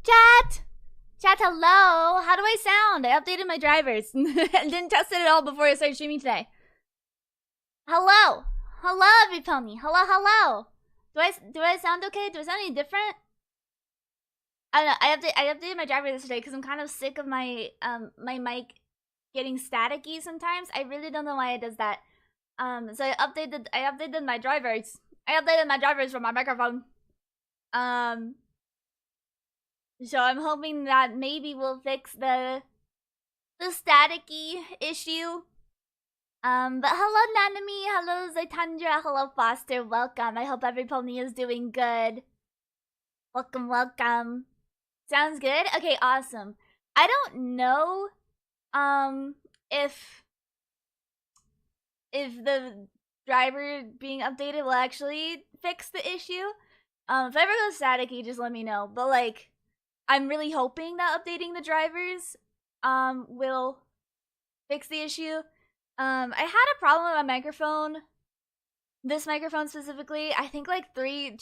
Chat! Chat, hello! How do I sound? I updated my drivers and didn't test it at all before I started streaming today. Hello! Hello, everybody! Hello, hello! Do I sound okay? Do I sound any different? I don't know, I updated my drivers yesterday because I'm kind of sick of my my mic getting staticky sometimes. I really don't know why it does that. So I updated my drivers. I updated my drivers for my microphone. So I'm hoping that maybe we'll fix the staticky issue. But hello Nanami, hello Zaitandra, hello Foster, welcome. I hope every pony is doing good. Welcome, welcome. Sounds good? Okay, awesome. I don't know if the driver being updated will actually fix the issue. If it ever goes staticky, just let me know. But like, I'm really hoping that updating the drivers will fix the issue. I had a problem with my microphone, this microphone specifically, I think like 2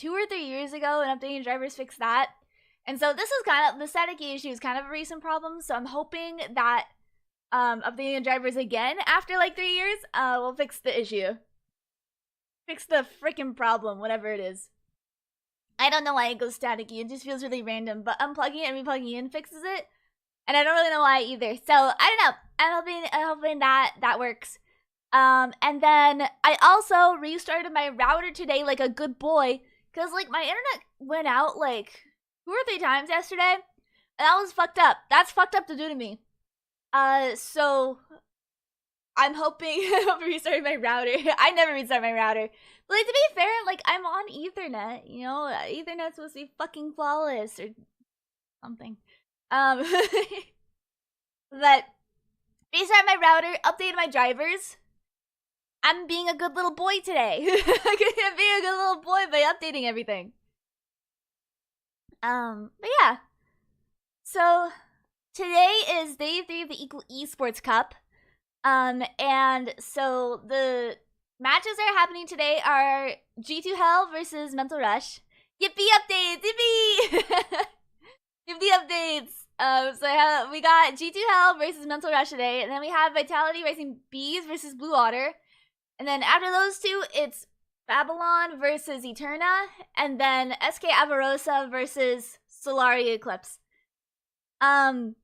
or 3 years ago, and updating drivers fixed that. And so this is kind of, the staticky issue is kind of a recent problem, so I'm hoping that updating the drivers again after like 3 years will fix the issue. Fix the freaking problem, whatever it is. I don't know why it goes staticky, it just feels really random, but unplugging it and replugging in fixes it. And I don't really know why either. So, I don't know. I'm hoping that works. And then I also restarted my router today like a good boy. Because, like, my internet went out, like, 2 or 3 times yesterday. And that was fucked up. That's fucked up to do to me. So, I'm hoping I'll restart my router. I never restart my router. But, like, to be fair, like, I'm on Ethernet, you know? Ethernet's supposed to be fucking flawless or something. But restart my router, updated my drivers. I'm being a good little boy today. I'm being a good little boy by updating everything. But yeah. So today is day 3 of the ESPORTS Cup. And so the matches that are happening today are G2H versus Mental Rush. Yippee updates! Yippee! Yippee updates! So we got G2H versus Mental Rush today, and then we have Vitality Racing Bees versus Blue Water. And then after those two, it's Babylon versus Eterna, and then SKA Avarosa versus Solari Eclipse. I'm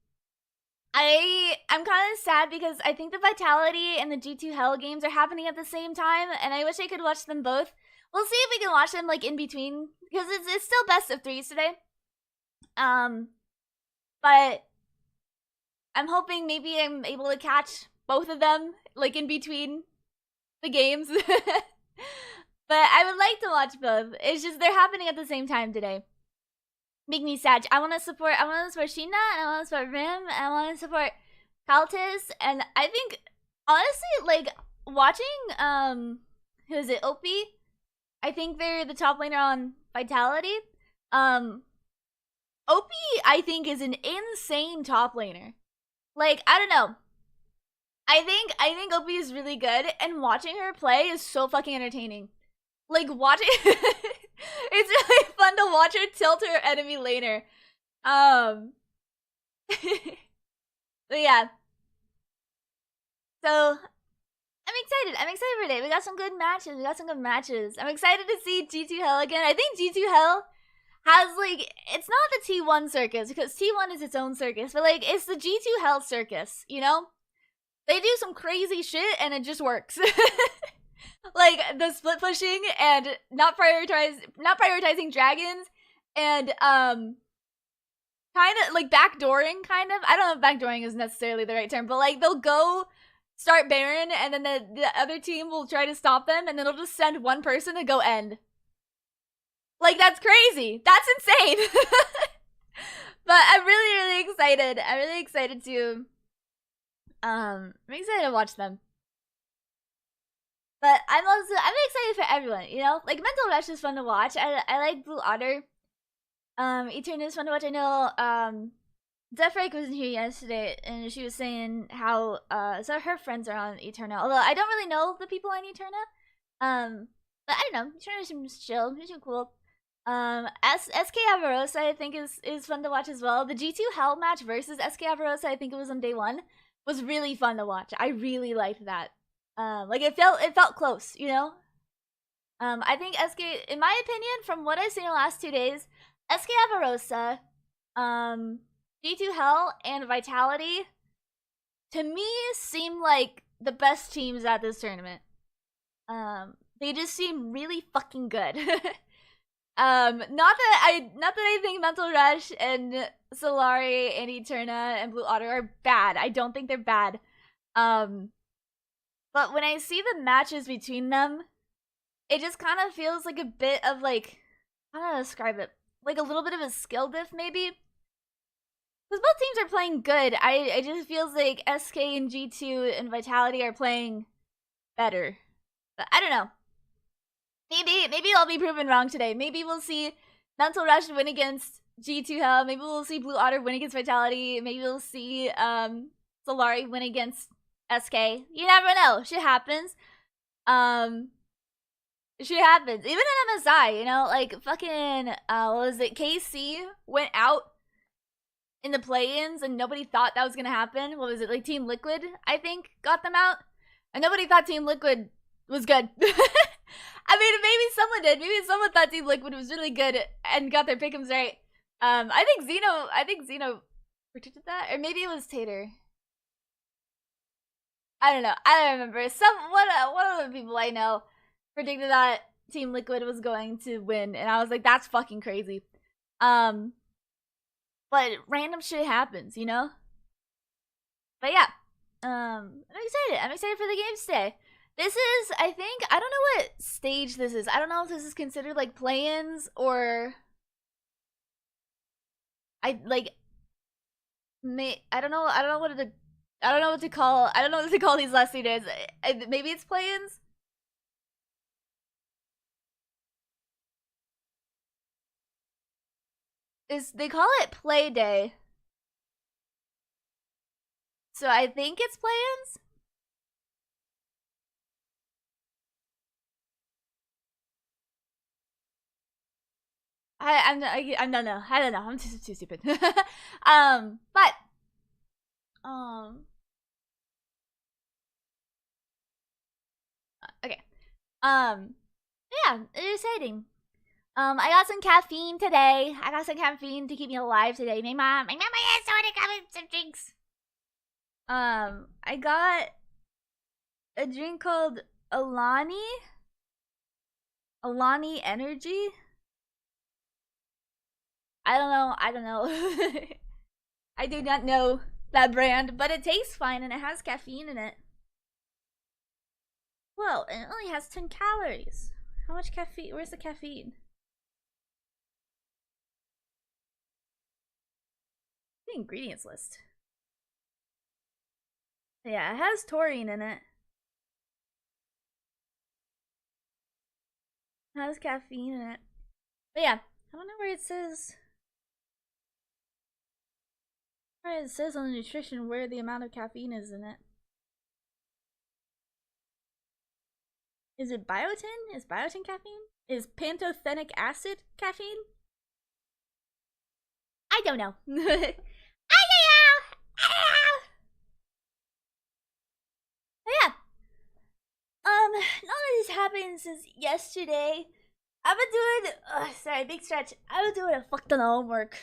kind of sad because I think the Vitality and the G2H games are happening at the same time, and I wish I could watch them both. We'll see if we can watch them like in between, because it's still best of 3s today. But I'm hoping maybe I'm able to catch both of them like in between the games. But I would like to watch both. It's just they're happening at the same time today. Make me sad. I want to support Sheena, and I want to support Rim, and I want to support Kaltis, and I think honestly like watching who is it, Opie? I think they're the top laner on Vitality. Opie, I think, is an insane top laner. Like, I don't know. I think Opie is really good, and watching her play is so fucking entertaining. Like, watching... it's really fun to watch her tilt her enemy laner. But yeah. So, I'm excited. I'm excited for today. We got some good matches. I'm excited to see G2H again. I think G2H has, like, it's not the T1 circus, because T1 is its own circus, but, like, it's the G2H circus, you know? They do some crazy shit, and it just works. Like, the split pushing, and not prioritizing dragons, and, kind of, like, backdooring, kind of. I don't know if backdooring is necessarily the right term, but, like, they'll go start Baron, and then the other team will try to stop them, and then they'll just send one person to go end. Like, that's crazy. That's insane. But I'm really, really excited. I'm really excited to, I'm excited to watch them. But I'm excited for everyone, you know? Like, Mental Rush is fun to watch. I like Blue Otter. Eterna is fun to watch. I know, Zephrike wasn't here yesterday, and she was saying how, so her friends are on Eterna. Although, I don't really know the people on Eterna. But I don't know. Eterna seems chill. She seems cool. SK Avarosa I think is fun to watch as well. The G2 Hell match versus SK Avarosa, I think it was on day 1, was really fun to watch. I really liked that. Like it felt close, you know? I think SK, in my opinion, from what I've seen the last 2 days, SK Avarosa, G2 Hell, and Vitality, to me, seem like the best teams at this tournament. They just seem really fucking good. Not that I think Mental Rush and Solari and Eterna and Blue Otter are bad. I don't think they're bad. But when I see the matches between them, it just kind of feels like a bit of like, I don't know how to describe it, like a little bit of a skill diff maybe. Because both teams are playing good. It just feels like SK and G2 and Vitality are playing better. But I don't know. Maybe I'll be proven wrong today. Maybe we'll see Mental Rush win against G2 Hell. Maybe we'll see Blue Otter win against Vitality. Maybe we'll see Solari win against SK. You never know. Shit happens. Shit happens. Even in MSI, you know, like fucking what was it? KC went out in the play-ins and nobody thought that was gonna happen. What was it? Like Team Liquid, I think, got them out. And nobody thought Team Liquid was good. I mean, maybe someone did. Maybe someone thought Team Liquid was really good and got their pick'ems right. I think Xeno predicted that, or maybe it was Tater. I don't know. I don't remember. One of the people I know predicted that Team Liquid was going to win, and I was like, that's fucking crazy. But random shit happens, you know. But yeah, I'm excited. I'm excited for the games today. This is, I think, I don't know what stage this is. I don't know if this is considered like play-ins or I don't know what to call these last 3 days. Maybe it's play-ins. They call it play day. So I think it's play-ins. I don't know. I'm too stupid. But okay. Yeah, it's exciting. I got some caffeine today. I got some caffeine to keep me alive today. My mom started having some drinks. I got a drink called Alani Energy. I don't know. I do not know that brand, but it tastes fine and it has caffeine in it. Well, it only has 10 calories. How much caffeine? Where's the caffeine? The ingredients list. Yeah, it has taurine in it. It has caffeine in it. But yeah, I don't know where it says. It says on the nutrition where the amount of caffeine is in it. Is it biotin? Is biotin caffeine? Is pantothenic acid caffeine? I don't know. I don't know. Yeah. None of this happened since yesterday. I've been doing, sorry, big stretch. I've been doing a fuck ton of homework.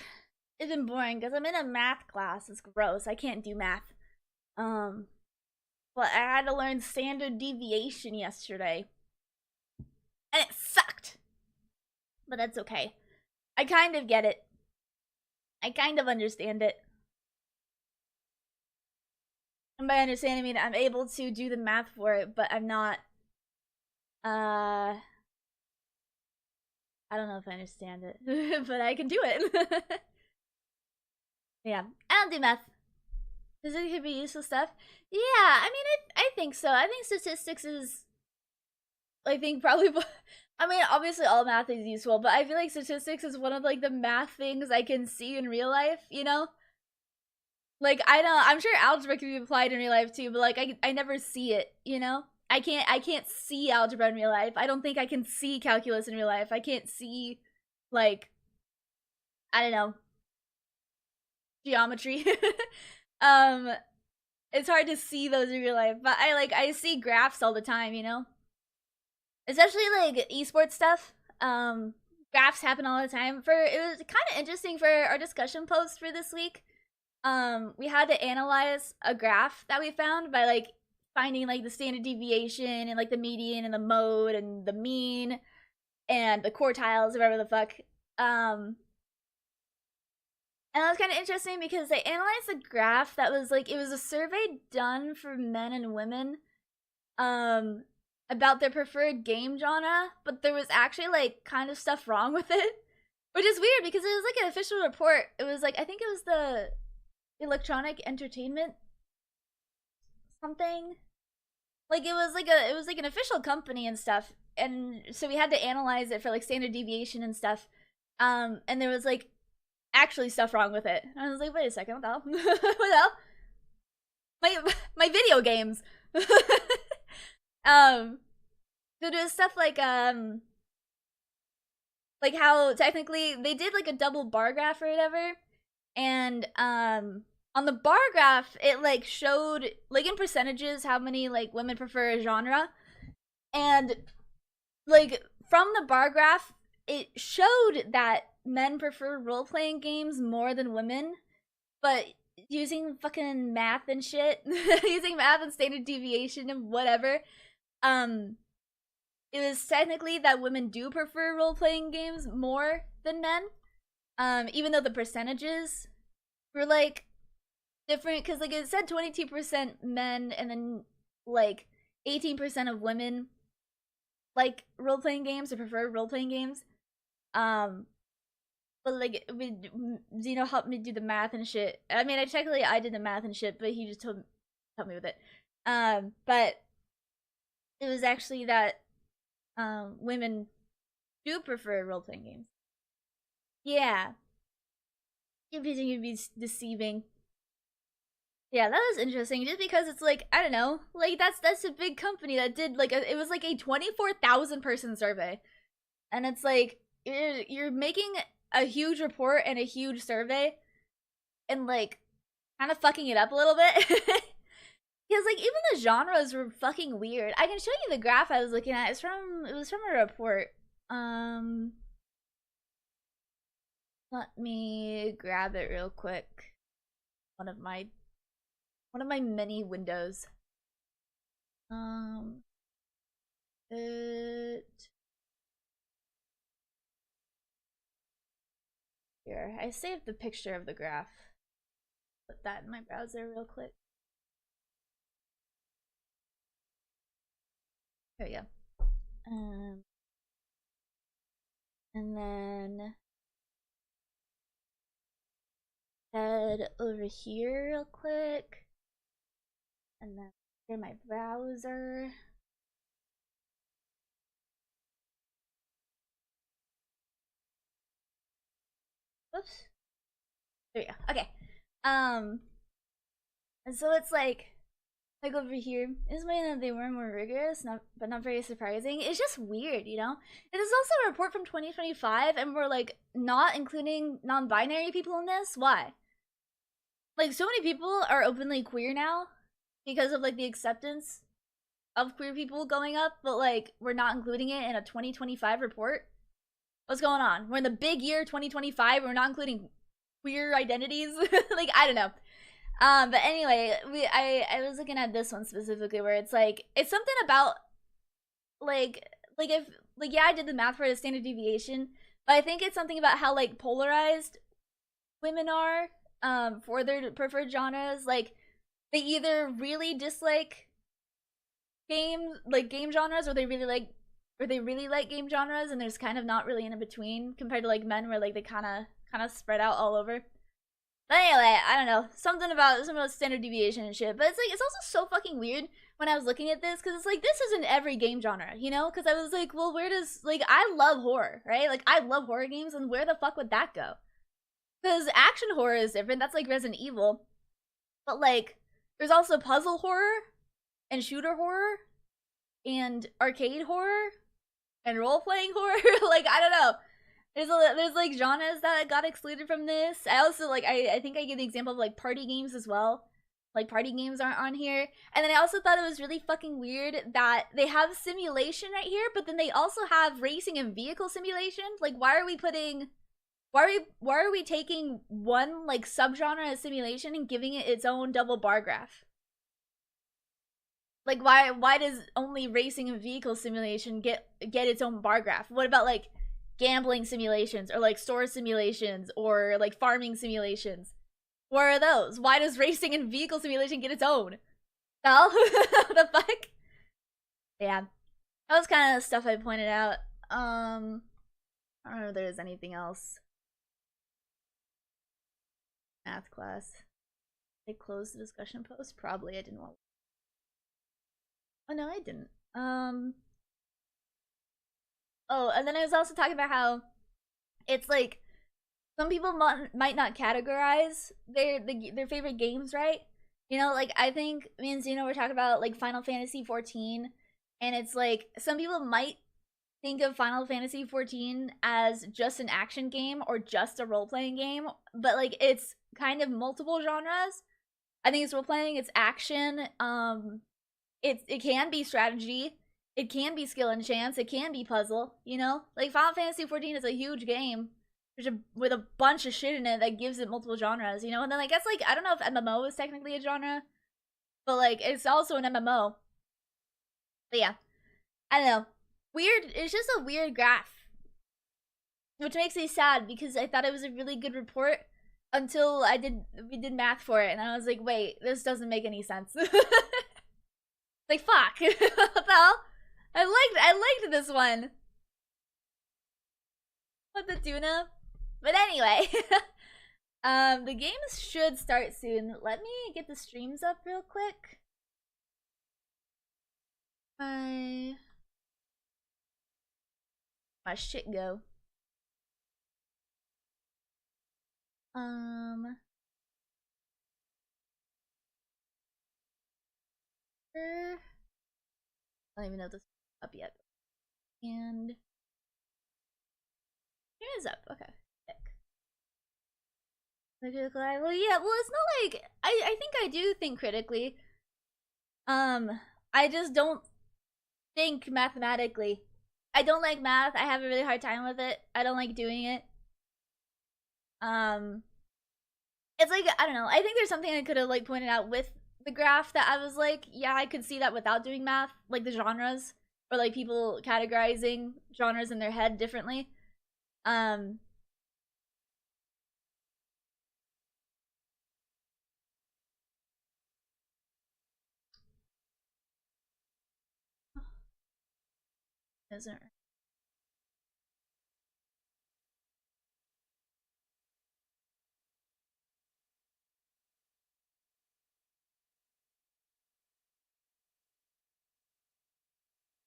It's been boring because I'm in a math class. It's gross. I can't do math. But I had to learn standard deviation yesterday. And it sucked. But that's okay. I kind of get it. I kind of understand it. And by understanding, I mean I'm able to do the math for it, but I'm not, I don't know if I understand it, but I can do it. Yeah, I don't do math. Does it could be useful stuff? Yeah, I mean, I think so. I think statistics is, I think probably, I mean, obviously all math is useful, but I feel like statistics is one of like the math things I can see in real life, you know? Like, I'm sure algebra can be applied in real life too, but like, I never see it, you know? I can't see algebra in real life. I don't think I can see calculus in real life. I can't see like, I don't know, geometry. um, it's hard to see those in real life, but I see graphs all the time, you know? Especially like esports stuff. Graphs happen all the time. It was kind of interesting for our discussion post for this week. We had to analyze a graph that we found by like finding like the standard deviation and like the median and the mode and the mean and the quartiles, whatever the fuck. And that was kind of interesting because they analyzed a graph that was like, it was a survey done for men and women about their preferred game genre, but there was actually like kind of stuff wrong with it, which is weird because it was like an official report. It was like, I think it was the Electronic Entertainment something. Like it was like an official company and stuff, and so we had to analyze it for like standard deviation and stuff. And there was like actually stuff wrong with it. And I was like, wait a second, what the hell? What the hell? My video games. So there's stuff like how technically they did like a double bar graph or whatever, and on the bar graph it like showed like in percentages how many like women prefer a genre, and like from the bar graph it showed that men prefer role-playing games more than women, but using fucking math and shit, using math and standard deviation and whatever, it was technically that women do prefer role-playing games more than men, even though the percentages were like different, because like it said 22% men and then like 18% of women like role-playing games or prefer role-playing games. But like Zeno helped me do the math and shit. I mean, I did the math and shit, but he just helped me with it. But it was actually that women do prefer role-playing games. Yeah. You'd be deceiving. Yeah, that was interesting. Just because it's like, I don't know, like that's a big company that did like it was like a 24,000 person survey, and it's like you're making a huge report and a huge survey, and like kind of fucking it up a little bit. Because like even the genres were fucking weird. I can show you the graph I was looking at. It was from a report. Let me grab it real quick. One of my many windows. Here, I saved the picture of the graph. Put that in my browser real quick. There we go. And then head over here real quick, and then in my browser. Whoops. There we go. Okay. And so it's like over here is when they were more rigorous, but not very surprising. It's just weird, you know? It is also a report from 2025, and we're like not including non-binary people in this. Why? Like, so many people are openly queer now because of like the acceptance of queer people going up, but like we're not including it in a 2025 report. What's going on? We're in the big year 2025. We're not including queer identities. Like, I don't know. But anyway, I was looking at this one specifically where it's like it's something about like if like yeah, I did the math for the standard deviation, but I think it's something about how like polarized women are for their preferred genres. Like they either really dislike game genres, or they really like game genres, and there's kind of not really in between compared to like men where like they kind of spread out all over. But anyway, I don't know, something about standard deviation and shit. But it's like it's also so fucking weird when I was looking at this, because it's like this isn't every game genre, you know? Because I was like, well, where does like I love horror, right? Like I love horror games, and where the fuck would that go? Because action horror is different. That's like Resident Evil, but like there's also puzzle horror and shooter horror and arcade horror and role-playing horror. Like I don't know. There's like genres that got excluded from this. I also like I think I give the example of like party games as well. Like party games aren't on here. And then I also thought it was really fucking weird that they have simulation right here, but then they also have racing and vehicle simulation. Like why are we taking one like subgenre of simulation and giving it its own double bar graph? Like why does only racing and vehicle simulation get its own bar graph? What about like gambling simulations or like store simulations or like farming simulations? What are those? Why does racing and vehicle simulation get its own? Well, the fuck? Yeah. That was kind of stuff I pointed out. I don't know if there's anything else. Math class. They closed the discussion post? Probably. I didn't want. Oh no, I didn't. Oh, and then I was also talking about how it's like some people might not categorize their favorite games right. You know, like I think me and Zeno were talking about like Final Fantasy 14, and it's like some people might think of Final Fantasy 14 as just an action game or just a role-playing game, but like it's kind of multiple genres. I think it's role-playing, it's action, it can be strategy, it can be skill and chance, it can be puzzle, you know? Like Final Fantasy 14 is a huge game with a bunch of shit in it that gives it multiple genres, you know? And then I guess like I don't know if MMO is technically a genre, but like it's also an MMO. But yeah. I don't know. Weird, it's just a weird graph. Which makes me sad because I thought it was a really good report until we did math for it and I was like, wait, this doesn't make any sense. Like fuck. What the hell? I liked this one. What the tuna? But anyway. The games should start soon. Let me get the streams up real quick. My shit go. I don't even know if this is up yet. And here is up. Okay. Well, yeah. Well, it's not like I think I do think critically. I just don't think mathematically. I don't like math. I have a really hard time with it. I don't like doing it. It's like I don't know. I think there's something I could have like pointed out with the graph that I was like, yeah, I could see that without doing math, like the genres or like people categorizing genres in their head differently. Is there?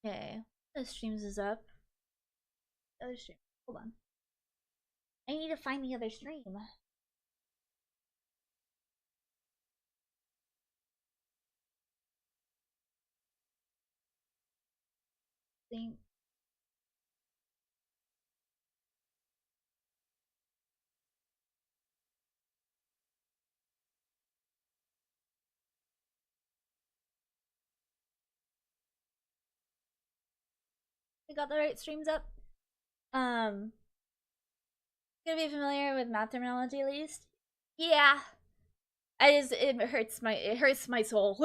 Okay, the streams is up. The other stream. Hold on. I need to find the other stream. Think. I got the right streams up. Gonna be familiar with math terminology at least. Yeah. It hurts my soul. It hurts my soul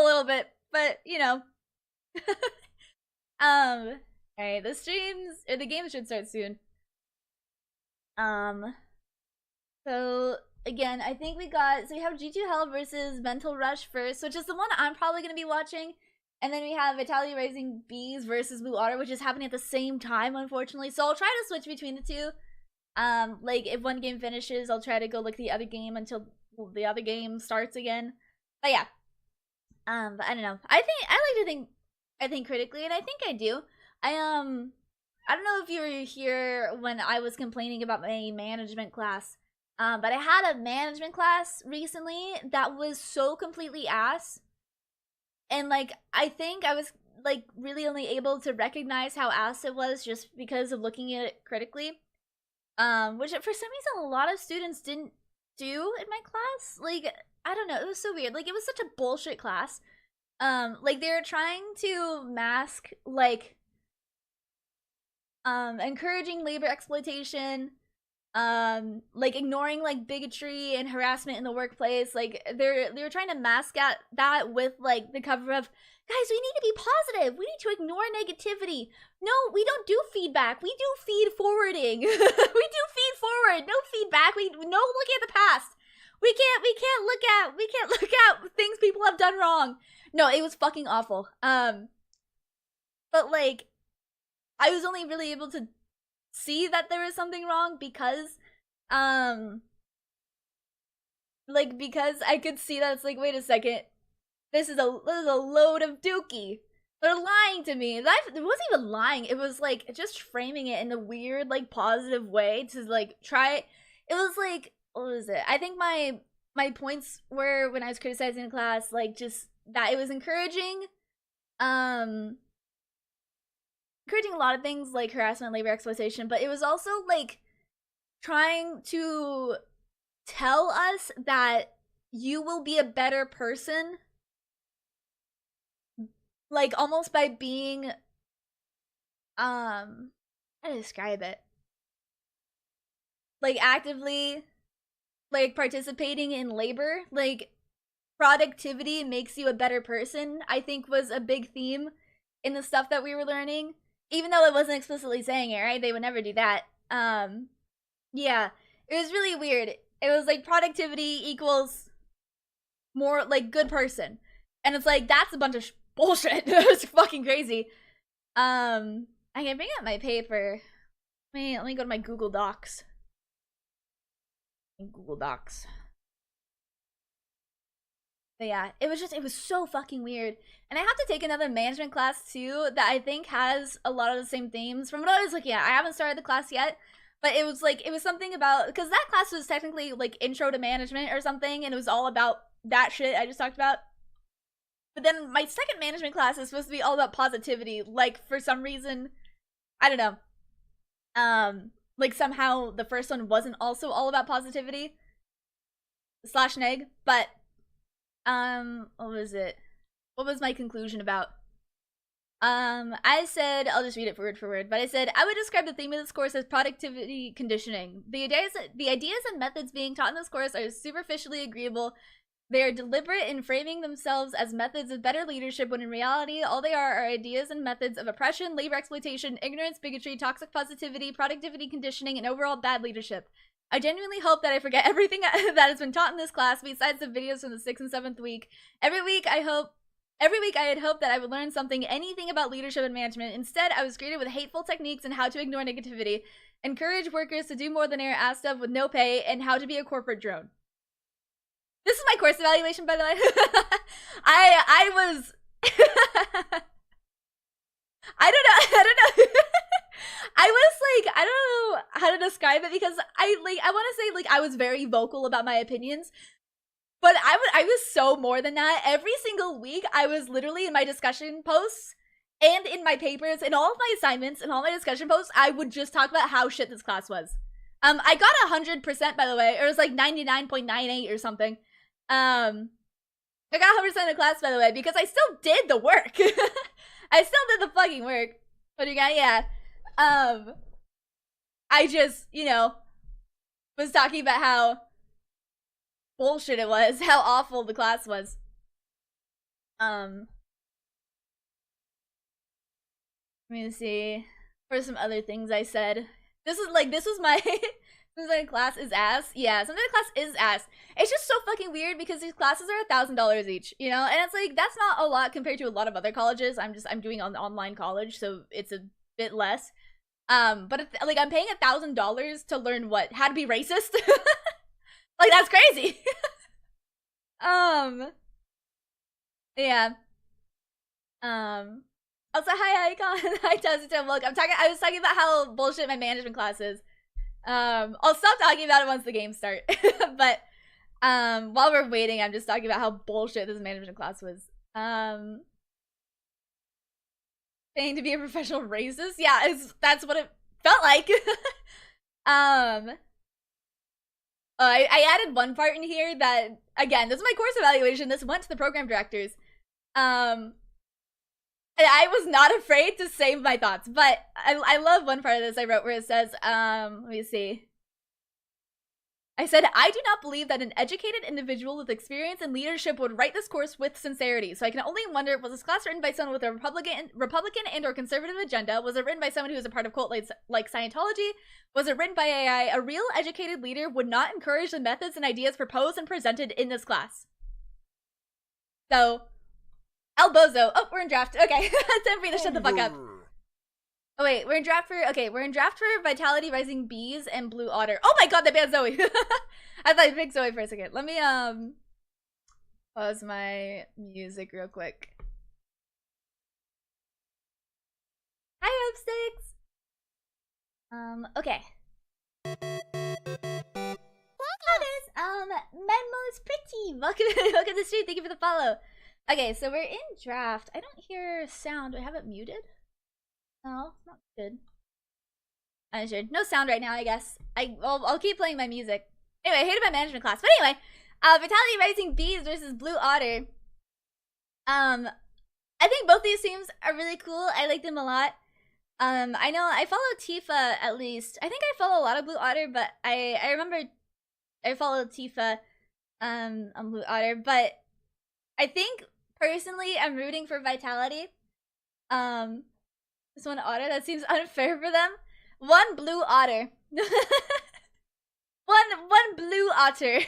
a little bit, but you know. Alright, the games should start soon. So again, I think we have G2H versus Mental Rush first, which is the one I'm probably gonna be watching. And then we have Italia Rising Bees versus Blue Otter, which is happening at the same time, unfortunately. So I'll try to switch between the two. Like if one game finishes, I'll try to go look the other game until the other game starts again. But yeah. But I don't know. I think critically, and I think I do. I don't know if you were here when I was complaining about my management class. But I had a management class recently that was so completely ass. And like I think I was like really only able to recognize how ass it was just because of looking at it critically. Which for some reason a lot of students didn't do in my class. Like, I don't know, it was so weird. Like, it was such a bullshit class. Like they were trying to mask like encouraging labor exploitation, like ignoring like bigotry and harassment in the workplace. Like they were trying to mask at that with like the cover of, guys, we need to be positive, we need to ignore negativity. No, we don't do feedback, we do feed forwarding. We do feed forward, no feedback. We no looking at the past. We can't look at things people have done wrong. No, it was fucking awful. But like I was only really able to see that there was something wrong because because I could see that it's like, wait a second, this is a load of dookie. They're lying to me. It wasn't even lying, it was like just framing it in a weird like positive way to like try. It was like, what was it? I think my points were, when I was criticizing the class, like just that it was encouraging a lot of things like harassment, labor exploitation, but it was also like trying to tell us that you will be a better person, like almost by being how to describe it, like actively like participating in labor. Like productivity makes you a better person, I think was a big theme in the stuff that we were learning, even though it wasn't explicitly saying it, right? They would never do that. Yeah, it was really weird. It was like productivity equals more like good person, and it's like, that's a bunch of bullshit. It's fucking crazy. I can bring up my paper. Let me go to my Google Docs. Google Docs. But yeah, it was so fucking weird. And I have to take another management class too that I think has a lot of the same themes. From what I was looking at, I haven't started the class yet, but it was like, it was something about, because that class was technically like intro to management or something, and it was all about that shit I just talked about. But then my second management class is supposed to be all about positivity. Like for some reason, I don't know. Like somehow the first one wasn't also all about positivity / neg, but what was it? What was my conclusion about? I said, I'll just read it word for word, but I said, I would describe the theme of this course as productivity conditioning. The ideas and methods being taught in this course are superficially agreeable. They are deliberate in framing themselves as methods of better leadership, when in reality, all they are ideas and methods of oppression, labor exploitation, ignorance, bigotry, toxic positivity, productivity conditioning, and overall bad leadership. I genuinely hope that I forget everything that has been taught in this class besides the videos from the 6th and 7th week. Every week I had hoped that I would learn anything about leadership and management. Instead, I was greeted with hateful techniques and how to ignore negativity, encourage workers to do more than they are asked of with no pay, and how to be a corporate drone. This is my course evaluation, by the way. I was I don't know. I was like, I don't know how to describe it, because I want to say like I was very vocal about my opinions, but I was so more than that. Every single week I was literally in my discussion posts and in my papers, in all of my assignments and all my discussion posts, I would just talk about how shit this class was. I got 100%, by the way. It was like 99.98 or something. I got 100% of class, by the way, because I still did the work. I still did the fucking work. What do you got? Yeah. I just, you know, was talking about how bullshit it was, how awful the class was. Let me see. For some other things I said. This was my sometimes class is ass. Yeah, sometimes class is ass. It's just so fucking weird because these classes are $1,000 each, you know? And it's like, that's not a lot compared to a lot of other colleges. I'm doing an online college, so it's a bit less. But it's, like, I'm paying $1,000 to learn what? How to be racist? Like, that's crazy. Yeah. Also, hi Icon. Hi Tazzy. Look, I was talking about how bullshit my management class is. I'll stop talking about it once the games start. But while we're waiting, I'm just talking about how bullshit this management class was. paying to be a professional racist? Yeah, that's what it felt like. I added one part in here that, again, this is my course evaluation. This went to the program directors. I was not afraid to say my thoughts, but I love one part of this I wrote where it says, let me see. I said, I do not believe that an educated individual with experience and leadership would write this course with sincerity. So I can only wonder, was this class written by someone with a Republican and or conservative agenda? Was it written by someone who is a part of cult like Scientology? Was it written by AI? A real educated leader would not encourage the methods and ideas proposed and presented in this class. So, El Bozo. Oh, we're in draft. Okay, time for you to shut the fuck up. Oh wait, we're in draft for Vitality, Rising Bees, and Blue Otter. Oh my god, they banned Zoe. I thought I picked Zoe for a second. Let me pause my music real quick. Hi, Upsticks. Okay. Menmo's pretty. Welcome to the stream. Thank you for the follow. Okay, so we're in draft. I don't hear sound. Do I have it muted? No, it's not good. I'm sure. No sound right now, I guess. I'll keep playing my music. Anyway, I hated my management class. But anyway, Vitality Rising Bees versus Blue Otter. I think both these teams are really cool. I like them a lot. I know I follow Tifa at least. I think I follow a lot of Blue Otter, but I remember I followed Tifa on Blue Otter, but I think personally I'm rooting for Vitality. This one otter, that seems unfair for them. One blue otter. one blue otter.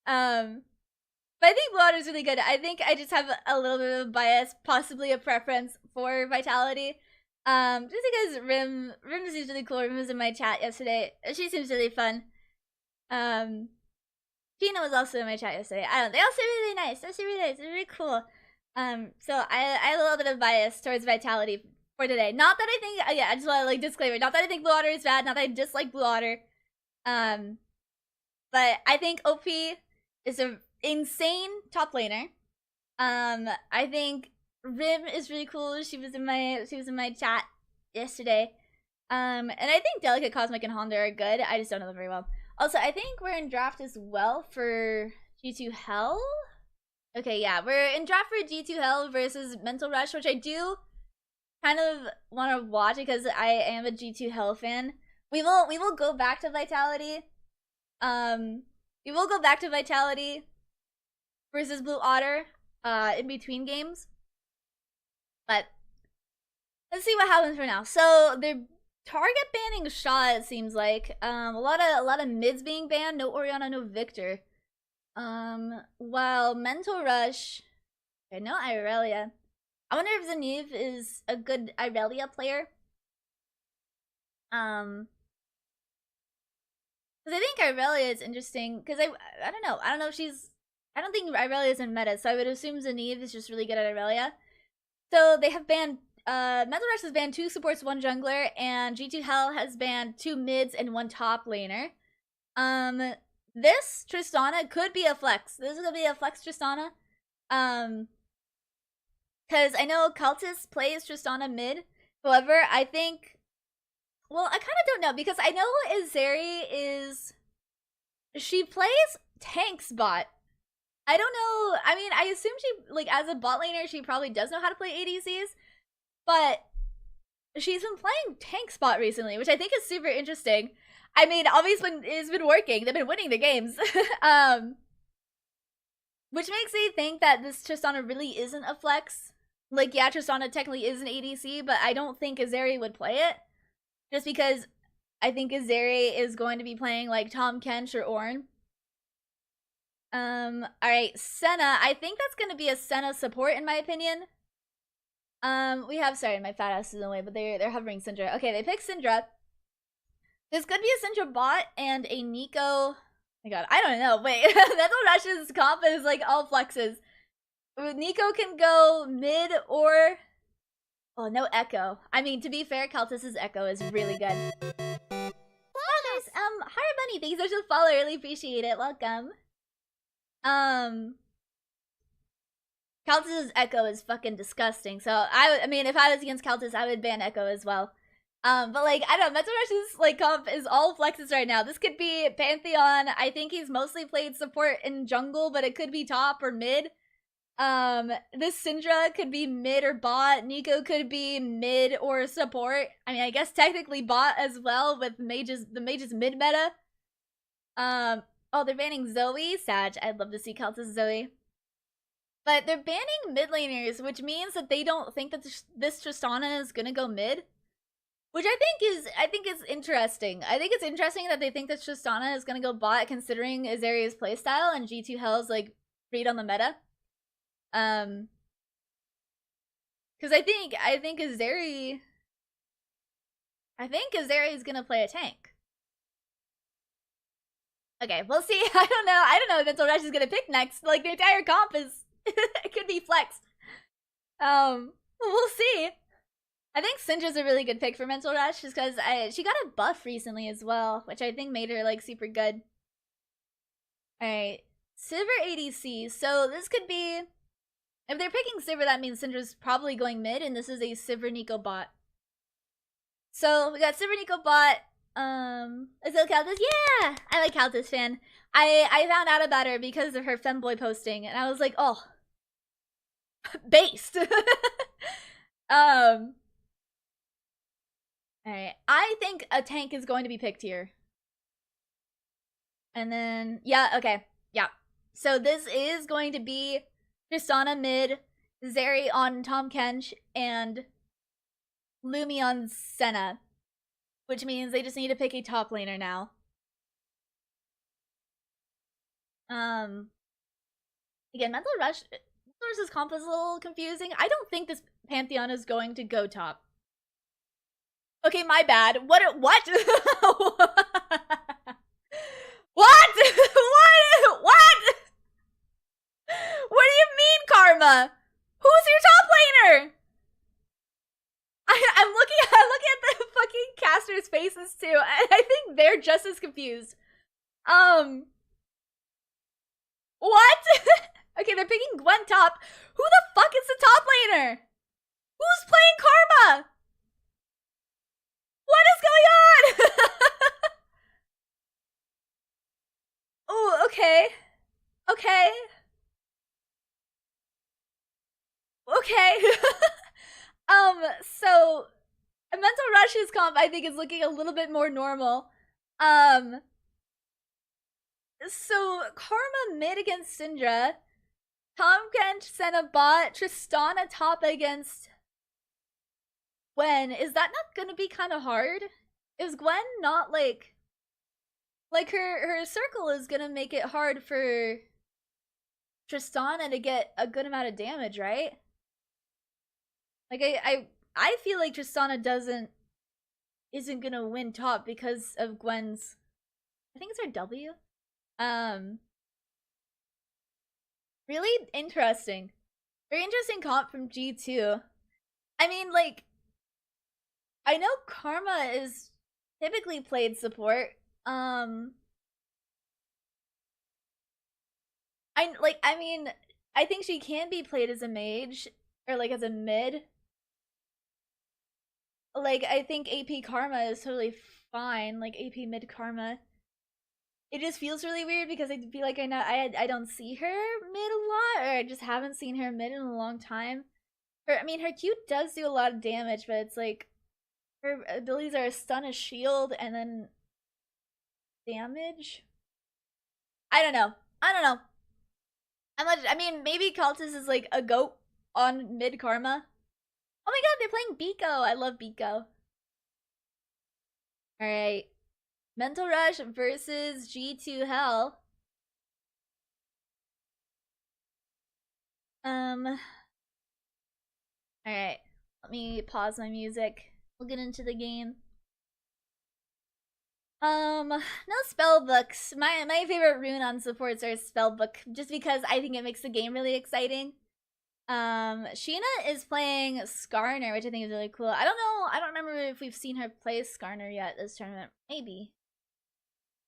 But I think Blue Otter is really good. I think I just have a little bit of a bias, possibly a preference for Vitality. Just because Rim seems really cool. Rim was in my chat yesterday. She seems really fun. Gina was also in my chat yesterday. I don't know. They all seem really nice. They seem really nice. They're really cool. So I have a little bit of bias towards Vitality for today. Not that I think, yeah, I just want to like disclaimer. Not that I think Blue Otter is bad. Not that I dislike Blue Otter. But I think OP is an insane top laner. I think Rim is really cool. She was in my chat yesterday. And I think Delicate, Cosmic, and Honda are good. I just don't know them very well. Also, I think we're in draft as well for G2 Hell. Okay, yeah, we're in draft for G2 Hell versus Mental Rush, which I do kind of want to watch because I am a G2 Hell fan. We will go back to Vitality. We will go back to Vitality versus Blue Otter in between games. But let's see what happens for now. So they're target banning Shaw, it seems like. A lot of mids being banned. No Orianna, no Victor. While Mental Rush, okay, no Irelia. I wonder if Zenith is a good Irelia player. Because I think Irelia is interesting. Because I don't know. I don't know if she's. I don't think Irelia is in meta, so I would assume Zenith is just really good at Irelia. So they have banned. Mental Rush has banned 2 supports, 1 jungler, and G2 Hell has banned 2 mids and 1 top laner. This Tristana could be a flex. This is gonna be a flex Tristana. Because I know Cultist plays Tristana mid. However, I think, well, I kind of don't know because I know Azeri is, she plays tank bot. I don't know. I mean, I assume she, like, as a bot laner, she probably does know how to play ADCs, but she's been playing tank spot recently, which I think is super interesting. I mean, obviously it's been working. They've been winning the games. Which makes me think that this Tristana really isn't a flex. Like, yeah, Tristana technically is an ADC, but I don't think Azeri would play it. Just because I think Azeri is going to be playing, like, Tom Kench or Ornn. Alright, Senna. I think that's going to be a Senna support, in my opinion. We have, sorry, my fat ass is in the way, but they're hovering Syndra. Okay, they picked Syndra. This could be a Syndra bot and a Nico. Oh my god, I don't know. Wait, Mental Rush's comp is like all flexes. Nico can go mid or... Oh, no Echo. I mean, to be fair, Cultist's Echo is really good. Oh, nice. Hara Bunny, thanks so much for the follow. Really appreciate it. Welcome. Kaltus's Echo is fucking disgusting. So I mean, if I was against Kaltus, I would ban Echo as well. But like, I don't know, Mental Rush's like comp is all flexes right now. This could be Pantheon. I think he's mostly played support in jungle, but it could be top or mid. This Syndra could be mid or bot. Nico could be mid or support. I mean, I guess technically bot as well with mages, the mages mid meta. Oh, they're banning Zoe. Sag. I'd love to see Kaltus Zoe. But they're banning mid laners, which means that they don't think that this Tristana is gonna go mid. Which I think is interesting. I think it's interesting that they think that Tristana is gonna go bot considering Azeria's playstyle and G2 Hell's like read on the meta. Because I think Azeri is gonna play a tank. Okay, we'll see. I don't know if Mental Rush is gonna pick next. Like the entire comp is it could be flexed. We'll see. I think Syndra's a really good pick for Mental Rush just because she got a buff recently as well, which I think made her like super good. Alright. Sivir ADC. So this could be, if they're picking Sivir, that means Syndra's probably going mid, and this is a Sivir Nico bot. So we got Sivir Nico bot. Is it Kaltus? Yeah! I like Kaltus fan. I found out about her because of her femboy posting, and I was like, oh. Based. Alright. I think a tank is going to be picked here. And then, yeah, okay. Yeah. So this is going to be Tristana mid, Zeri on Tom Kench, and Lumi on Senna. Which means they just need to pick a top laner now. Again, Mental Rush's comp is a little confusing. I don't think this Pantheon is going to go top. Okay, my bad. What? What? What? What? What do you mean, Karma? Who's your top laner? I'm looking at the fucking casters' faces too. I think they're just as confused. What? Okay, they're picking Gwen top. Who the fuck is the top laner? Who's playing Karma? What is going on? Oh, okay. Okay. Okay. So Mental Rush's comp I think is looking a little bit more normal. So Karma mid against Syndra, Tom Kench Senna bot, Tristana top against Gwen. Is that not gonna be kind of hard? Is Gwen not like her circle is gonna make it hard for Tristana to get a good amount of damage, right? Like I feel like Tristana isn't gonna win top because of Gwen's, I think it's her W. Really interesting. Very interesting comp from G2. I mean, like, I know Karma is typically played support. I mean, I think she can be played as a mage or like as a mid. Like, I think AP Karma is totally fine. Like AP mid Karma. It just feels really weird because I feel like I don't see her mid a lot, or I just haven't seen her mid in a long time. I mean, her Q does do a lot of damage, but it's like her abilities are a stun, a shield, and then damage. I don't know. I mean, maybe Kaltus is like a goat on mid Karma. Oh my god, they're playing Biko. I love Biko. Alright. Mental Rush versus G2 Hell. Alright. Let me pause my music. We'll get into the game. No spell books. My favorite rune on supports are spell book, just because I think it makes the game really exciting. Sheena is playing Skarner, which I think is really cool. I don't know. I don't remember if we've seen her play Skarner yet this tournament. Maybe.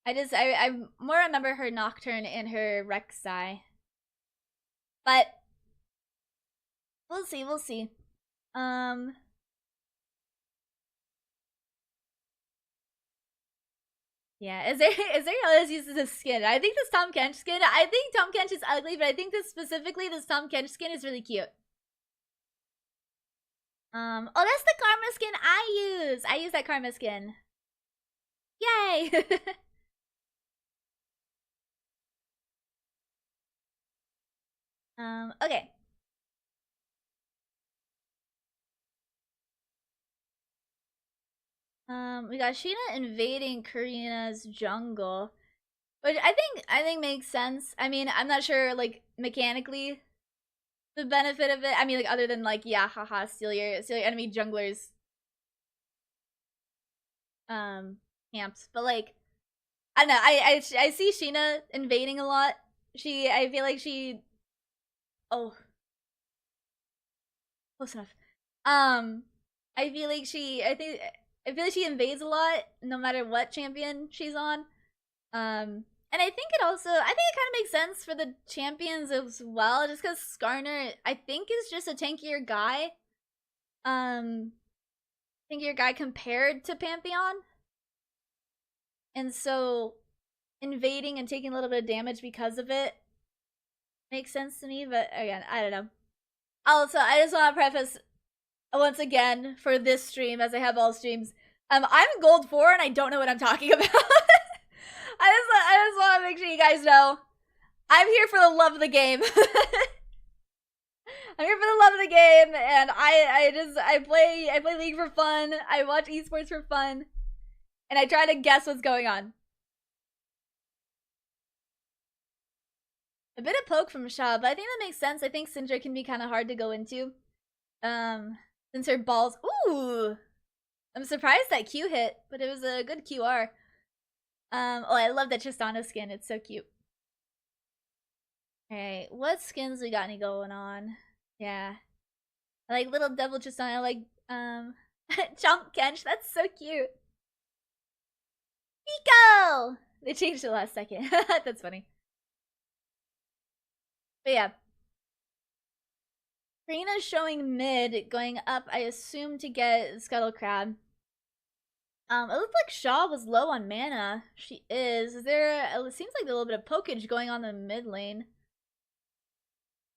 I more remember her Nocturne and her Rek'Sai. But We'll see, we'll see. Yeah, is there others uses this skin? I think this Tom Kench skin, I think Tom Kench is ugly, but I think this specifically, this Tom Kench skin is really cute. Oh, that's the Karma skin I use. I use that Karma skin. Yay! Okay. We got Sheena invading Karina's jungle, which I think makes sense. I mean, I'm not sure like mechanically the benefit of it. I mean, like other than like, yeah, haha, steal your enemy jungler's camps, but like I don't know. I see Sheena invading a lot. I feel like she. Oh, close enough. I feel like I feel like she invades a lot, no matter what champion she's on. And I think it kind of makes sense for the champions as well, just because Skarner, I think, is just a tankier guy. Tankier guy compared to Pantheon. And so, invading and taking a little bit of damage because of it makes sense to me, but again, I don't know. Also, I just want to preface once again for this stream, as I have all streams, I'm gold 4 and I don't know what I'm talking about. I just want to make sure you guys know I'm here for the love of the game. I'm here for the love of the game, and I play League for fun. I watch esports for fun, and I try to guess what's going on. A bit of poke from Shaw, but I think that makes sense. I think Syndra can be kind of hard to go into. Since her balls. Ooh! I'm surprised that Q hit, but it was a good QR. Oh, I love that Tristana skin. It's so cute. Alright, what skins we got any going on? Yeah. I like little devil Tristana. I like, Chomp Kench. That's so cute. Pico! They changed it last second. That's funny. But yeah. Karina's showing mid, going up, I assume, to get Scuttle Crab. It looked like Shaw was low on mana. She is. Is there it seems like a little bit of pokage going on in the mid lane.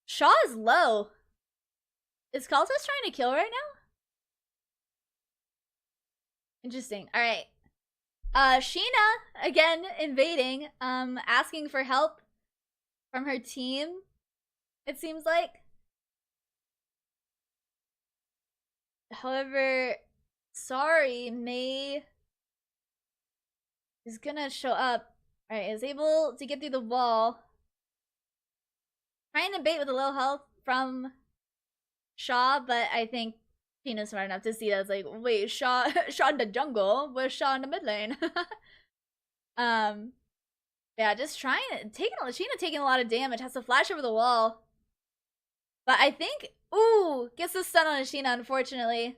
Shaw is low. Is Kaltos trying to kill right now? Interesting. Alright. Sheena, again, invading. Asking for help from her team, it seems like. However, sorry, May is gonna show up. Alright, is able to get through the wall. Trying to bait with a low health from Shaw, but I think Tina's smart enough to see that it's like, wait, Shaw in the jungle? Where's Shaw in the mid lane? Yeah, just Sheena taking a lot of damage, has to flash over the wall. But I think, ooh, gets the stun on Sheena, unfortunately.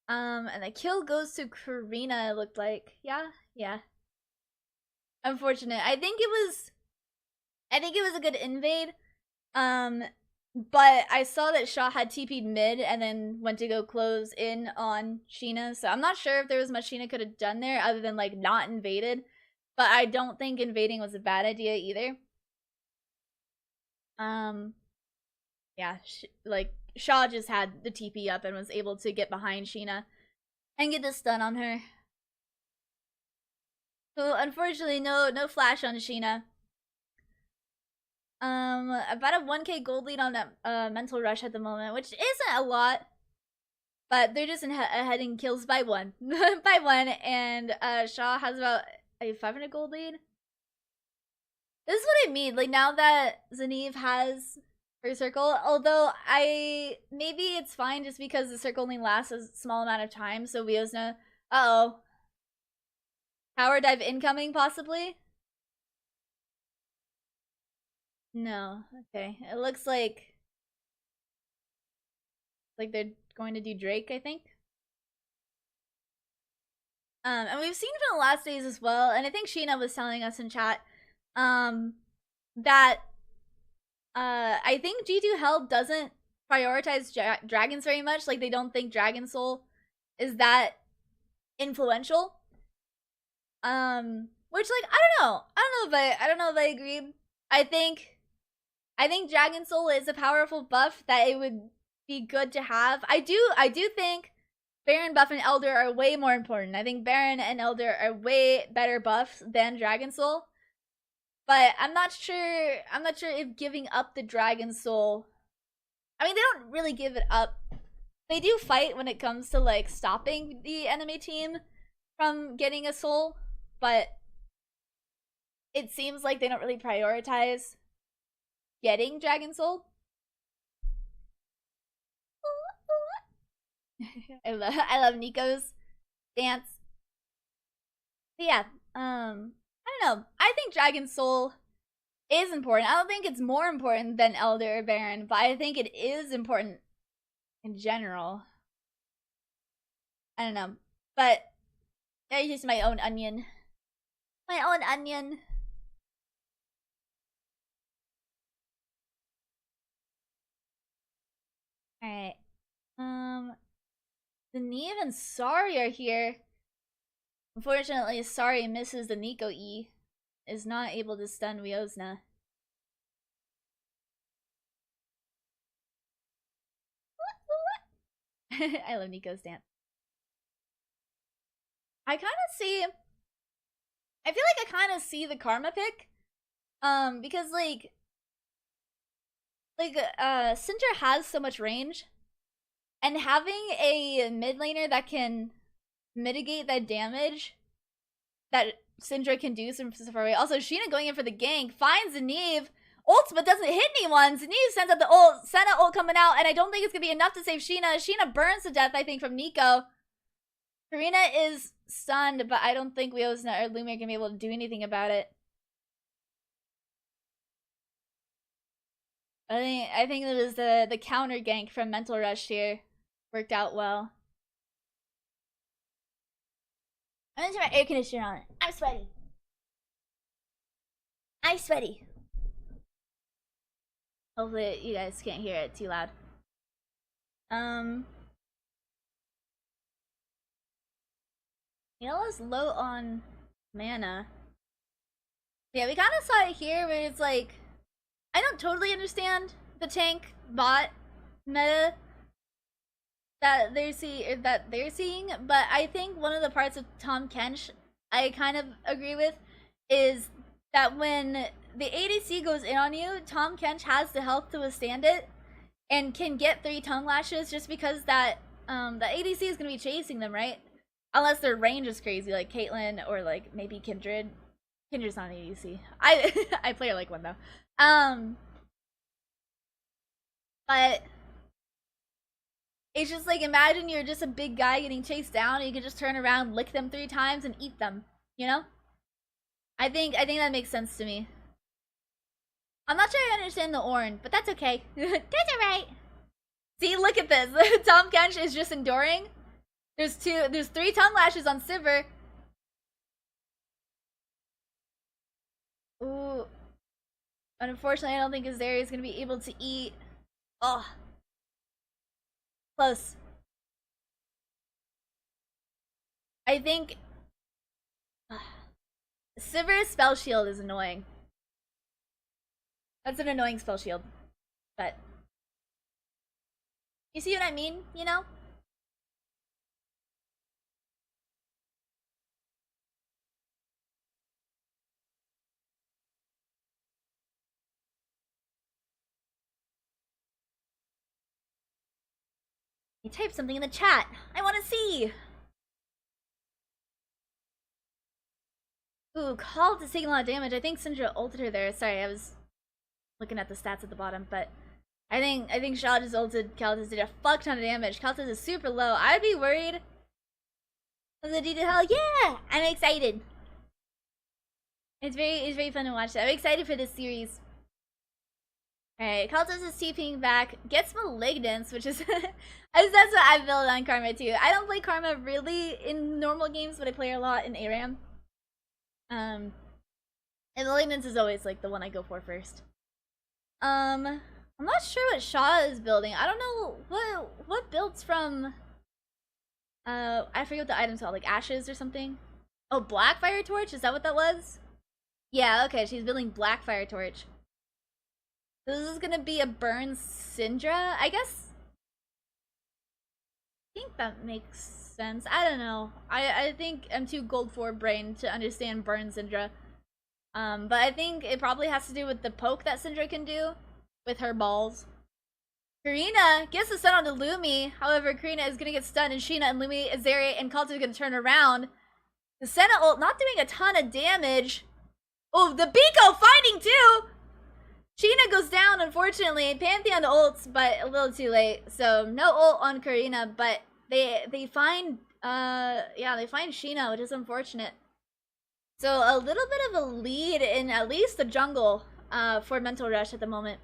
And the kill goes to Karina, it looked like. Yeah. Unfortunate. I think it was a good invade. But I saw that Shaw had TP'd mid and then went to go close in on Sheena. So I'm not sure if there was much Sheena could have done there other than like not invaded. But I don't think invading was a bad idea either. Yeah, like Shaw just had the TP up and was able to get behind Sheena and get the stun on her. So unfortunately, no flash on Sheena. About a 1k gold lead on that mental rush at the moment, which isn't a lot, but they're just ahead in kills by one, and Shaw has about a 500 gold lead. This is what I mean. Like now that Zeneve has her circle, although maybe it's fine just because the circle only lasts a small amount of time. So Wiosna, power dive incoming possibly. No, okay. It looks like they're going to do Drake, I think. And we've seen from the last days as well, and I think Sheena was telling us in chat, that I think G2H doesn't prioritize dragons very much. Like, they don't think Dragon Soul is that influential. Which, like, I don't know if I agree. I think Dragon Soul is a powerful buff that it would be good to have. I do think Baron buff and Elder are way more important. I think Baron and Elder are way better buffs than Dragon Soul. But I'm not sure if giving up the Dragon Soul, I mean, they don't really give it up. They do fight when it comes to, like, stopping the enemy team from getting a soul, but it seems like they don't really prioritize getting Dragon Soul. I love Nico's dance. But yeah, I don't know. I think Dragon Soul is important. I don't think it's more important than Elder or Baron, but I think it is important in general. I don't know. But that's just my own onion. My own onion. Alright. The Neve and Sari are here. Unfortunately, Sari misses the Nico E. Is not able to stun Wiosna. I love Nico's dance. I kind of see... I feel like I kind of see the Karma pick. Because, like, Syndra has so much range. And having a mid laner that can mitigate that damage that Syndra can do from so far away. Also, Sheena going in for the gank, finds Zaneve, ults but doesn't hit anyone. Zaneve sends out the ult, Senna ult coming out, and I don't think it's gonna be enough to save Sheena. Sheena burns to death, I think, from Nico. Karina is stunned, but I don't think Wiosna or Lumiere can be able to do anything about it. I think it was the counter gank from Mental Rush here. Worked out well. I'm gonna turn my air conditioner on. I'm sweaty. I'm sweaty. Hopefully you guys can't hear it too loud. Yellow's low on mana. Yeah, we kind of saw it here where it's like, I don't totally understand the tank bot meta that they're seeing, but I think one of the parts of Tahm Kench I kind of agree with is that when the ADC goes in on you, Tahm Kench has the health to withstand it and can get 3 tongue lashes just because that the ADC is gonna be chasing them, right? Unless their range is crazy, like Caitlyn or like maybe Kindred. Kindred's not an ADC. I play her like one though. But it's just like, imagine you're just a big guy getting chased down and you can just turn around, lick them 3 times, and eat them. You know? I think that makes sense to me. I'm not sure I understand the Ornn, but that's okay. That's alright. See, look at this. Tahm Kench is just enduring. There's 3 tongue lashes on Sivir. Ooh. Unfortunately, I don't think Azeri is gonna be able to eat. Oh. Close. I think Sivir's spell shield is annoying. That's an annoying spell shield. But you see what I mean, you know? You type something in the chat. I want to see. Ooh, Called is taking a lot of damage. I think Syndra ulted her there. Sorry, I was looking at the stats at the bottom, but I think Shaw just ulted Kaltas, did a fuck ton of damage. Kaltas is super low. I'd be worried. The D to hell, yeah! I'm excited. It's very fun to watch that. I'm excited for this series. Alright, Kaltas is TPing back, gets Malignance, which is that's what I build on Karma too. I don't play Karma really in normal games, but I play a lot in ARAM. And Malignance is always like the one I go for first. I'm not sure what Shaw is building. I don't know what builds from. I forget what the item's called, like ashes or something. Oh, Black Fire Torch? Is that what that was? Yeah, okay, she's building Black Fire Torch. So this is gonna be a burn Syndra, I guess. I think that makes sense. I don't know. I think I'm too gold 4 brain to understand burn Syndra. But I think it probably has to do with the poke that Syndra can do with her balls. Karina gets the stun on the Lumi. However, Karina is gonna get stunned, and Sheena and Lumi, Azeri, and Kalta are gonna turn around. The Senna ult not doing a ton of damage. Oh, the Biko finding too! Sheena goes down, unfortunately. Pantheon ults, but a little too late. So, no ult on Karina, but they find, yeah, they find Sheena, which is unfortunate. So, a little bit of a lead in at least the jungle for Mental Rush at the moment.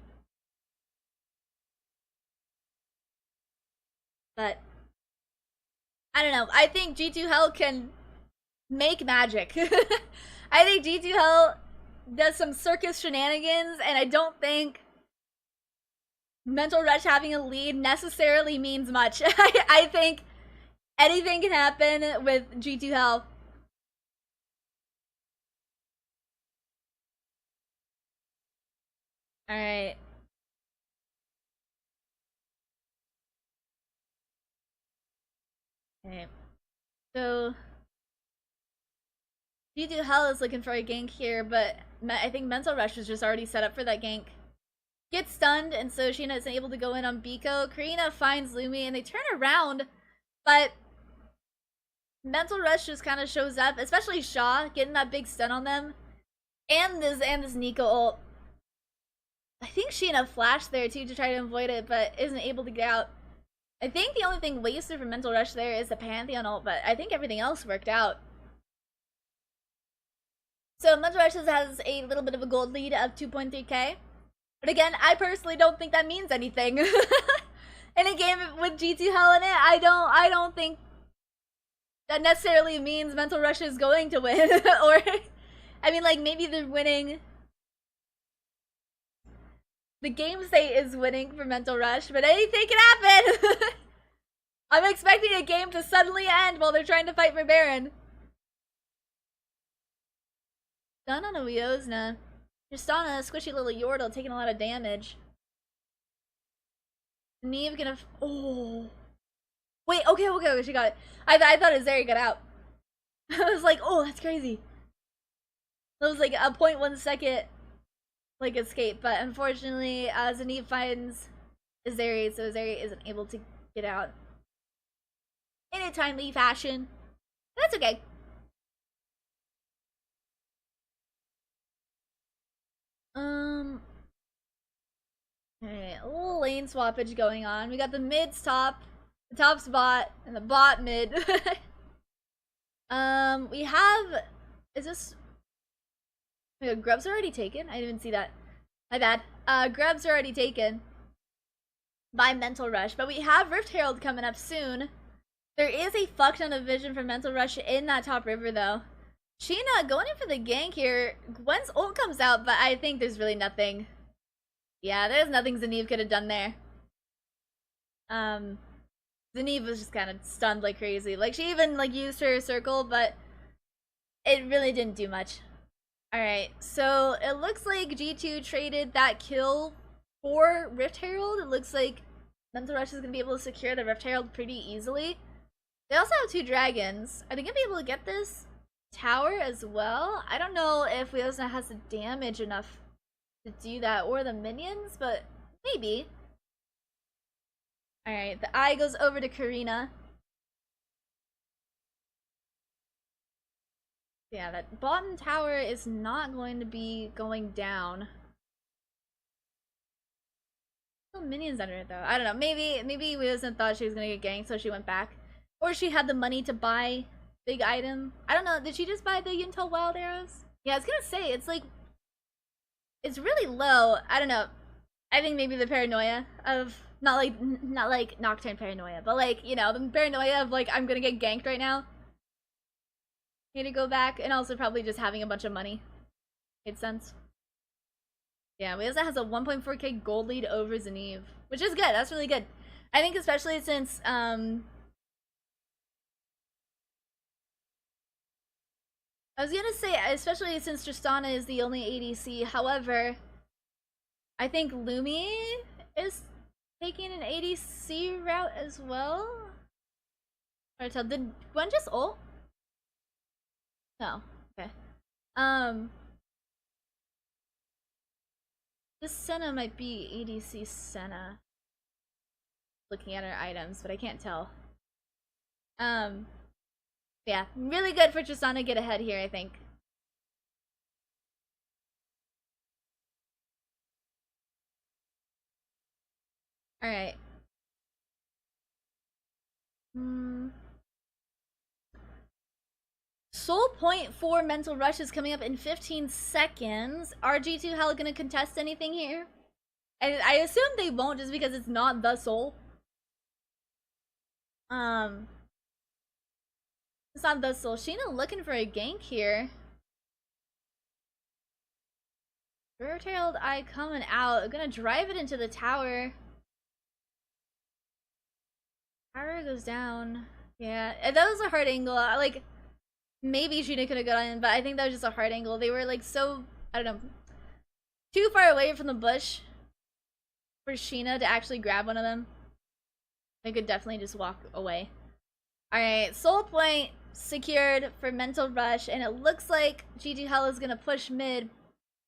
But, I don't know. I think G2H can make magic. I think G2H does some circus shenanigans, and I don't think Mental Rush having a lead necessarily means much. I think anything can happen with G2H. Alright. Okay. So G2H is looking for a gank here, but I think Mental Rush is just already set up for that gank. Gets stunned, and so Sheena isn't able to go in on Biko. Karina finds Lumi, and they turn around, but Mental Rush just kind of shows up, especially Shaw, getting that big stun on them. And this Nico ult. I think Sheena flashed there too to try to avoid it, but isn't able to get out. I think the only thing wasted from Mental Rush there is the Pantheon ult, but I think everything else worked out. So Mental Rush has a little bit of a gold lead of 2.3k. But again, I personally don't think that means anything. In a game with G2H in it, I don't think that necessarily means Mental Rush is going to win. Or, I mean, like, maybe they're winning. The game state is winning for Mental Rush, but anything can happen! I'm expecting a game to suddenly end while they're trying to fight for Baron. Done on a Wiosna. Just on a squishy little Yordle taking a lot of damage. Neve gonna. Oh. Wait, okay, she got it. I thought Azeri got out. I was like, oh, that's crazy. That was like a 0.1 second like escape, but unfortunately, Zaneve finds Azeri, so Azeri isn't able to get out in a timely fashion. But that's okay. Alright, a little lane swappage going on. We got the mid's top, the top's bot, and the bot mid. We have. Is this. Oh, Grubs are already taken? I didn't even see that. My bad. Grubs are already taken by Mental Rush, but we have Rift Herald coming up soon. There is a fuck ton of vision for Mental Rush in that top river, though. Sheena going in for the gank here. Gwen's ult comes out, but I think there's really nothing. Yeah, there's nothing Zaneve could have done there. Zaneve was just kind of stunned like crazy. Like, she even, like, used her circle, but it really didn't do much. Alright, so it looks like G2 traded that kill for Rift Herald. It looks like Mental Rush is going to be able to secure the Rift Herald pretty easily. They also have 2 dragons. Are they going to be able to get this tower as well? I don't know if Wiosna has the damage enough to do that, or the minions, but maybe. Alright, the eye goes over to Karina. Yeah, that bottom tower is not going to be going down. No minions under it though. I don't know. Maybe Wiosna thought she was gonna get ganked, so she went back. Or she had the money to buy big item. I don't know. Did she just buy the Yuntal Wild Arrows? Yeah, I was gonna say, it's like, it's really low. I don't know. I think maybe the paranoia of, not like Nocturne paranoia, but like, you know, the paranoia of like, I'm gonna get ganked right now. Need to go back, and also probably just having a bunch of money. Made sense. Yeah, Wheelza has a 1.4k gold lead over Zeneve, which is good. That's really good. I think especially since I was gonna say especially since Tristana is the only ADC. However, I think Lumi is taking an ADC route as well. Hard to tell. Did Gwen just ult? No. Okay. This Senna might be ADC Senna. Looking at her items, but I can't tell. Yeah, really good for Tristana to get ahead here, I think. Alright. Soul Point 4 Mental Rush is coming up in 15 seconds. Are G2 Hell gonna contest anything here? And I assume they won't just because it's not the Soul. It's not the Soul. Sheena looking for a gank here. Fur-tailed eye coming out. I'm gonna drive it into the tower. Tower goes down. Yeah, that was a hard angle. Like, maybe Sheena could have got in, but I think that was just a hard angle. They were like so, I don't know, too far away from the bush for Sheena to actually grab one of them. They could definitely just walk away. Alright, Soul Point secured for Mental Rush, and it looks like G2 Hell is gonna push mid,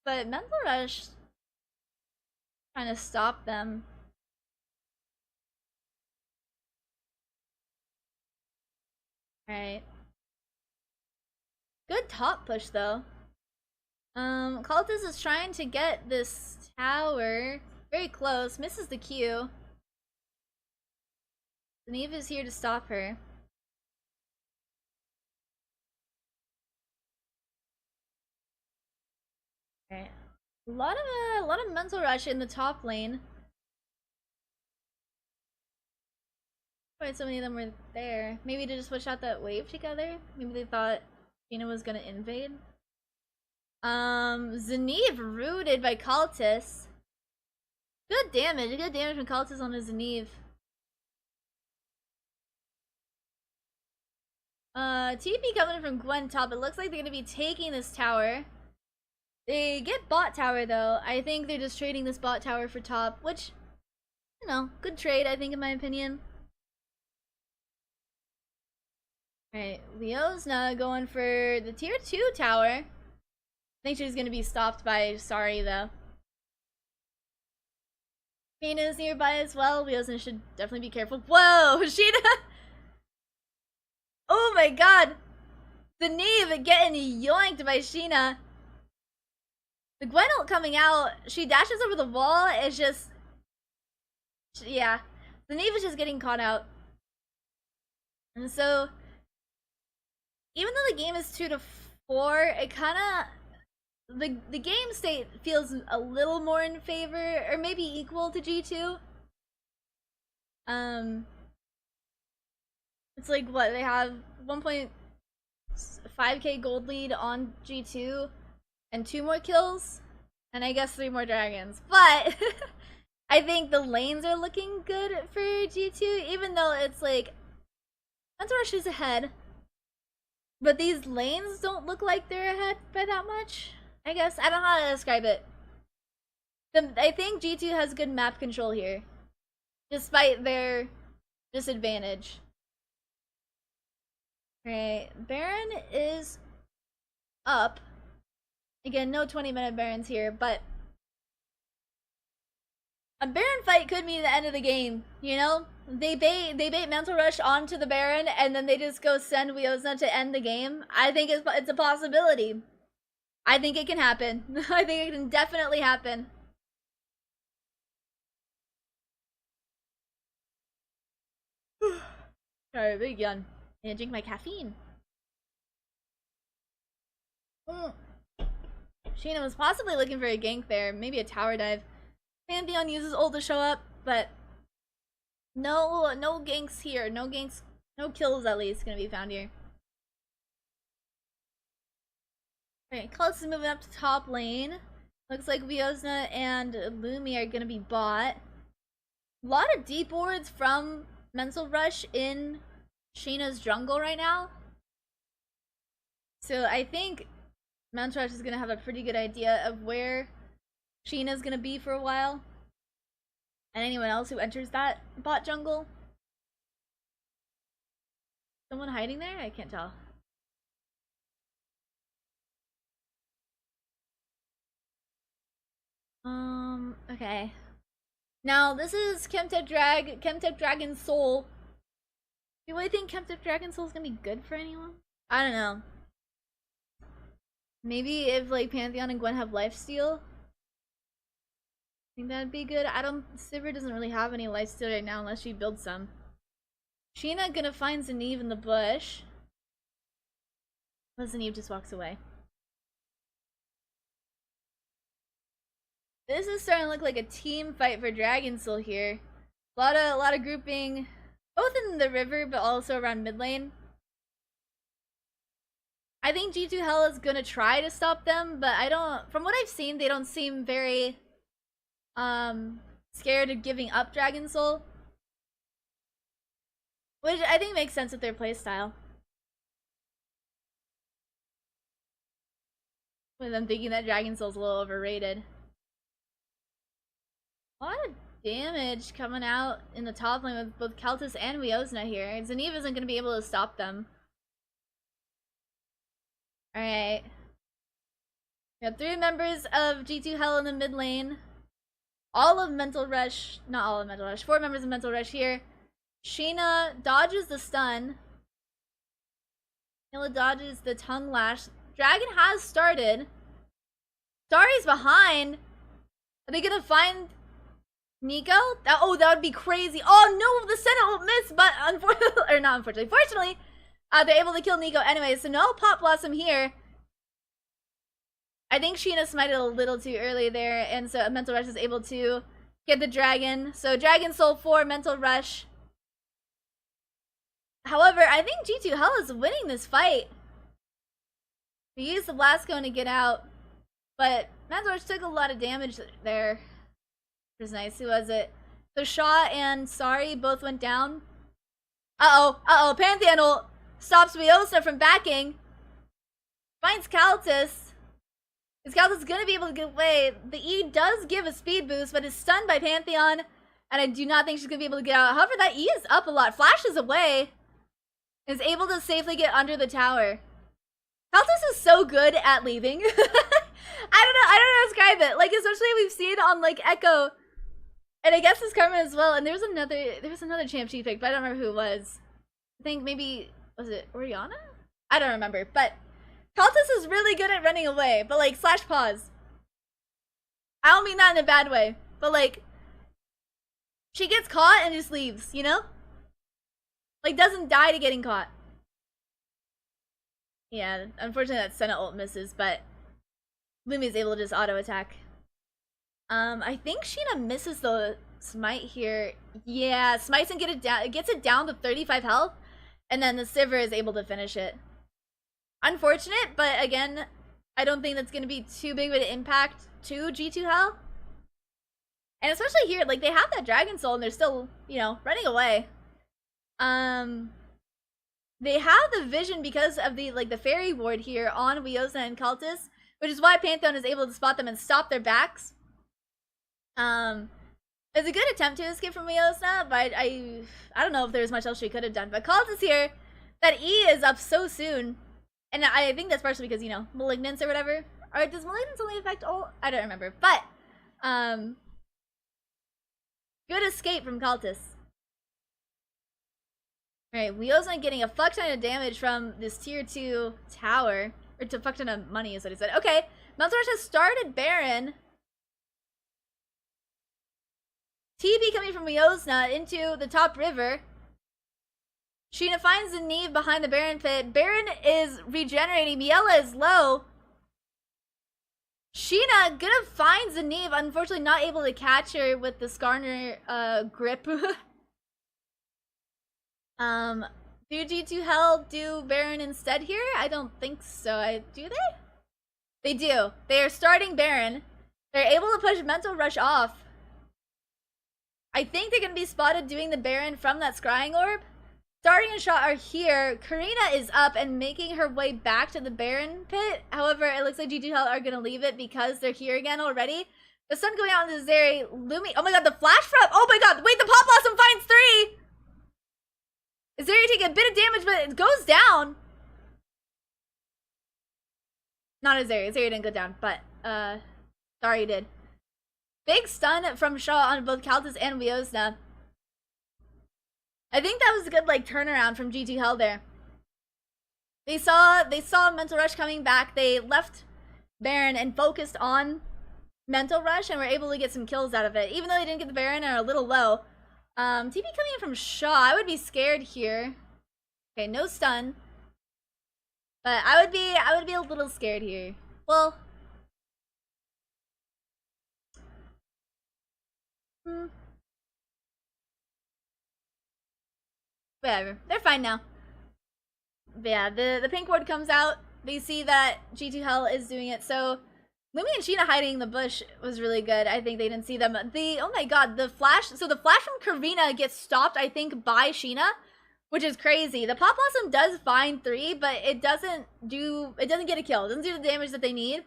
but Mental Rush trying to stop them. Alright. Good top push though. Cultist is trying to get this tower very close, misses the Q. Zeneve is here to stop her. Alright. A lot of Mental Rush in the top lane. Why so many of them were there? Maybe to just push out that wave together? Maybe they thought Sheena was gonna invade? Zeneve rooted by Cultist. Good damage from Cultist on a Zeneve. TP coming from Gwen top. It looks like they're gonna be taking this tower. They get bot tower though. I think they're just trading this bot tower for top, which, you know, good trade, I think, in my opinion. Alright, Leo's now going for the tier 2 tower. I think she's gonna be stopped by Sorry though. Sheena is nearby as well. Leo's should definitely be careful. Whoa, Sheena! Oh my god! The Neve getting yoinked by Sheena. The Gwen ult coming out, she dashes over the wall, it's just... yeah. The Neve is just getting caught out. And so... even though the game is 2-4, it kinda... The game state feels a little more in favor, or maybe equal to G2. It's like, what, they have 1.5k gold lead on G2, and 2 more kills, and I guess 3 more dragons. But I think the lanes are looking good for G2, even though it's like Mental Rush is ahead, but these lanes don't look like they're ahead by that much. I guess I don't know how to describe it. I think G2 has good map control here, despite their disadvantage. Right, Baron is up. Again, no 20-minute Barons here, but a Baron fight could mean the end of the game, you know? They bait Mental Rush onto the Baron, and then they just go send Wiosna to end the game. I think it's a possibility. I think it can happen. I think it can definitely happen. Sorry, big yawn. I'm gonna drink my caffeine. Sheena was possibly looking for a gank there, maybe a tower dive. Pantheon uses ult to show up, but no ganks here. No ganks, no kills at least gonna be found here. Alright, Clutch is moving up to top lane. Looks like Viosna and Lumi are gonna be bought. A lot of deep wards from Mental Rush in Sheena's jungle right now. So I think Mental Rush is gonna have a pretty good idea of where Sheena's gonna be for a while. And anyone else who enters that bot jungle. Someone hiding there? I can't tell. Okay. Now, this is Chemtech Dragon Soul. Do you really think Chemtech Dragon Soul is gonna be good for anyone? I don't know. Maybe if, like, Pantheon and Gwen have lifesteal. I think that'd be good. Sivir doesn't really have any lifesteal right now unless she builds some. Sheena gonna find Zaneve in the bush. But Zaneve just walks away. This is starting to look like a team fight for Dragon Soul here. A lot of grouping, both in the river but also around mid lane. I think G2H is gonna try to stop them, but from what I've seen, they don't seem very scared of giving up Dragon Soul. Which I think makes sense with their playstyle. With them thinking that Dragon Soul's a little overrated. A lot of damage coming out in the top lane with both Keltis and Wiosna here. Zaneve isn't going to be able to stop them. Alright. We have 3 members of G2H in the mid lane. All of Mental Rush, not all of Mental Rush, 4 members of Mental Rush here. Sheena dodges the stun. Hila dodges the tongue lash. Dragon has started. Stari's behind. Are they gonna find Nico? That would be crazy. Oh no, the Senate will miss, but fortunately, they're able to kill Nico anyway, so no Pop Blossom here. I think Sheena smited a little too early there, and so Mental Rush is able to get the dragon. So Dragon Soul 4, Mental Rush. However, I think G2H is winning this fight. We used the Blast Cone to get out, but Mental Rush took a lot of damage there. Which was nice. Who was it? So Shaw and Sari both went down. Pantheon stops Wiosna from backing. Finds Kaltis. Is Kaltis gonna be able to get away? The E does give a speed boost, but is stunned by Pantheon. And I do not think she's gonna be able to get out. However, that E is up a lot. Flashes away. Is able to safely get under the tower. Kaltis is so good at leaving. I don't know how to describe it. Like, especially we've seen on, like, Echo. And I guess it's Karma as well. And there was another champ she picked, but I don't remember who it was. I think maybe, was it Oriana? I don't remember. But Kaltis is really good at running away. But, like, slash pause. I don't mean that in a bad way. But, like, she gets caught and just leaves, you know? Like, doesn't die to getting caught. Yeah, unfortunately that Senna ult misses, but Lumi's able to just auto-attack. I think Sheena misses the smite here. Yeah, smites and gets it down to 35 health, and then the Sivir is able to finish it. Unfortunate, but again, I don't think that's going to be too big of an impact to G2H. And especially here, like, they have that Dragon Soul and they're still, you know, running away. They have the vision because of the fairy ward here on Wiosna and Kaltis, which is why Pantheon is able to spot them and stop their backs. It's a good attempt to escape from Wiosna, but I don't know if there's much else she could have done. But Kaltis here, that E is up so soon, and I think that's partially because, you know, Malignance or whatever. Or does Malignance only affect ult? I don't remember. But good escape from Kaltis. Alright, Wiosna getting a fuck ton of damage from this tier 2 tower. Or to fuck ton of money is what he said. Okay, Mental Rush has started Baron. TP coming from Wiosna into the top river. Sheena finds the Neve behind the Baron pit. Baron is regenerating. Miela is low. Sheena gonna find Zaneve. Unfortunately, not able to catch her with the Skarner grip. Do G2H do Baron instead here? I don't think so. Do they? They do. They are starting Baron. They're able to push Mental Rush off. I think they're going to be spotted doing the Baron from that Scrying Orb. Starting and Shot are here. Karina is up and making her way back to the Baron pit. However, it looks like G2H are going to leave it because they're here again already. The sun going out into Zeri. Lumi. Oh my god, the flash flip. Oh my god. Wait, the Pop Blossom finds 3. Zeri taking a bit of damage, but it goes down. Not a Zeri. Zeri didn't go down, but sorry, he did. Big stun from Shaw on both Kaltas and Wiosna. I think that was a good like turnaround from G2H there. They saw Mental Rush coming back. They left Baron and focused on Mental Rush and were able to get some kills out of it. Even though they didn't get the Baron and are a little low. TP coming in from Shaw. I would be scared here. Okay, no stun. But I would be a little scared here. Well, whatever. They're fine now. But yeah, the pink ward comes out. They see that G2H is doing it. So Lumi and Sheena hiding in the bush was really good. I think they didn't see them. Oh my god, the flash. So the flash from Karina gets stopped, I think, by Sheena, which is crazy. The Pop Blossom does find 3, but it doesn't get a kill. It doesn't do the damage that they need.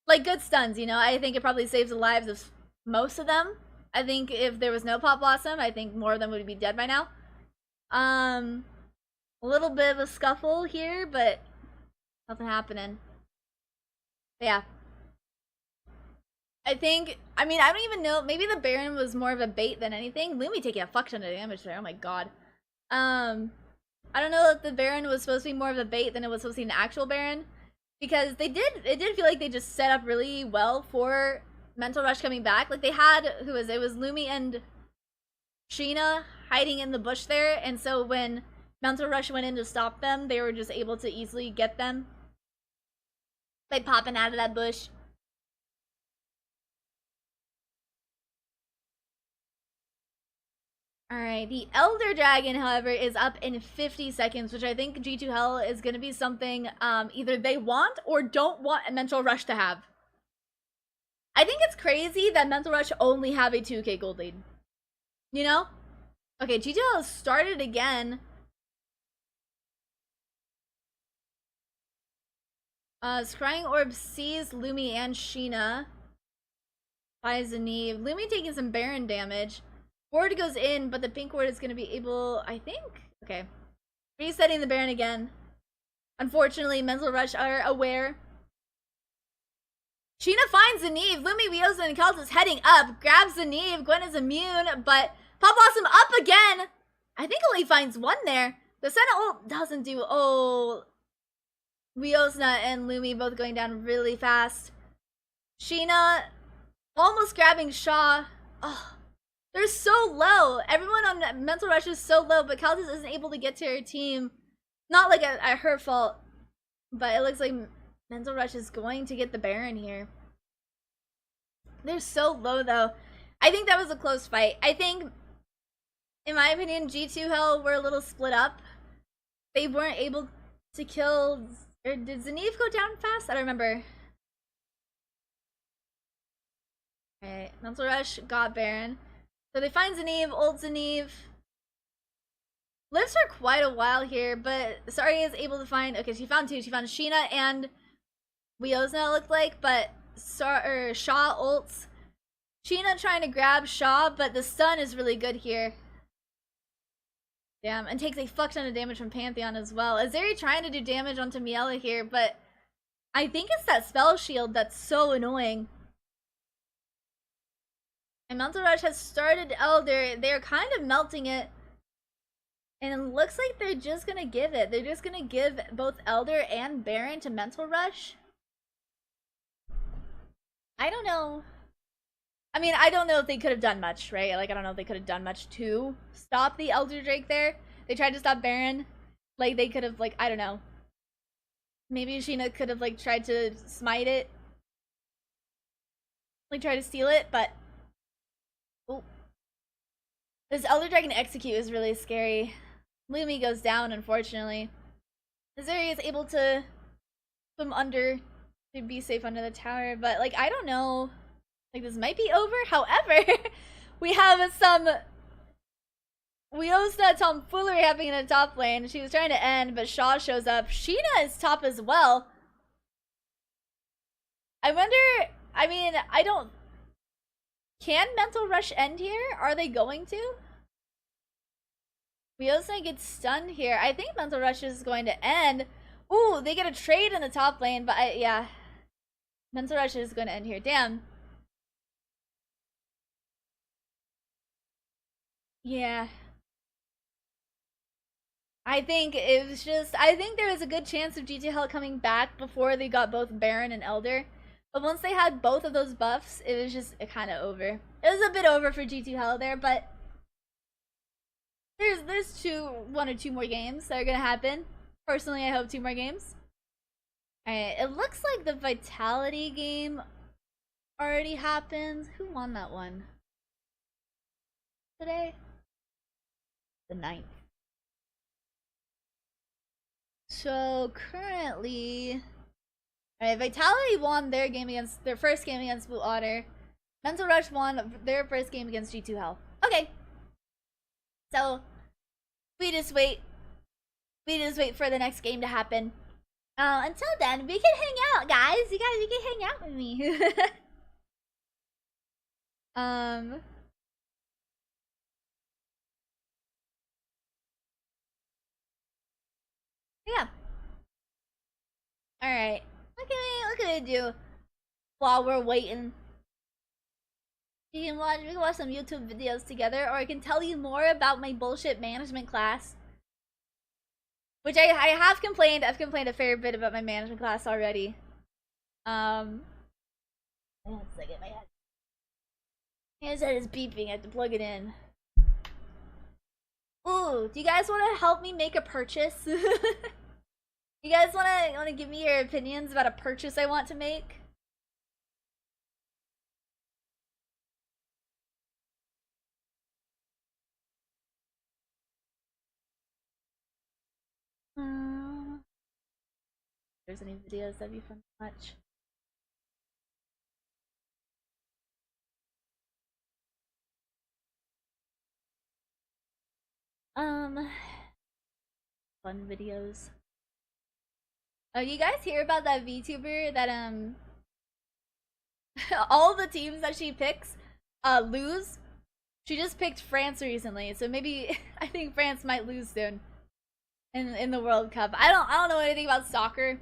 Like good stuns, you know. I think it probably saves the lives of most of them. I think if there was no Pop Blossom, I think more of them would be dead by now. A little bit of a scuffle here, but nothing happening. But yeah. I don't even know. Maybe the Baron was more of a bait than anything. Lumi taking a fuck ton of damage there. Oh my god. I don't know if the Baron was supposed to be more of a bait than it was supposed to be an actual Baron. Because it did feel like they just set up really well for Mental Rush coming back. Like they had, it was Lumi and Sheena hiding in the bush there. And so when Mental Rush went in to stop them, they were just able to easily get them. Like popping out of that bush. Alright, the Elder Dragon, however, is up in 50 seconds, which I think G2H is going to be something either they want or don't want a Mental Rush to have. I think it's crazy that Mental Rush only have a 2k gold lead. You know? Okay, G2H started again. Scrying Orb sees Lumi and Sheena. By Zaneve. Lumi taking some Baron damage. Ward goes in, but the pink ward is going to be able, I think. Okay. Resetting the Baron again. Unfortunately, Mental Rush are aware. Sheena finds Zaneve. Lumi, Wiosna, and Kaltas heading up. Grabs Zaneve. Gwen is immune, but Pop Blossom up again. I think only finds 1 there. The Senna ult doesn't do. Oh. Wiosna and Lumi both going down really fast. Sheena almost grabbing Shaw. Oh. They're so low. Everyone on Mental Rush is so low, but Kaltas isn't able to get to her team. Not like at her fault, but it looks like Mental Rush is going to get the Baron here. They're so low, though. I think that was a close fight. I think, in my opinion, G2H were a little split up. They weren't able to kill... Or did Zaneve go down fast? I don't remember. Alright, Mental Rush got Baron. So they find Zaneve, ult Zaneve. Lives for quite a while here, but Sari is able to find... Okay, she found 2. She found Sheena and Wiosna, it looked like, but Shaw ults. Sheena trying to grab Shaw, but the stun is really good here. Damn, and takes a fuck ton of damage from Pantheon as well. Azeri trying to do damage onto Miela here, but I think it's that spell shield that's so annoying. And Mental Rush has started Elder. They're kind of melting it. And it looks like they're just going to give it. They're just going to give both Elder and Baron to Mental Rush. I don't know. I mean, I don't know if they could have done much, right? Like, I don't know if they could have done much to stop the Elder Drake there. They tried to stop Baron. Like, they could have, like, I don't know. Maybe Sheena could have, like, tried to smite it. Like, try to steal it, but... Oh. This Elder Dragon execute is really scary. Lumi goes down, unfortunately. Azeri is able to swim under to be safe under the tower, but, like, I don't know. Like, this might be over. However, we have some... We also had tomfoolery happening in the top lane. She was trying to end, but Shaw shows up. Sheena is top as well. I wonder... I mean, I don't... Can Mental Rush end here? Are they going to? We also get stunned here. I think Mental Rush is going to end. Ooh, they get a trade in the top lane, but yeah. Mental Rush is going to end here. Damn. Yeah. I think it was just... I think there was a good chance of G2H coming back before they got both Baron and Elder. But once they had both of those buffs, it was just kind of over. It was a bit over for G2H there, but... There's one or two more games that are gonna happen. Personally, I hope 2 more games. Alright, it looks like the Vitality game already happened. Who won that one? Today? The 9th. So, currently... Alright, Vitality won their first game against Blue Otter. Mental Rush won their first game against G2H. Okay. So, we just wait. We just wait for the next game to happen. Until then, we can hang out, guys. You can hang out with me. Yeah. Alright. Look at me do while we're waiting. We can watch some YouTube videos together, or I can tell you more about my bullshit management class. Which I have complained. I've complained a fair bit about my management class already. One second, my headset is beeping. I have to plug it in. Ooh, do you guys want to help me make a purchase? You guys want to give me your opinions about a purchase I want to make? If there's any videos, that'd be fun to watch. Fun videos. Oh, you guys hear about that VTuber that all the teams that she picks lose? She just picked France recently, so maybe I think France might lose soon in the World Cup. I don't know anything about soccer.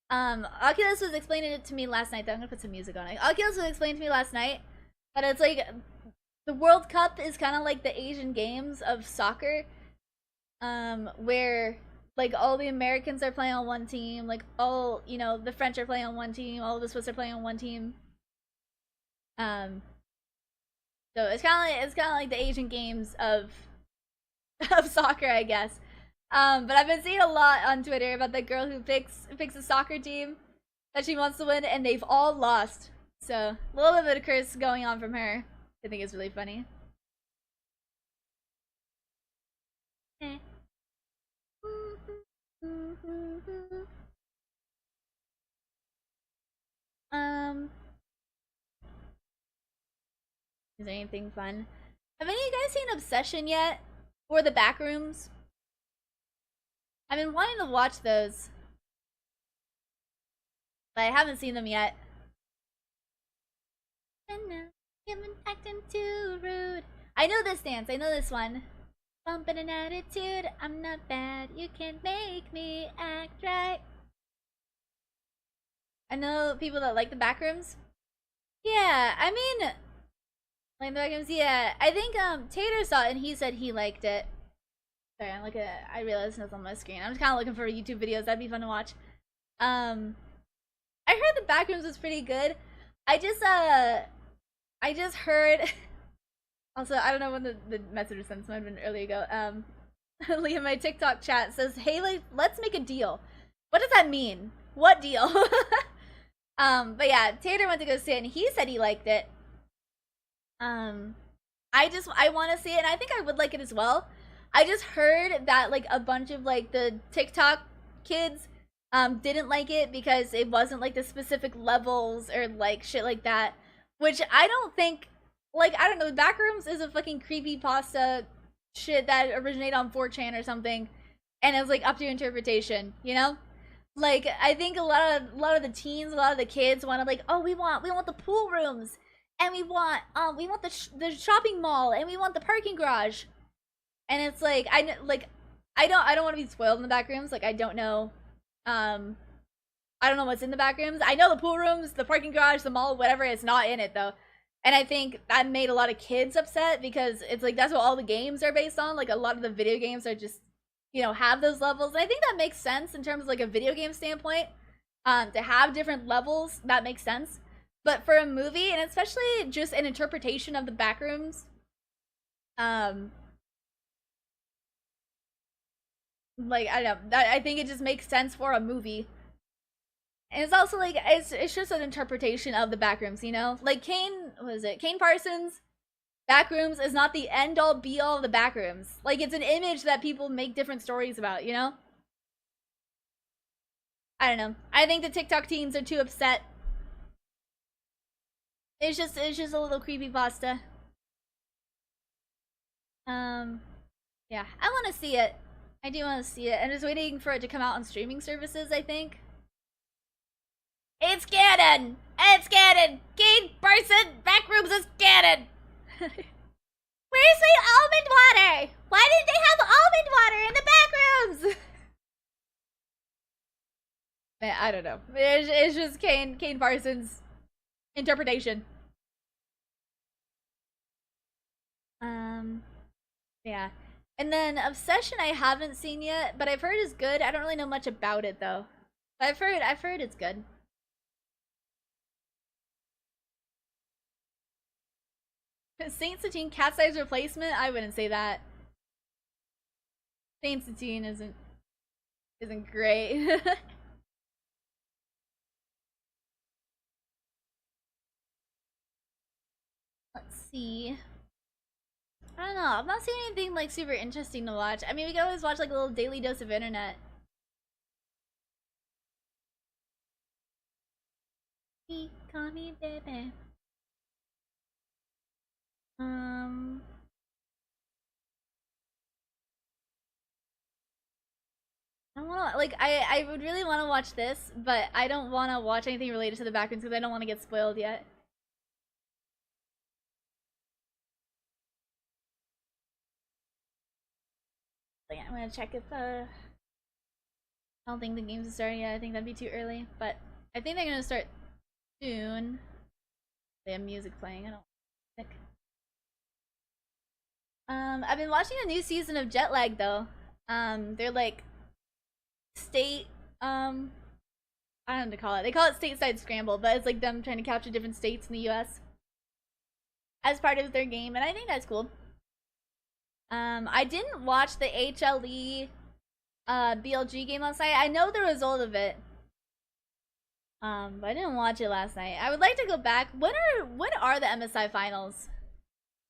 Oculus was explaining it to me last night. I'm gonna put some music on it. Oculus was explaining to me last night that it's like the World Cup is kind of like the Asian Games of soccer, where like all the Americans are playing on one team, like all, you know, the French are playing on one team, all the Swiss are playing on one team. So it's kind of like the Asian Games of soccer, I guess. But I've been seeing a lot on Twitter about the girl who picks a soccer team that she wants to win, and they've all lost. So a little bit of curse going on from her. I think it's really funny. Is there anything fun? Have any of you guys seen Obsession yet? Or the Backrooms? I've been wanting to watch those, but I haven't seen them yet. You've been acting too rude. I know this dance. I know this one. Bumping an attitude. I'm not bad. You can't make me act right. I know people that like the Backrooms. Yeah, I mean, like the Backrooms. Yeah, I think Tater saw it and he said he liked it. Sorry, I'm looking at, I realized it's on my screen. I'm just kind of looking for YouTube videos. That'd be fun to watch. I heard the Backrooms was pretty good. I just heard. Also, I don't know when the message was sent. Might have been earlier ago. Liam, my TikTok chat says, "Hey, let's make a deal." What does that mean? What deal? But yeah, Tater went to go see it, and he said he liked it. I want to see it, and I think I would like it as well. I just heard that like a bunch of like the TikTok kids didn't like it because it wasn't like the specific levels or like shit like that, Which I don't think, like, I don't know, Backrooms is a fucking creepypasta shit that originated on 4chan or something, and it's like up to interpretation, you know? Like, I think a lot of the teens, a lot of the kids want to, like, oh, we want the pool rooms, and we want the shopping mall, and we want the parking garage, and it's like I don't want to be spoiled in the back rooms. Like, I don't know what's in the back rooms. I know the pool rooms, the parking garage, the mall, whatever is not in it though. And I think that made a lot of kids upset because it's like that's what all the games are based on. Like, a lot of the video games are just, you know, have those levels. And I think that makes sense in terms of like a video game standpoint. To have different levels, that makes sense. But for a movie, and especially just an interpretation of the backrooms, like, I don't know, I think it just makes sense for a movie. And it's also like it's just an interpretation of the backrooms, you know? Like Kane Parsons' Backrooms is not the end all be all of the backrooms. Like, it's an image that people make different stories about, you know? I don't know. I think the TikTok teens are too upset. It's just a little creepypasta. Yeah, I want to see it. I do want to see it. I'm just waiting for it to come out on streaming services, I think. It's canon! It's canon! Kane Parson Backrooms is canon! Where's the almond water? Why didn't they have almond water in the backrooms? Man, I don't know. It's just Kane Parsons' interpretation. Yeah. And then Obsession I haven't seen yet, but I've heard is good. I don't really know much about it though. But I've heard it's good. Saint Satine cat size replacement? I wouldn't say that. Saint Satine isn't great. Let's see. I don't know. I'm not seeing anything like super interesting to watch. I mean, we can always watch like a little daily dose of internet. Call me baby. I want to, like, I would really want to watch this, but I don't want to watch anything related to the backrooms because I don't want to get spoiled yet. So yeah, I'm gonna check if I don't think the games are starting yet. I think that'd be too early, but I think they're gonna start soon. They have music playing. I don't think. I've been watching a new season of Jet Lag though. They're like state I don't know what to call it. They call it stateside scramble, but it's like them trying to capture different states in the US as part of their game, and I think that's cool. I didn't watch the HLE BLG game last night. I know the result of it. But I didn't watch it last night. I would like to go back. When are the MSI finals?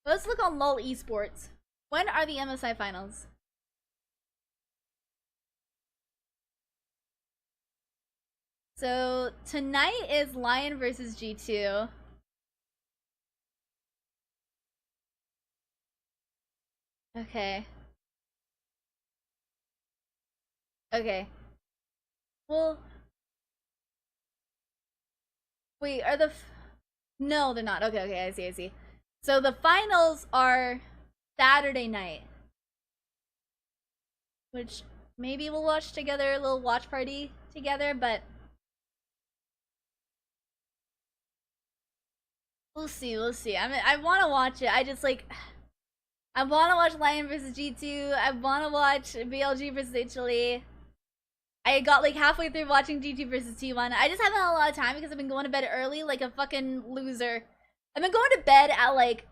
Let's look on LOL esports. When are the MSI finals? So tonight is Lion versus G2. Okay. Okay. Well, wait, are the no, they're not. Okay, I see. So the finals are Saturday night. Which maybe we'll watch together, a little watch party together, but we'll see. I mean, I want to watch it. I just like I want to watch Lion versus G2. I want to watch BLG versus HLE. I got like halfway through watching G2 versus T1. I just haven't had a lot of time because I've been going to bed early like a fucking loser. I've been going to bed at like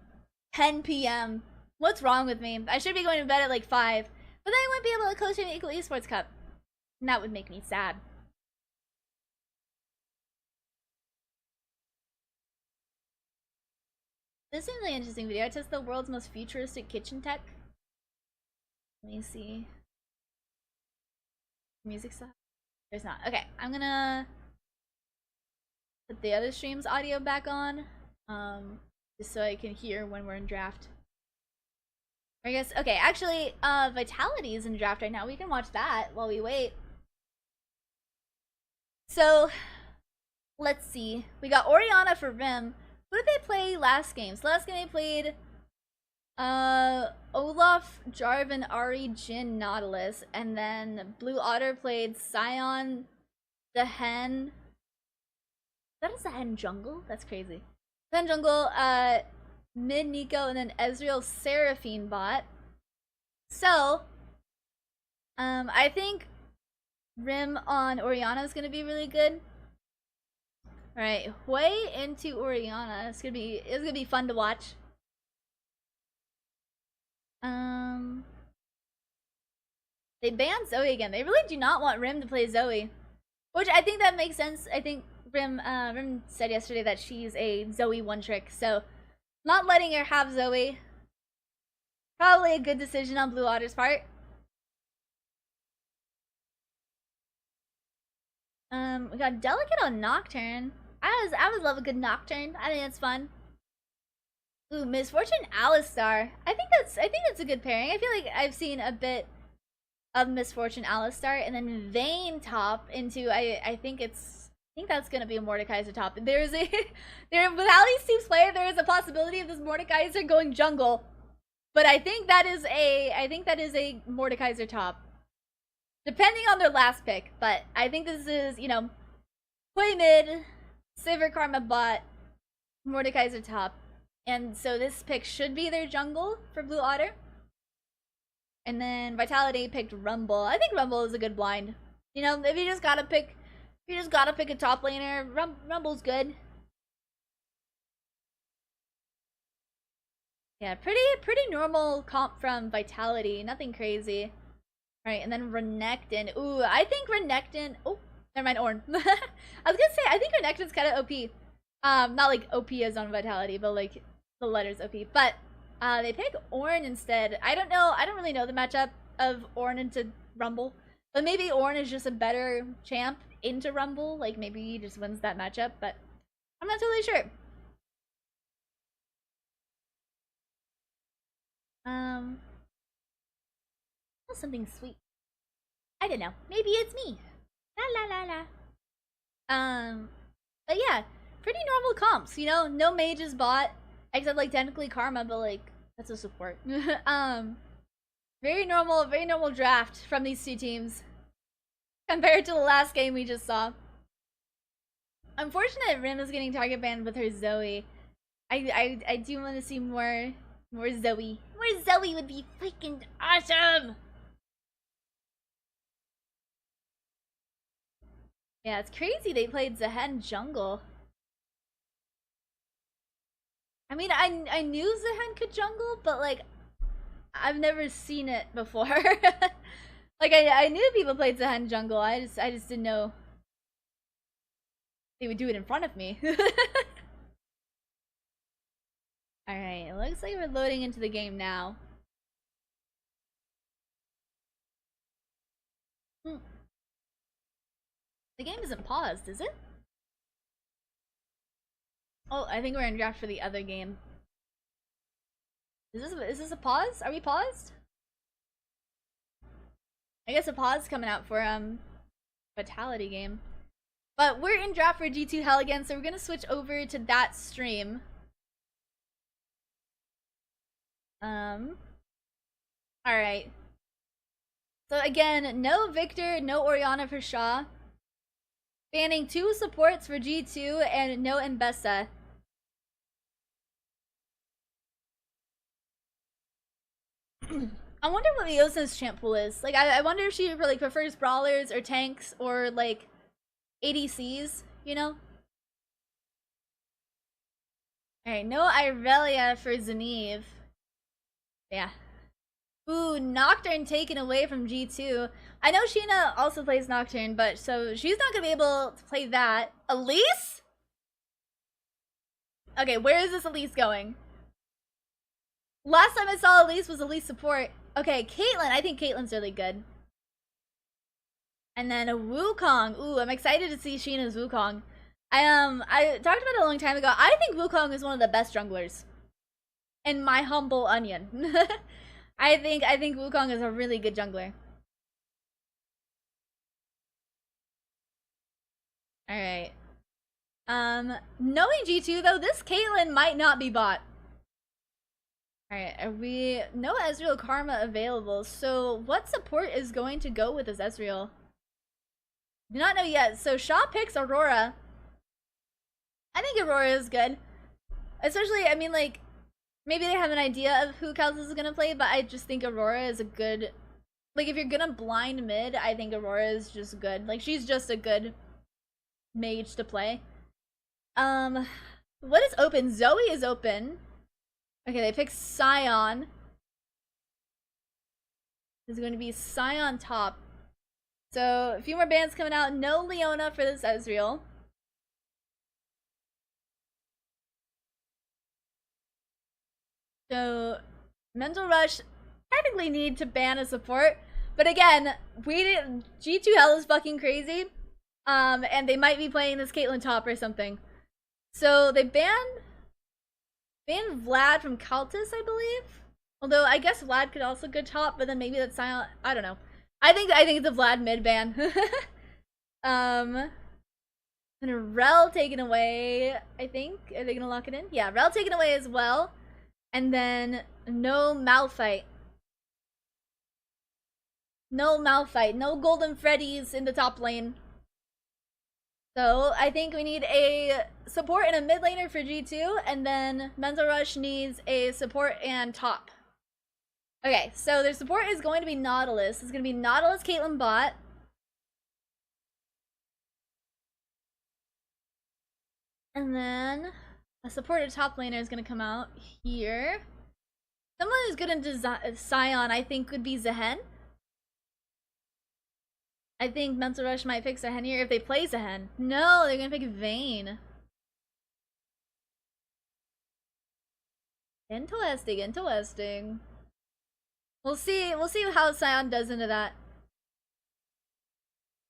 10 p.m. What's wrong with me? I should be going to bed at like 5. But then I wouldn't be able to co-stream the Equal Esports Cup. And that would make me sad. This seems like an interesting video. I test the world's most futuristic kitchen tech. Let me see. Music stuff? There's not. Okay, I'm gonna put the other stream's audio back on. Just so I can hear when we're in draft. I guess, okay, actually, Vitality is in draft right now. We can watch that while we wait. So, let's see. We got Orianna for Rim. Who did they play last game? So last game they played Olaf, Jarvan, Ari, Jhin, Nautilus, and then Blue Otter played Sion, the Hen. That is the Hen jungle? That's crazy. Hen jungle, mid Nico, and then Ezreal, Seraphine bot. So, I think Rim on Orianna is gonna be really good. Alright, Hui into Orianna. It's gonna be fun to watch. They banned Zoe again. They really do not want Rim to play Zoe. Which I think that makes sense. I think Rim said yesterday that she's a Zoe one-trick, so not letting her have Zoe. Probably a good decision on Blue Otter's part. We got Delicate on Nocturne. I would love a good Nocturne. I think that's fun. Ooh, Misfortune Alistar. I think that's a good pairing. I feel like I've seen a bit of Misfortune Alistar, and then Vayne top into I think that's gonna be a Mordekaiser top. With how these teams play, there is a possibility of this Mordekaiser going jungle. But I think that is a Mordekaiser top. Depending on their last pick, but I think this is, you know, Hui mid, Sivir Karma bot, Mordekaiser top. And so this pick should be their jungle for Blue Otter. And then Vitality picked Rumble. I think Rumble is a good blind. You know, if you just gotta pick a top laner, Rumble's good. Yeah, pretty normal comp from Vitality. Nothing crazy. Alright, and then Renekton. Ooh, I think Renekton... Oh, never mind, Ornn. I was gonna say, I think Renekton's kind of OP. Not like OP as on Vitality, but like the letters OP. But they pick Ornn instead. I don't really know the matchup of Ornn into Rumble. But maybe Ornn is just a better champ into Rumble. Like, maybe he just wins that matchup, but I'm not totally sure. Something sweet. I don't know. Maybe it's me. La la la la. But yeah, pretty normal comps, you know? No mages bot, except like technically Karma, but like that's a support. Very normal draft from these two teams compared to the last game we just saw. Unfortunate Rim is getting target banned with her Zoe. I do want to see more Zoe. More Zoe would be freaking awesome. Yeah, it's crazy they played Zehen jungle. I mean, I knew Zehen could jungle, but like, I've never seen it before. Like, I knew people played Zehen jungle. I just didn't know they would do it in front of me. Alright, it looks like we're loading into the game now. The game isn't paused, is it? Oh, I think we're in draft for the other game. Is this a pause? Are we paused? I guess a pause coming out for Vitality game. But we're in draft for G2H again, so we're gonna switch over to that stream. Alright. So again, no Victor, no Orianna for Shaw. Banning 2 supports for G2 and no Mbessa. I wonder what Leosa's champ pool is. Like, I wonder if she like prefers brawlers or tanks or like ADCs, you know? Alright, no Irelia for Zeneve. Yeah. Ooh, Nocturne taken away from G2. I know Sheena also plays Nocturne, but so she's not gonna be able to play that. Elise? Okay, where is this Elise going? Last time I saw Elise was Elise support. Okay, Caitlyn. I think Caitlyn's really good. And then a Wukong. Ooh, I'm excited to see Sheena's Wukong. I talked about it a long time ago. I think Wukong is one of the best junglers. In my humble onion. I think Wukong is a really good jungler. Alright. Knowing G2 though, this Caitlyn might not be bot. Alright, are we... No Ezreal Karma available, so what support is going to go with this Ezreal? Do not know yet. So Shaw picks Aurora. I think Aurora is good. Especially, I mean, like, maybe they have an idea of who Kelsey is gonna play, but I just think Aurora is a good... Like, if you're gonna blind mid, I think Aurora is just good. Like, she's just a good mage to play. What is open? Zoe is open. Okay, they pick Sion. There's going to be Sion top. So, a few more bans coming out. No Leona for this Ezreal. So, Mental Rush technically need to ban a support. But again, G2H is fucking crazy. And they might be playing this Caitlyn top or something. So, they banned Vlad from Kaltis, I believe. Although I guess Vlad could also go top, but then maybe that's silent. I don't know. I think it's a Vlad mid ban. And Rel taken away, I think. Are they gonna lock it in? Yeah, Rel taken away as well. And then no Malphite. No Malphite. No Golden Freddy's in the top lane. So, I think we need a support and a mid laner for G2, and then Mental Rush needs a support and top. Okay, so their support is going to be Nautilus. It's going to be Nautilus, Caitlyn bot. And then a supported top laner is going to come out here. Someone who's good in Sion, I think, could be Zehen. I think Mental Rush might pick Zehen here if they play Zehen. No, they're gonna pick Vayne. Interesting, interesting. We'll see how Sion does into that.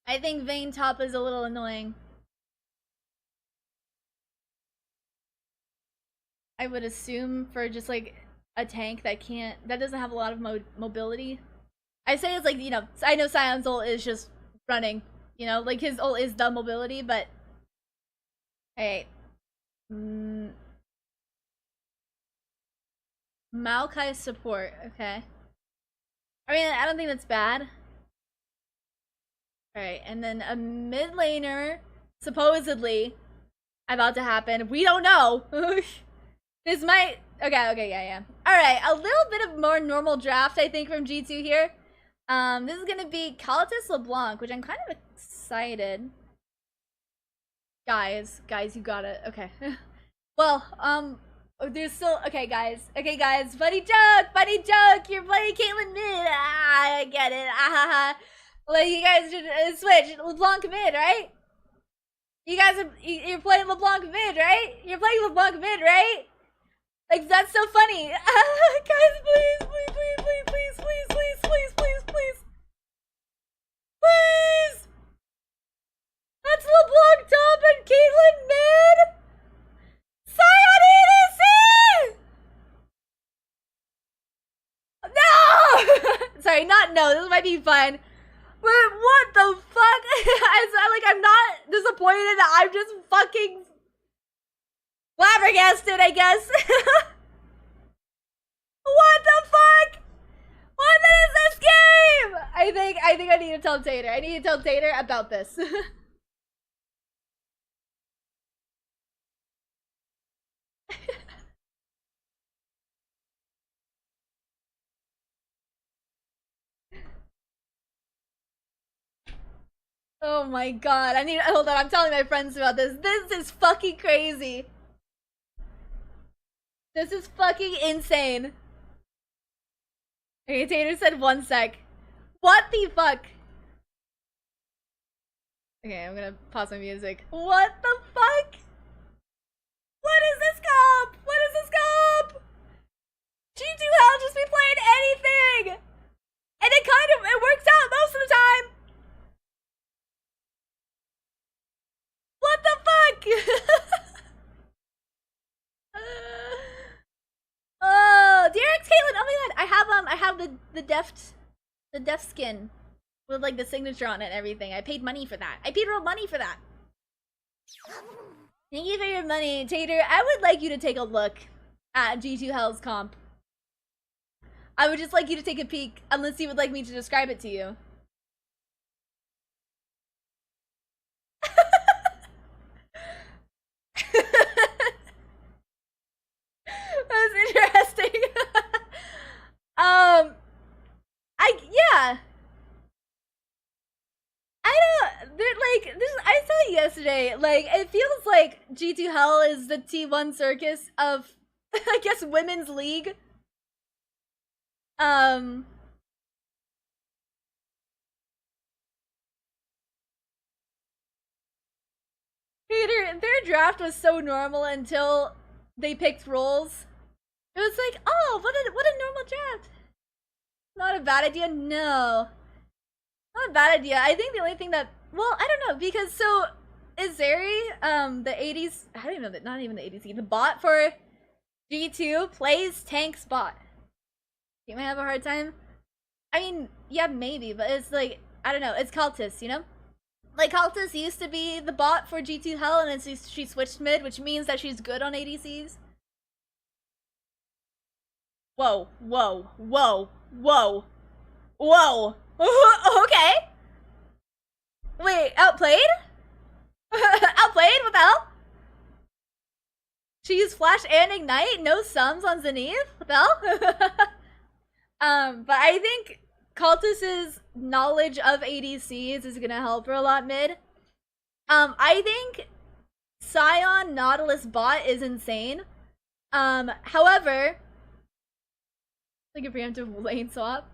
I think Vayne top is a little annoying. I would assume for just like a tank that doesn't have a lot of mobility. I say it's like, you know, I know Sion's ult is just running, you know, like his ult is the mobility, but hey, Maokai support, okay. I mean, I don't think that's bad. Alright, and then a mid laner, supposedly, about to happen. We don't know. This might, okay, yeah. Alright, a little bit of more normal draft, I think, from G2 here. This is gonna be Kaltis LeBlanc, which I'm kind of excited. Guys, you got it. Okay. Well, there's still, okay, guys, funny joke, you're playing Caitlyn mid. Ah, I get it. Ah, like, you guys should switch LeBlanc mid, right? You guys you're playing LeBlanc mid, right? You're playing LeBlanc mid, right? Like, that's so funny. Guys, please. Please! That's LeBlanc top and Caitlyn mid? Sion EDC! No! Sorry, not no. This might be fun. But what the fuck? I'm not disappointed. I'm just fucking flabbergasted, I guess. What the fuck? What is this game? I think I need to tell Tater. I need to tell Tater about this. Oh my god. Hold on, I'm telling my friends about this. This is fucking crazy. This is fucking insane. Okay, Tater said 1 sec. What the fuck? Okay, I'm gonna pause my music. What the fuck? What is this comp? What is this comp? G2H just be playing anything! And it works out most of the time! What the fuck? the deft skin with like the signature on it and everything. I paid money for that. I paid real money for that. Thank you for your money, Tater. I would like you to take a look at G2H's comp. I would just like you to take a peek, unless you would like me to describe it to you. That was interesting. Yeah. I don't, like, this, I saw it yesterday, like, it feels like G2H is the T1 circus of, I guess, women's league. Their draft was so normal until they picked roles. It was like, oh, what a normal draft. Not a bad idea, no. Not a bad idea. I think the only thing that, well, I don't know, because so Izeri, the 80s, I don't even know that, not even the 80s, the bot for G2 plays tank bot. You might have a hard time. I mean, yeah, maybe, but it's like, I don't know, it's Cultist, you know? Like, Cultist used to be the bot for G2 Hell, and then she switched mid, which means that she's good on ADCs. Whoa, whoa, whoa, whoa, whoa. Okay. Wait, outplayed? Outplayed? What the hell? She used Flash and Ignite? No sums on Zenith? What the hell? But I think Cultist's knowledge of ADCs is gonna help her a lot mid. I think Scion Nautilus bot is insane. However, like a preemptive lane swap.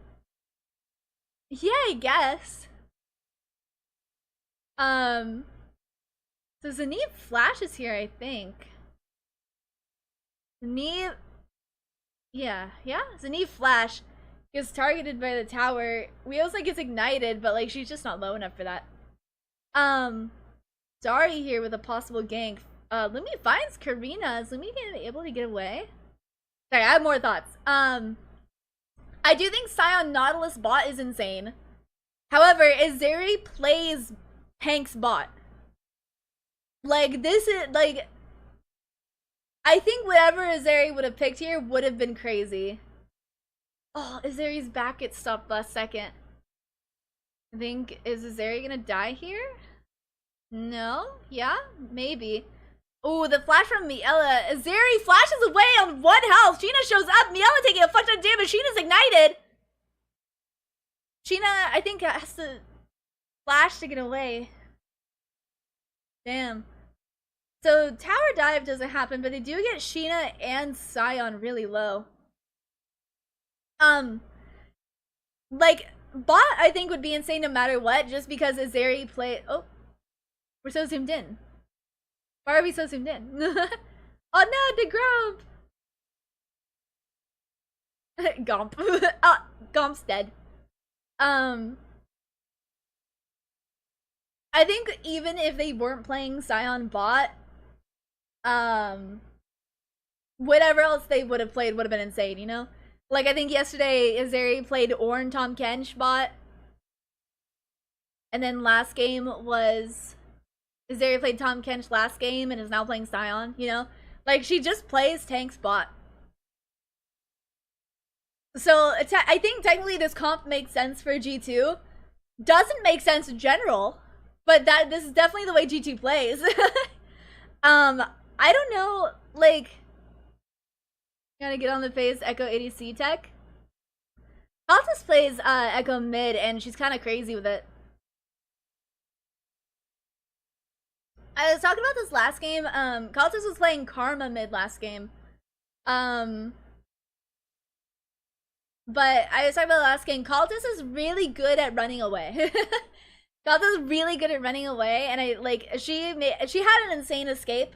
Yeah, I guess. So Zenith Flash is here, I think. Zenith, yeah, Zenith Flash gets targeted by the tower. Wheels like gets ignited, but like she's just not low enough for that. Dari here with a possible gank. Lumi finds Karina. Is Lumi gonna be able to get away? Sorry, I have more thoughts. I do think Scion Nautilus bot is insane. However, Izeri plays Hank's bot. Like, this is, like, I think whatever Izeri would have picked here would have been crazy. Oh, Izeri's back gets stopped last second. I think, is Izeri gonna die here? No? Yeah? Maybe. Oh, the flash from Miela. Izeri flashes away on 1 health. Sheena shows up. Miela taking a fuck ton of damage. Sheena's ignited. Sheena, I think, has to flash to get away. Damn. So, tower dive doesn't happen, but they do get Sheena and Scion really low. Like, bot, I think, would be insane no matter what, just because Izeri play. Oh, we're so zoomed in. Why are we so zoomed in? Oh no, the Gromp. Gomp. Gomp's dead. I think even if they weren't playing Scion bot, whatever else they would have played would have been insane, you know? Like, I think yesterday Izeri played Ornn Tom Kench bot. And then last game was Izeri played Tom Kench last game and is now playing Scion, you know? Like, she just plays tanks bot. So, I think technically this comp makes sense for G2. Doesn't make sense in general, but this is definitely the way G2 plays. I don't know, like, gotta get on the face Echo ADC tech. Altus plays Echo mid, and she's kind of crazy with it. I was talking about this last game. Kaltus was playing Karma mid last game. But I was talking about the last game. Kaltus is really good at running away. Kaltus is really good at running away, and she had an insane escape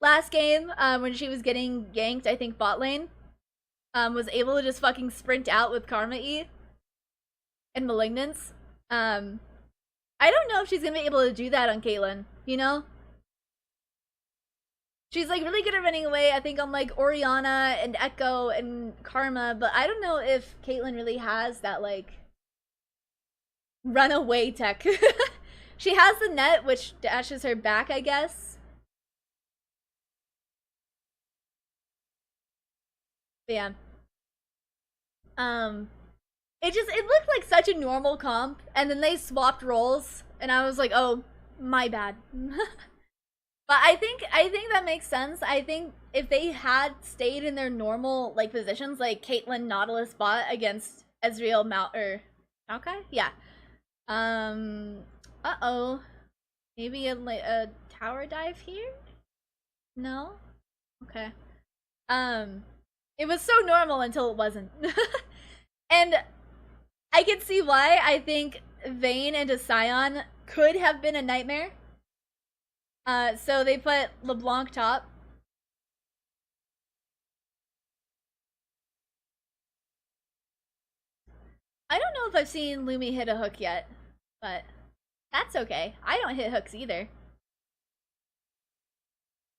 last game when she was getting ganked, I think bot lane. Was able to just fucking sprint out with Karma E and Malignance. I don't know if she's gonna be able to do that on Caitlyn, you know? She's like really good at running away, I think, on like Orianna and Echo and Karma, but I don't know if Caitlyn really has that like runaway tech. She has the net, which dashes her back, I guess. But yeah. It looked like such a normal comp, and then they swapped roles, and I was like, oh, my bad. But I think that makes sense. I think if they had stayed in their normal like positions, like Caitlyn Nautilus bot against Ezreal Maokai? Yeah. Uh-oh. Maybe a tower dive here? No? Okay. It was so normal until it wasn't. And I can see why. I think Vayne into Sion could have been a nightmare. So they put LeBlanc top. I don't know if I've seen Lumi hit a hook yet, but that's okay. I don't hit hooks either.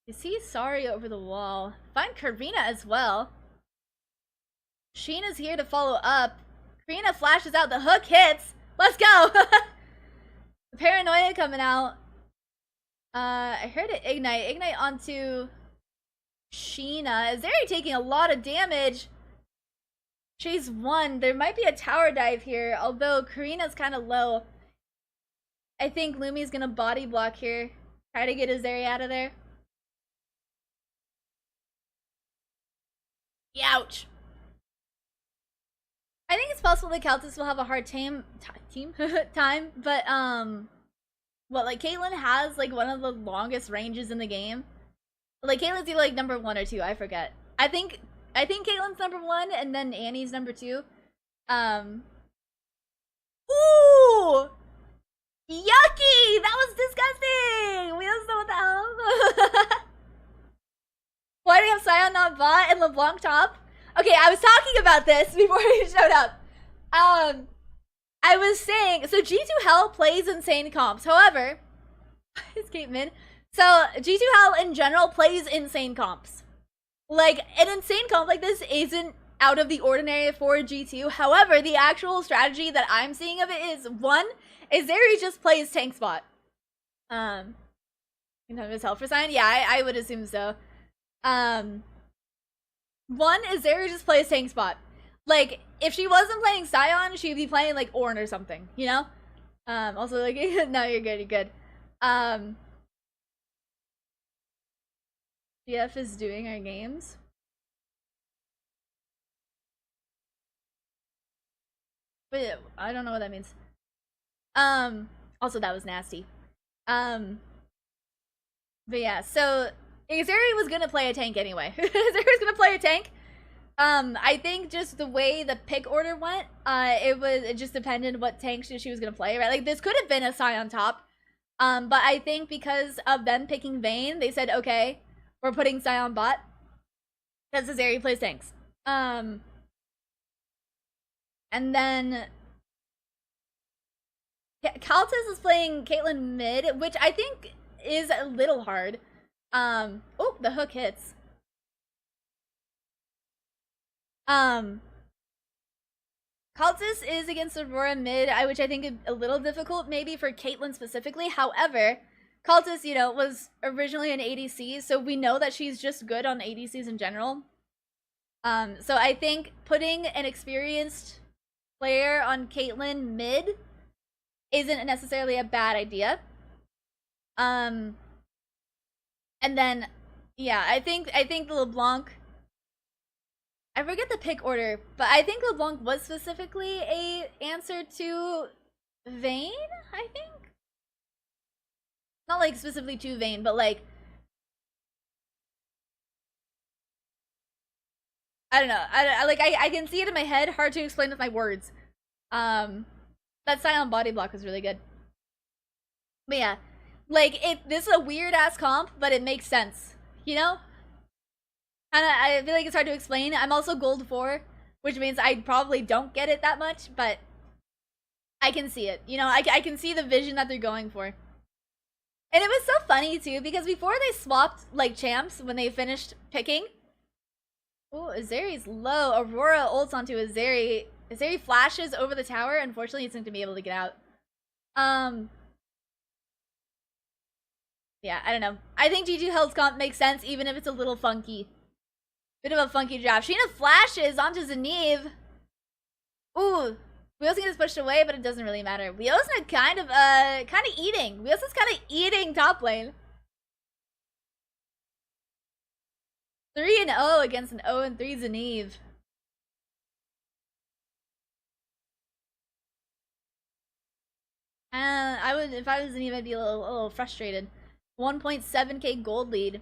You see Sorry over the wall. Find Karina as well. Sheena's here to follow up. Karina flashes out, the hook hits. Let's go! The paranoia coming out. I heard it ignite. Ignite onto Sheena. Azeri taking a lot of damage. Chase 1. There might be a tower dive here, although Karina's kind of low. I think Lumi's gonna body block here. Try to get Azeri out of there. Ouch. I think it's possible that Kaltis will have a hard time, but what, like Caitlyn has like one of the longest ranges in the game. Like Caitlyn's either like number 1 or 2, I forget. I think Caitlyn's number 1 and then Annie's number 2. Ooh! Yucky! That was disgusting! We don't know what the hell. Why do we have Sion not bot and LeBlanc top? Okay, I was talking about this before he showed up. I was saying, so G2H plays insane comps. However, escape mid. So G2H in general plays insane comps. Like, an insane comp like this isn't out of the ordinary for G2. However, the actual strategy that I'm seeing of it is, one, Azeri just plays tank spot. Can his help for Sion? Yeah, I would assume so. One is Azeri just plays tank spot. Like, if she wasn't playing Sion, she'd be playing like Ornn or something, you know? Also like, no, you're good, you're good. GF is doing our games. But I don't know what that means. Also that was nasty. But yeah, so Azeri was gonna play a tank anyway. Azeri was gonna play a tank. I think just the way the pick order went, it just depended what tank she was gonna play, right? Like, this could have been a Sion top. But I think because of them picking Vayne, they said, okay, we're putting Sion bot. Because Azeri plays tanks. And then Kaltis is playing Caitlyn mid, which I think is a little hard. Oh, the hook hits. Kaltis is against Aurora mid, which I think is a little difficult maybe for Caitlyn specifically. However, Kaltis, you know, was originally an ADC, so we know that she's just good on ADCs in general. So I think putting an experienced player on Caitlyn mid isn't necessarily a bad idea. And then, yeah, I think the LeBlanc, I forget the pick order, but I think LeBlanc was specifically a answer to Vayne, I think? Not like specifically to Vayne, but like, I don't know. I can see it in my head, hard to explain with my words. That silent body block was really good. But yeah, like, this is a weird ass comp, but it makes sense, you know? And I feel like it's hard to explain. I'm also gold 4, which means I probably don't get it that much, but I can see it. You know, I can see the vision that they're going for. And it was so funny too, because before they swapped like champs when they finished picking. Oh, Azeri's low. Aurora ults onto Azeri. Azeri flashes over the tower. Unfortunately, it's not to be able to get out. Yeah, I don't know. I think G2H's comp makes sense, even if it's a little funky. Bit of a funky draft. Sheena flashes onto Zeneve. Ooh, Wheelsy gets pushed away, but it doesn't really matter. Wheelsna kind of eating. Wheelsna's kind of eating top lane. 3-0 against an 0-3 Zeneve. I would, if I was Zeneve, I'd be a little frustrated. 1.7k gold lead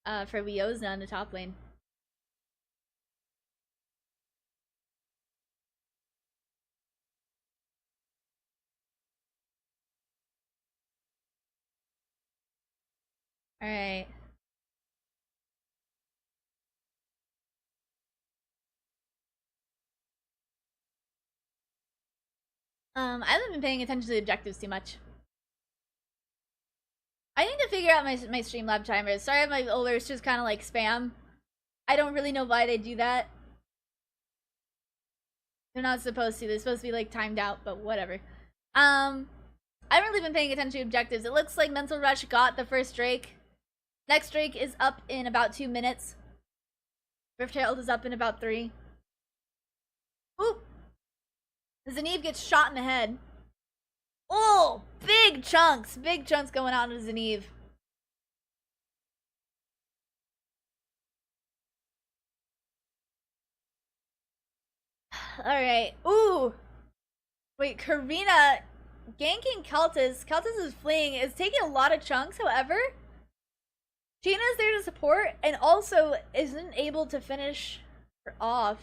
for Wiozna in the top lane. Alright. I haven't been paying attention to the objectives too much. I need to figure out my Streamlab timers. Sorry, my alerts just kind of like spam. I don't really know why they do that. They're not supposed to. They're supposed to be like timed out, but whatever. I haven't really been paying attention to objectives. It looks like Mental Rush got the first Drake. Next Drake is up in about 2 minutes. Rift Herald is up in about 3. Oop! Zeneve gets shot in the head. Oh! Big chunks! Big chunks going on to Zeneve. Alright. Ooh! Wait, Karina ganking Keltis. Keltis is fleeing. Is taking a lot of chunks, however. Gina's there to support and also isn't able to finish her off.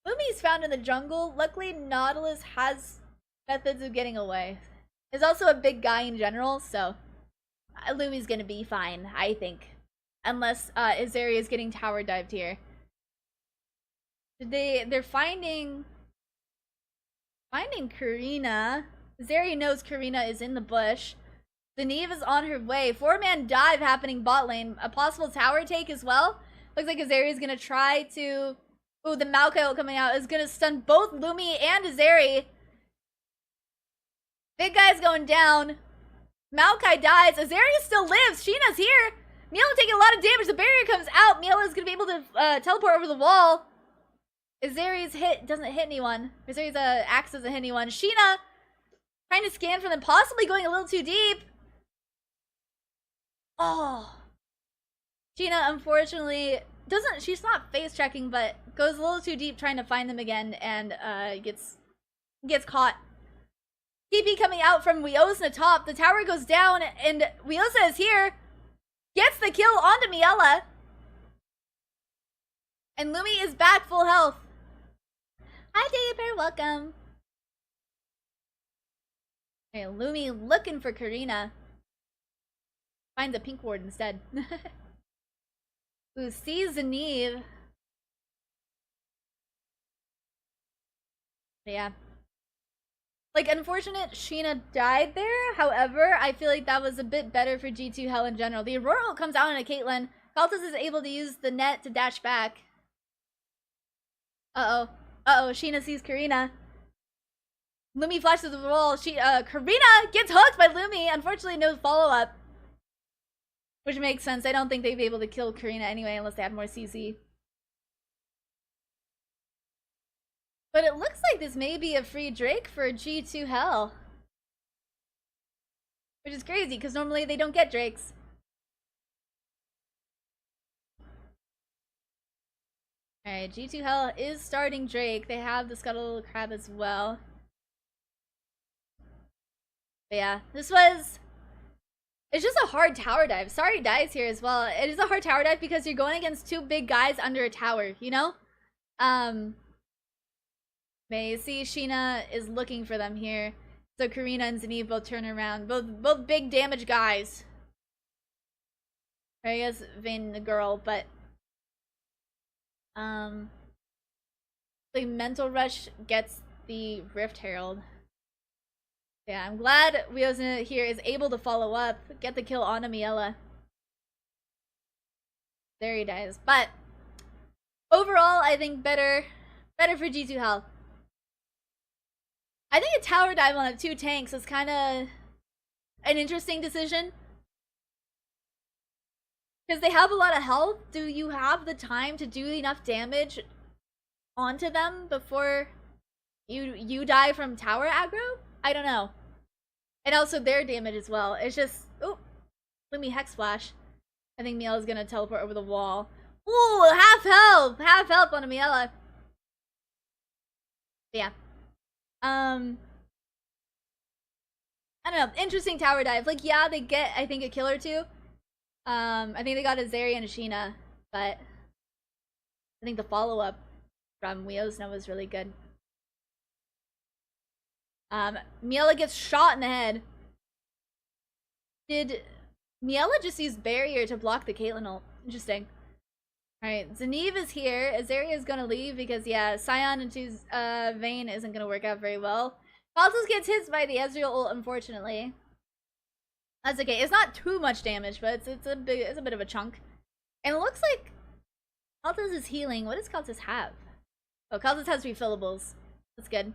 Lumi's found in the jungle. Luckily, Nautilus has methods of getting away. He's also a big guy in general, so Lumi's gonna be fine, I think. Unless Azeri is getting tower dived here. They're finding Karina. Azeri knows Karina is in the bush. Zeneve is on her way. 4-man dive happening bot lane. A possible tower take as well. Looks like Azeri is gonna try to... Ooh, the Maokai ult coming out is gonna stun both Lumi and Azeri. Big guy's going down. Maokai dies. Azeri still lives. Sheena's here. Miela taking a lot of damage. The barrier comes out. Miela is gonna be able to teleport over the wall. Azeri's hit doesn't hit anyone. Azeri's axe doesn't hit anyone. Sheena trying to scan for them, possibly going a little too deep. Oh. Sheena, unfortunately, she's not face checking, but goes a little too deep trying to find them again and gets caught. TP coming out from Wiosna top. The tower goes down and Wiosna is here. Gets the kill onto Miela. And Lumi is back full health. Hi, David, welcome. Okay, Lumi looking for Karina. Finds a pink ward instead. Who sees Zeneve. Yeah. Like, unfortunate Sheena died there. However, I feel like that was a bit better for G2H in general. The Aurora comes out on a Caitlyn. Kaltas is able to use the net to dash back. Uh-oh. Uh-oh, Sheena sees Karina. Lumi flashes the wall. Karina gets hooked by Lumi. Unfortunately, no follow-up. Which makes sense. I don't think they'd be able to kill Karina anyway unless they had more CC. But it looks like this may be a free Drake for G2H. Which is crazy, because normally they don't get Drakes. Alright, G2H is starting Drake. They have the Scuttle Crab as well. But yeah, this was... It's just a hard tower dive. Sorry dies here as well. It is a hard tower dive because you're going against 2 big guys under a tower, you know? May see Sheena is looking for them here. So Karina and Zeneve both turn around. Both big damage guys. I guess Vayne the girl, but the Mental Rush gets the Rift Herald. Yeah, I'm glad Wiosna here is able to follow up, get the kill on Miela. There he dies. But overall, I think better for G2H. I think a tower dive on 2 tanks is kind of an interesting decision. Because they have a lot of health. Do you have the time to do enough damage onto them before you die from tower aggro? I don't know. And also their damage as well. It's just... Oh! Let me Hex Flash. I think Miela's gonna teleport over the wall. Ooh! Half health! Half health on a Miela. Yeah. I don't know. Interesting tower dive. Like, yeah, they get, I think, a kill or 2. I think they got a Zeri and a Sheena, but I think the follow-up from Wiosna was really good. Miela gets shot in the head. Did Miela just use barrier to block the Caitlyn ult? Interesting. Alright, Zeneve is here. Azaria is gonna leave because, yeah, Sion into Vayne isn't gonna work out very well. Faltos gets hit by the Ezreal ult, unfortunately. That's okay. It's not too much damage, but it's a bit of a chunk. And it looks like Faltos is healing. What does Kaltos have? Oh, Kaltos has refillables. That's good.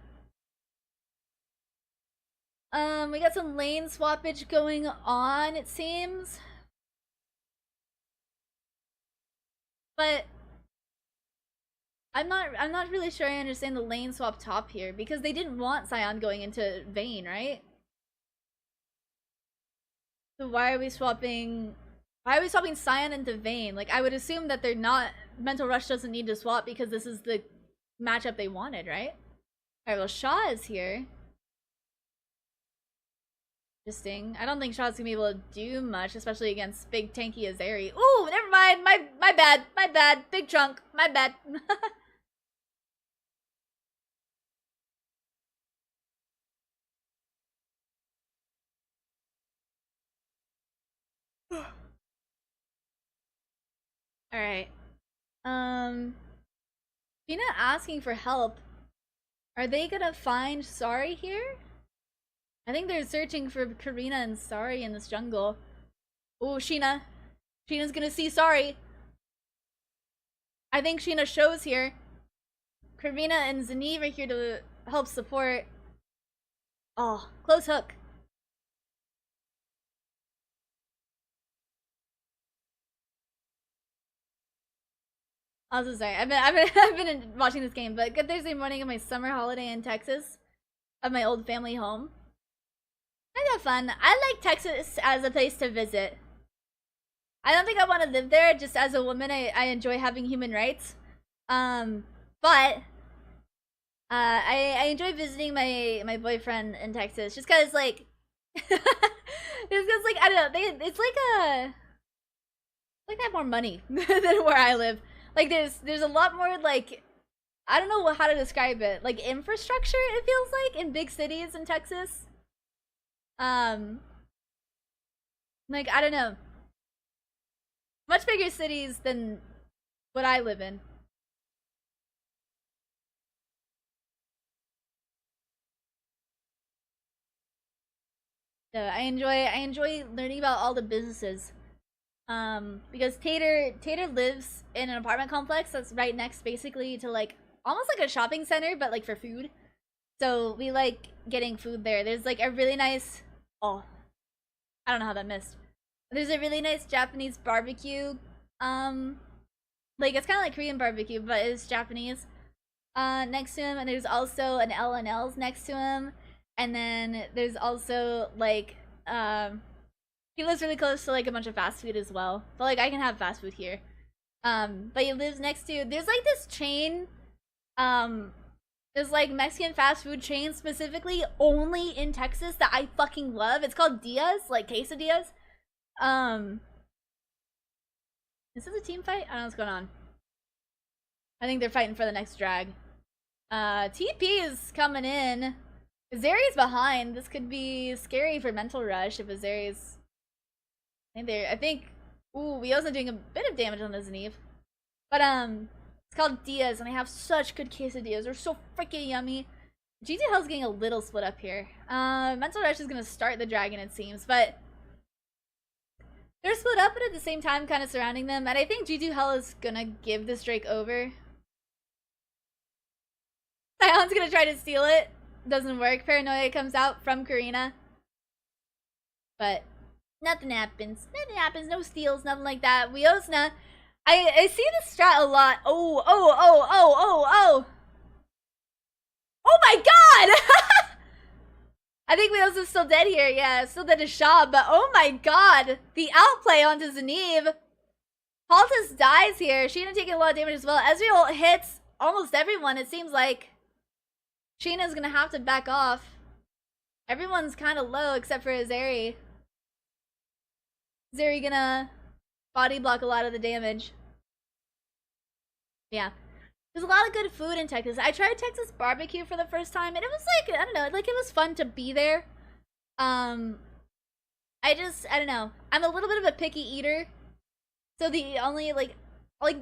We got some lane swappage going on, it seems. But I'm not really sure I understand the lane swap top here, because they didn't want Sion going into Vayne, right? So why are we swapping Sion into Vayne? Like, I would assume that they're not... Mental Rush doesn't need to swap because this is the matchup they wanted, right? Alright, well, Shaw is here. Interesting. I don't think Shaw's gonna be able to do much, especially against big tanky Azeri. Ooh, never mind. My bad. My bad. Big chunk. My bad. Alright. Gina asking for help. Are they gonna find Sari here? I think they're searching for Karina and Sari in this jungle. Ooh, Sheena. Sheena's gonna see Sari. I think Sheena shows here. Karina and Zeneve are here to help support. Oh, close hook. I'm so sorry. I've been watching this game, but good Thursday morning of my summer holiday in Texas, of my old family home. I had fun. I like Texas as a place to visit. I don't think I want to live there. Just as a woman, I enjoy having human rights. But I enjoy visiting my boyfriend in Texas, just cause like, it's cause like I don't know. It's like they have more money than where I live. Like there's a lot more like, I don't know how to describe it. Like infrastructure, it feels like in big cities in Texas. Like I don't know. Much bigger cities than what I live in. So I enjoy learning about all the businesses. Because Tater lives in an apartment complex that's right next basically to like almost like a shopping center, but like for food. So we like getting food there. There's like a really nice, oh, I don't know how that missed. There's a really nice Japanese barbecue. Like it's kind of like Korean barbecue, but it's Japanese. Next to him, and there's also an L&L's next to him, and then there's also like he lives really close to like a bunch of fast food as well. But like I can have fast food here. But he lives next to, there's like this chain, this like Mexican fast food chain specifically only in Texas that I fucking love. It's called Diaz, like quesadillas. Is this a team fight? I don't know what's going on. I think they're fighting for the next drag. TP is coming in. Azeri's behind. This could be scary for Mental Rush if Azeri's... I think... Ooh, we also doing a bit of damage on the Zeneve. But, it's called Diaz, and I have such good quesadillas. They're so freaking yummy. G2H's getting a little split up here. Mental Rush is gonna start the dragon, it seems, but they're split up, but at the same time kind of surrounding them, and I think G2H is gonna give this Drake over. Sion's gonna try to steal it. Doesn't work. Paranoia comes out from Karina. But nothing happens. Nothing happens. No steals, nothing like that. Wiosna, I see this strat a lot. Oh. Oh my god! I think Wiosna's still dead here. Yeah, still dead to Shaw, but oh my god. The outplay onto Zaniv. Haltis dies here. Sheena taking a lot of damage as well. Ezreal hits almost everyone, it seems like. Sheena's gonna have to back off. Everyone's kind of low except for Azeri. Azeri gonna body block a lot of the damage. Yeah. There's a lot of good food in Texas. I tried Texas barbecue for the first time, and it was like, I don't know, like it was fun to be there. I don't know. I'm a little bit of a picky eater. So the only, like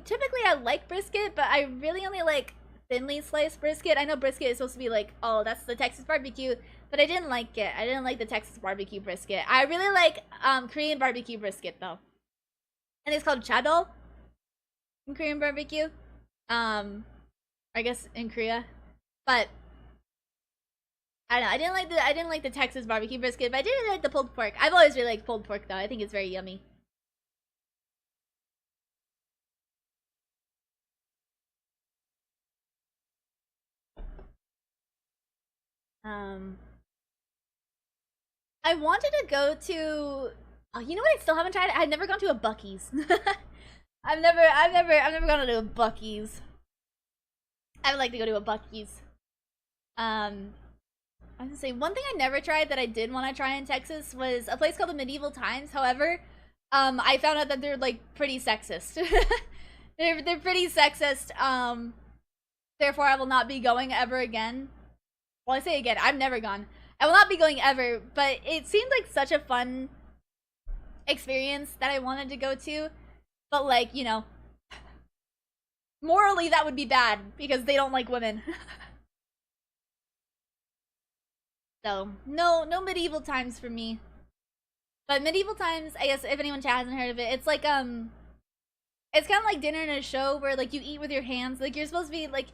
typically I like brisket, but I really only like thinly sliced brisket. I know brisket is supposed to be like, oh, that's the Texas barbecue, but I didn't like it. I didn't like the Texas barbecue brisket. I really like Korean barbecue brisket though. And it's called chadol in Korean barbecue. I guess in Korea. But I don't know, I didn't like the Texas barbecue brisket, but I did really like the pulled pork. I've always really liked pulled pork though. I think it's very yummy. I wanted to go to, oh, you know what I still haven't tried? I've never gone to a Buc-ee's. I've never gone to a Buc-ee's. I would like to go to a Buc-ee's. I was gonna say, one thing I never tried that I did want to try in Texas was a place called the Medieval Times. However, I found out that they're like pretty sexist. they're pretty sexist. Therefore I will not be going ever again. Well, I say again, I've never gone. I will not be going ever, but it seemed like such a fun experience that I wanted to go to. But like, you know, morally that would be bad because they don't like women. So, no Medieval Times for me. But Medieval Times, I guess if anyone hasn't heard of it, it's like, it's kind of like dinner in a show where like you eat with your hands. Like you're supposed to be like,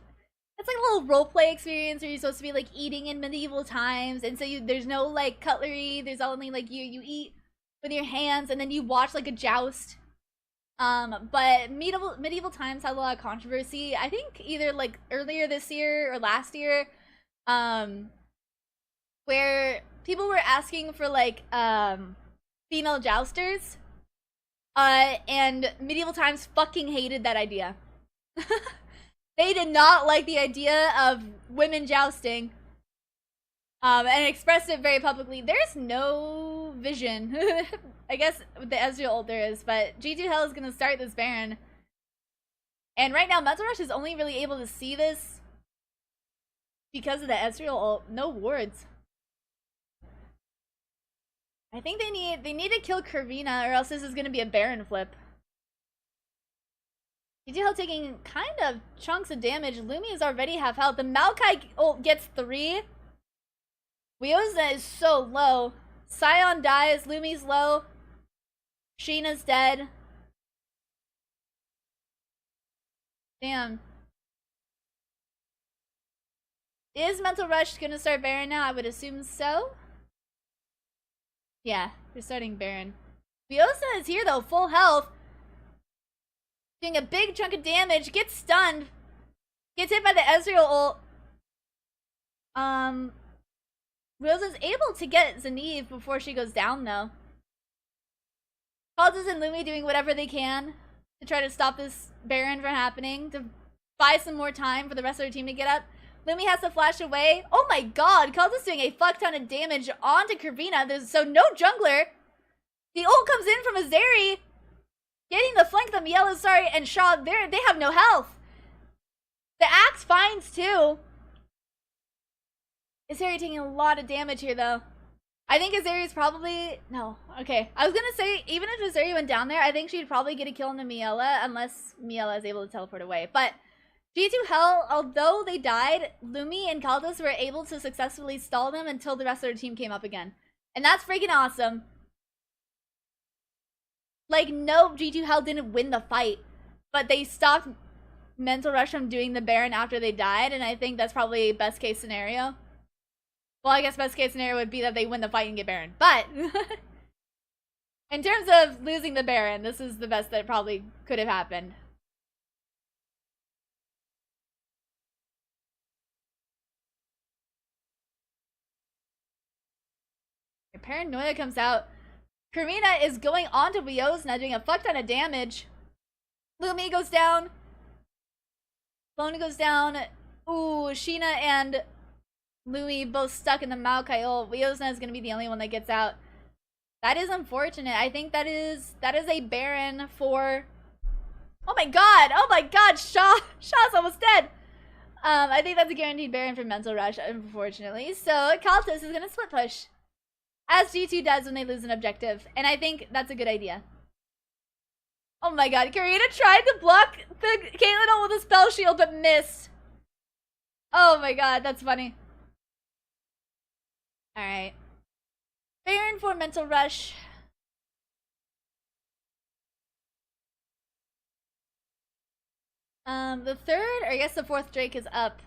it's like a little role play experience where you're supposed to be like eating in medieval times, and so there's no like cutlery. There's only like you eat with your hands, and then you watch like a joust. But medieval times had a lot of controversy. I think either like earlier this year or last year, where people were asking for like female jousters, and Medieval Times fucking hated that idea. They did not like the idea of women jousting, and expressed it very publicly. There's no vision. I guess with the Ezreal ult there is, but G2H is gonna start this Baron. And right now, Mental Rush is only really able to see this because of the Ezreal ult. No wards. I think they need to kill Karina, or else this is gonna be a Baron flip. G2H taking kind of chunks of damage. Lumi is already half health. The Maokai ult gets 3. Wiosna is so low. Sion dies. Lumi's low. Sheena's dead. Damn. Is Mental Rush gonna start Baron now? I would assume so. Yeah, they're starting Baron. Wiosna is here though, full health. Doing a big chunk of damage, gets stunned, gets hit by the Ezreal ult. Wiosna's able to get Zaniv before she goes down though. Kaldas and Lumi doing whatever they can to try to stop this Baron from happening, to buy some more time for the rest of their team to get up. Lumi has to flash away. Oh my god, Kaldas doing a fuck ton of damage onto Karina. So no jungler. The ult comes in from Azeri, getting the flank of Yellow, sorry, and Shaw. They have no health. The axe finds too. Azeri taking a lot of damage here though. I think Azeri's probably, no, okay. I was gonna say, even if Azeri went down there, I think she'd probably get a kill into Miela, unless Miela is able to teleport away. But G2 Hell, although they died, Lumi and Kaldas were able to successfully stall them until the rest of their team came up again. And that's freaking awesome. Like, no, G2 Hell didn't win the fight, but they stopped Mental Rush from doing the Baron after they died, and I think that's probably best case scenario. Well, I guess best case scenario would be that they win the fight and get Baron, but in terms of losing the Baron, this is the best that probably could have happened. Paranoia comes out. Karina is going on to Wiosna, doing a fuck ton of damage. Lumi goes down. Lona goes down. Ooh, Sheena and Lumi both stuck in the Maokai ult. Wiosna is going to be the only one that gets out. That is unfortunate. I think that is a Baron for... Oh my god, Shaw's almost dead. I think that's a guaranteed Baron for Mental Rush, unfortunately. So, Kaltas is going to split push. As G2 does when they lose an objective. And I think that's a good idea. Oh my god, Karina tried to block the Caitlyn ult with a spell shield but missed. Oh my god, that's funny. Alright. Baron for Mental Rush. The third, or I guess the fourth Drake is up.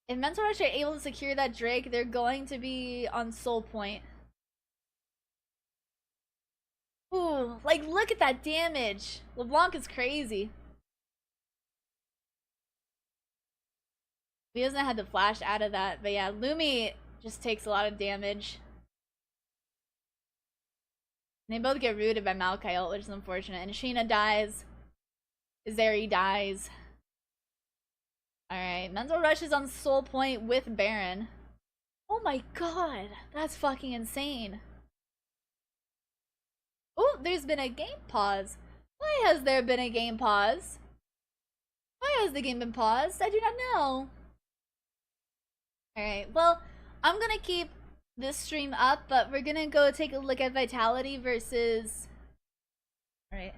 If Mental Rush are able to secure that Drake, they're going to be on Soul Point. Ooh, like, look at that damage. LeBlanc is crazy. He doesn't have to flash out of that, but yeah, Lumi just takes a lot of damage. And they both get rooted by Maokai ult, which is unfortunate. And Sheena dies. Zeri dies. Alright, Mental Rush is on Soul Point with Baron. Oh my god, that's fucking insane. Oh, there's been a game pause. Why has there been a game pause? Why has the game been paused? I do not know. Alright, well, I'm gonna keep this stream up, but we're gonna go take a look at Vitality versus... Alright.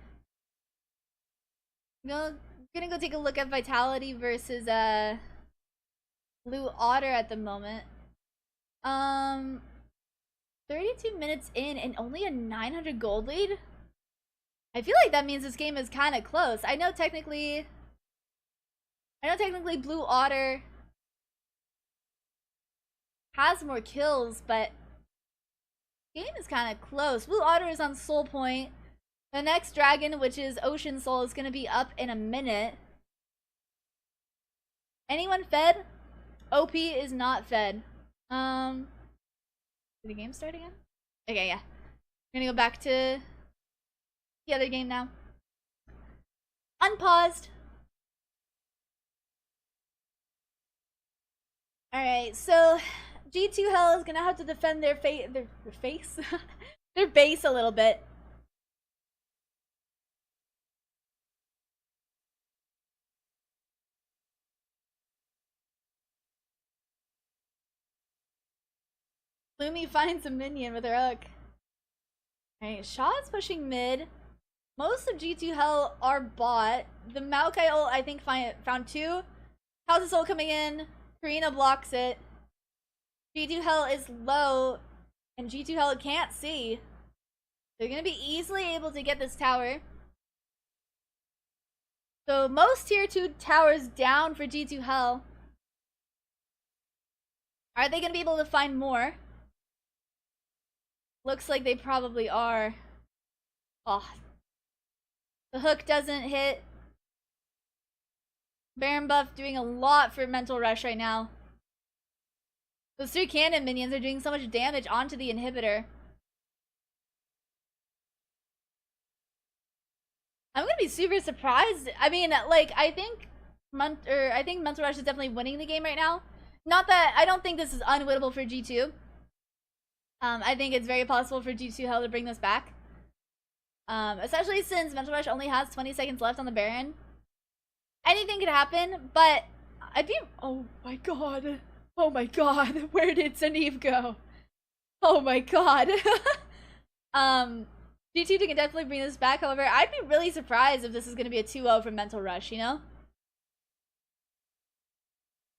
We're gonna go take a look at Vitality versus Blue Otter at the moment. 32 minutes in and only a 900 gold lead? I feel like that means this game is kind of close. I know technically Blue Otter has more kills, but the game is kind of close. Blue Otter is on Soul Point. The next dragon, which is Ocean Soul, is going to be up in a minute. Anyone fed? OP is not fed. Did the game start again? Okay, yeah. We're gonna go back to the other game now. Unpaused. Alright, so G2 Hell is gonna have to defend their face? Their base a little bit. Lumi finds a minion with her hook. Alright, Shaw's pushing mid. Most of G2 Hell are bot. The Maokai ult, I think, found two. House of Soul coming in. Karina blocks it. G2 Hell is low, and G2 Hell can't see. They're gonna be easily able to get this tower. So most tier 2 towers down for G2 Hell. Are they gonna be able to find more? Looks like they probably are. Oh. The hook doesn't hit. Baron buff doing a lot for Mental Rush right now. Those 3 cannon minions are doing so much damage onto the inhibitor. I'm gonna be super surprised. I mean, like, I think Mental Rush is definitely winning the game right now. Not that I don't think this is unwinnable for G2. I think it's very possible for G2 Hell to bring this back. Especially since Mental Rush only has 20 seconds left on the Baron. Anything could happen, but I'd be... Oh my god. Oh my god. Where did Saneve go? Oh my god. G2 can definitely bring this back. However, I'd be really surprised if this is going to be a 2-0 for Mental Rush, you know?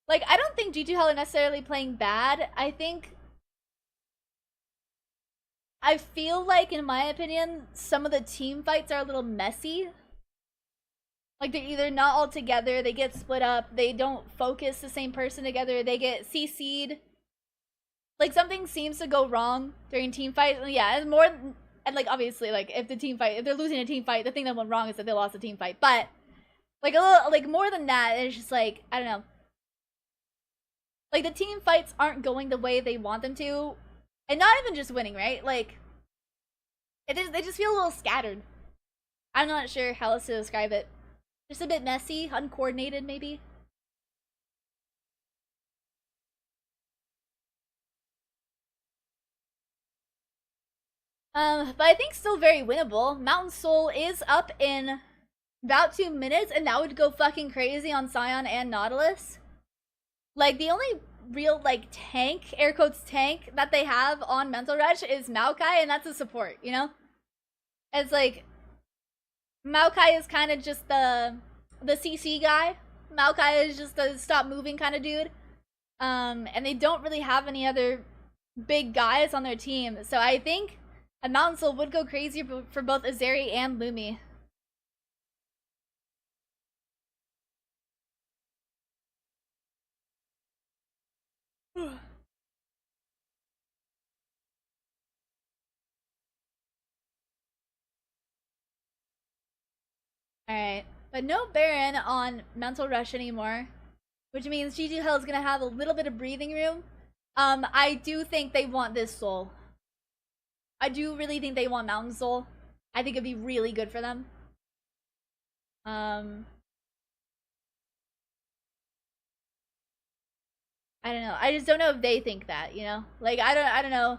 Like, I don't think G2H are necessarily playing bad. I feel like, in my opinion, some of the team fights are a little messy. Like, they're either not all together, they get split up, they don't focus the same person together, they get CC'd. Like, something seems to go wrong during team fights. Yeah, it's more, and like, obviously, like, if they're losing a team fight, the thing that went wrong is that they lost a team fight. But, like, a little, like, more than that, it's just like, I don't know. Like, the team fights aren't going the way they want them to. And not even just winning, right? Like, they just feel a little scattered. I'm not sure how else to describe it. Just a bit messy, uncoordinated, maybe. But I think still very winnable. Mountain Soul is up in about 2 minutes, and that would go fucking crazy on Scion and Nautilus. Like, the only real, like, tank, air quotes tank, that they have on Mental Rush is Maokai, and that's a support, you know? It's like, Maokai is kind of just the CC guy. Maokai is just the stop moving kind of dude. And they don't really have any other big guys on their team. So I think a Mountain Soul would go crazy for both Azeri and Lumi. Alright, but no Baron on Mental Rush anymore, which means G2H is gonna have a little bit of breathing room. I do think they want this soul. I do really think they want Mountain Soul. I think it'd be really good for them. I don't know. I just don't know if they think that, you know? Like, I don't know.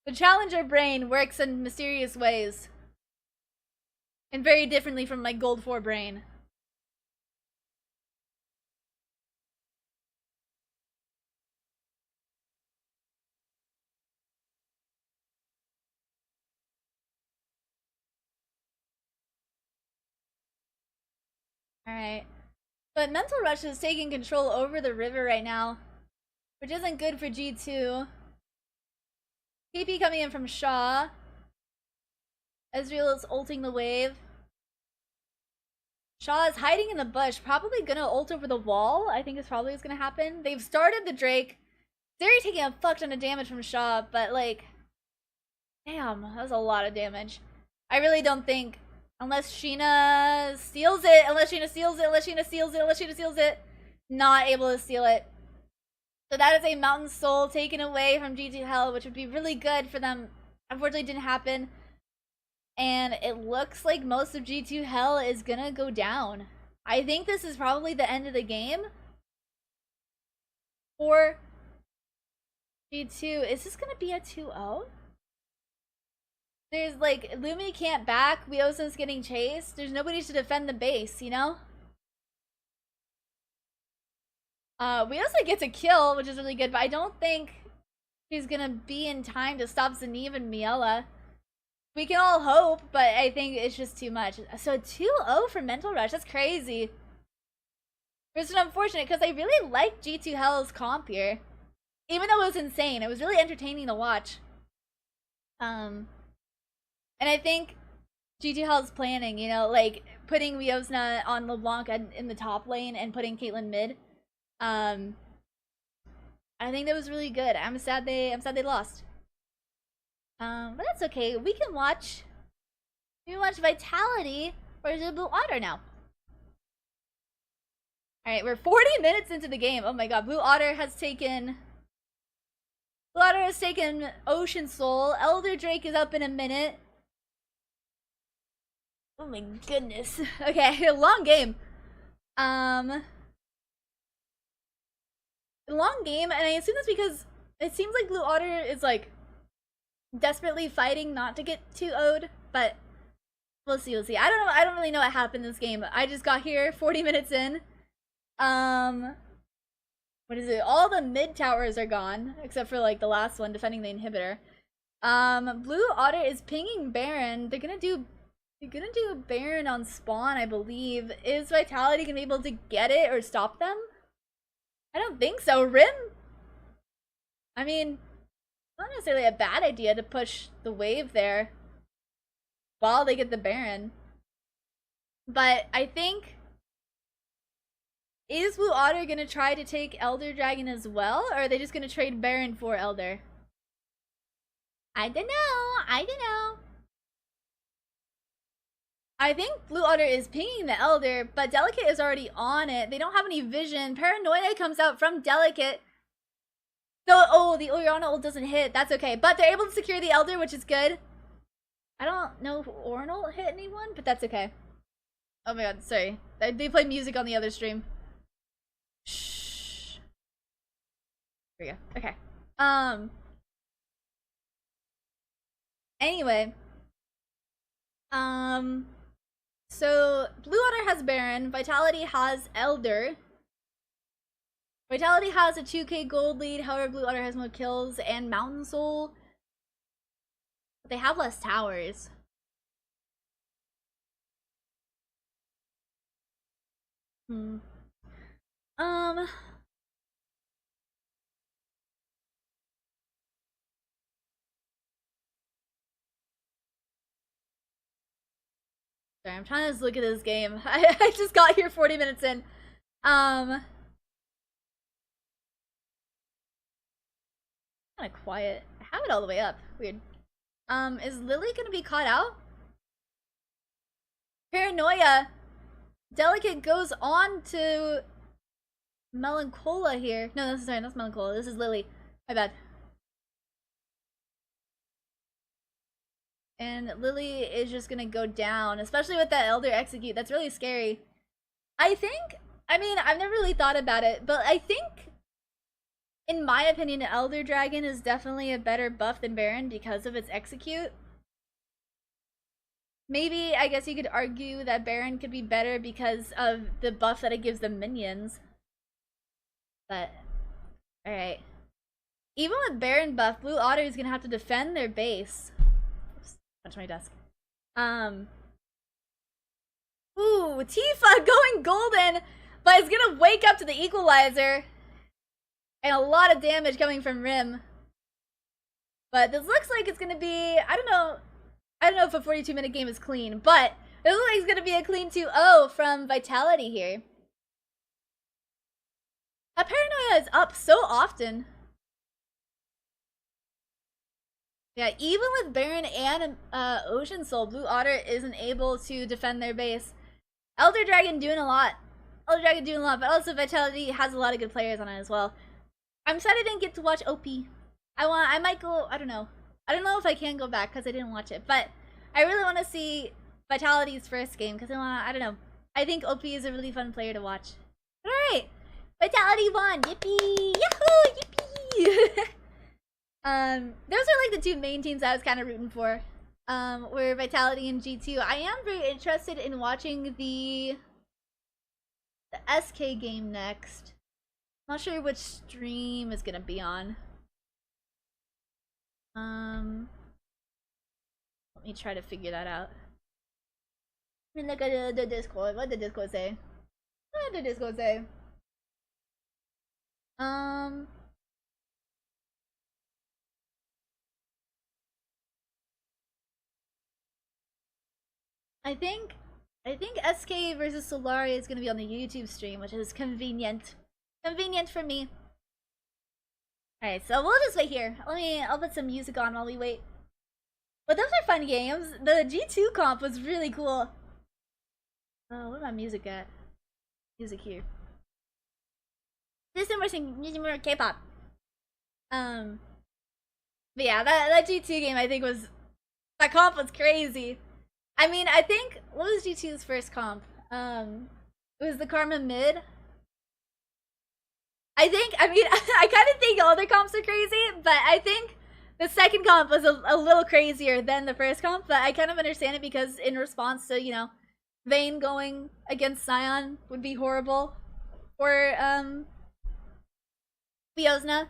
The Challenger brain works in mysterious ways. And very differently from my Gold 4 brain. Alright. But Mental Rush is taking control over the river right now, which isn't good for G2. PP coming in from Shaw. Ezreal is ulting the wave. Shaw is hiding in the bush, probably gonna ult over the wall. I think is probably what's gonna happen. They've started the Drake. They're taking a fuck ton of damage from Shaw, but like, damn, that was a lot of damage. I really don't think, unless Sheena steals it, not able to steal it. So that is a Mountain Soul taken away from G2H, which would be really good for them. Unfortunately, didn't happen. And it looks like most of G2H is gonna go down. I think this is probably the end of the game for G2. Is this gonna be a 2-0? There's like, Lumi can't back, Wiosa's getting chased. There's nobody to defend the base, you know? Wiosa gets a kill, which is really good, but I don't think she's gonna be in time to stop Zaniv and Miela. We can all hope, but I think it's just too much. So 2-0 for Mental Rush, that's crazy. It's unfortunate, because I really liked G2H's comp here. Even though it was insane, it was really entertaining to watch. And I think G2H's planning, you know, like, putting Wiosna on LeBlanc in the top lane and putting Caitlyn mid. I think that was really good. I'm sad they lost. But that's okay. We can watch Vitality versus Blue Otter now. Alright, we're 40 minutes into the game. Oh my god, Blue Otter has taken Ocean Soul. Elder Drake is up in a minute. Oh my goodness. Okay, long game. Long game, and I assume that's because it seems like Blue Otter is like desperately fighting not to get 2-0'd, but we'll see. I don't really know what happened in this game. I just got here 40 minutes in. What is it? All the mid towers are gone, except for like the last one defending the inhibitor. Blue Otter is pinging Baron. They're gonna do Baron on spawn, I believe. Is Vitality gonna be able to get it or stop them? I don't think so. Rim? I mean, not necessarily a bad idea to push the wave there while they get the Baron. But I think... Is Blue Otter gonna try to take Elder Dragon as well? Or are they just gonna trade Baron for Elder? I don't know. I think Blue Otter is pinging the Elder, but Delicate is already on it. They don't have any vision. Paranoia comes out from Delicate. So, oh, the Oriana ult doesn't hit. That's okay. But they're able to secure the Elder, which is good. I don't know if Oriana hit anyone, but that's okay. Oh my god, sorry. They play music on the other stream. Shh. Here we go. Okay. Anyway. So, Blue Otter has Baron, Vitality has Elder. Vitality has a 2k gold lead, however Blue Otter has more kills and Mountain Soul. But they have less towers. Sorry, I'm trying to just look at this game. I just got here 40 minutes in. Kind of quiet. I have it all the way up. Weird. Is Lily gonna be caught out? Paranoia. Delicate goes on to Melancholia here. No, sorry, that's Melancholia. This is Lily. My bad. And Lily is just gonna go down, especially with that Elder execute. That's really scary. I mean, I've never really thought about it, but I think, in my opinion, Elder Dragon is definitely a better buff than Baron because of its execute. Maybe, I guess you could argue that Baron could be better because of the buff that it gives the minions. But, alright. Even with Baron buff, Blue Otter is gonna have to defend their base. Oops, punch my desk. Ooh, Tifa going golden, but it's gonna wake up to the equalizer. And a lot of damage coming from Rim. But this looks like it's gonna be, I don't know if a 42-minute game is clean, but it looks like it's gonna be a clean 2-0 from Vitality here. That Paranoia is up so often. Yeah, even with Baron and Ocean Soul, Blue Otter isn't able to defend their base. Elder Dragon doing a lot. But also Vitality has a lot of good players on it as well. I'm sad I didn't get to watch OP. I might go, I don't know if I can go back because I didn't watch it, but I really want to see Vitality's first game because I don't know. I think OP is a really fun player to watch. Alright! Vitality won! Yippee! Yahoo! Yippee! Those are like the two main teams I was kind of rooting for. Were Vitality and G2. I am very interested in watching the SK game next. I'm not sure which stream is gonna be on. Let me try to figure that out. Let me look at the Discord. What did the Discord say? I think SK versus SLYE is gonna be on the YouTube stream, which is convenient. Convenient for me. Alright, so we'll just wait here. I'll put some music on while we wait. But those are fun games. The G2 comp was really cool. Oh, where's my music at? Music here. This is more K-pop. But yeah, that G2 game I think was, that comp was crazy. I mean, I think, what was G2's first comp? It was the Karma mid. I mean, I kind of think all their comps are crazy, but I think the second comp was a little crazier than the first comp, but I kind of understand it because in response to, you know, Vayne going against Sion would be horrible for, Fiozna.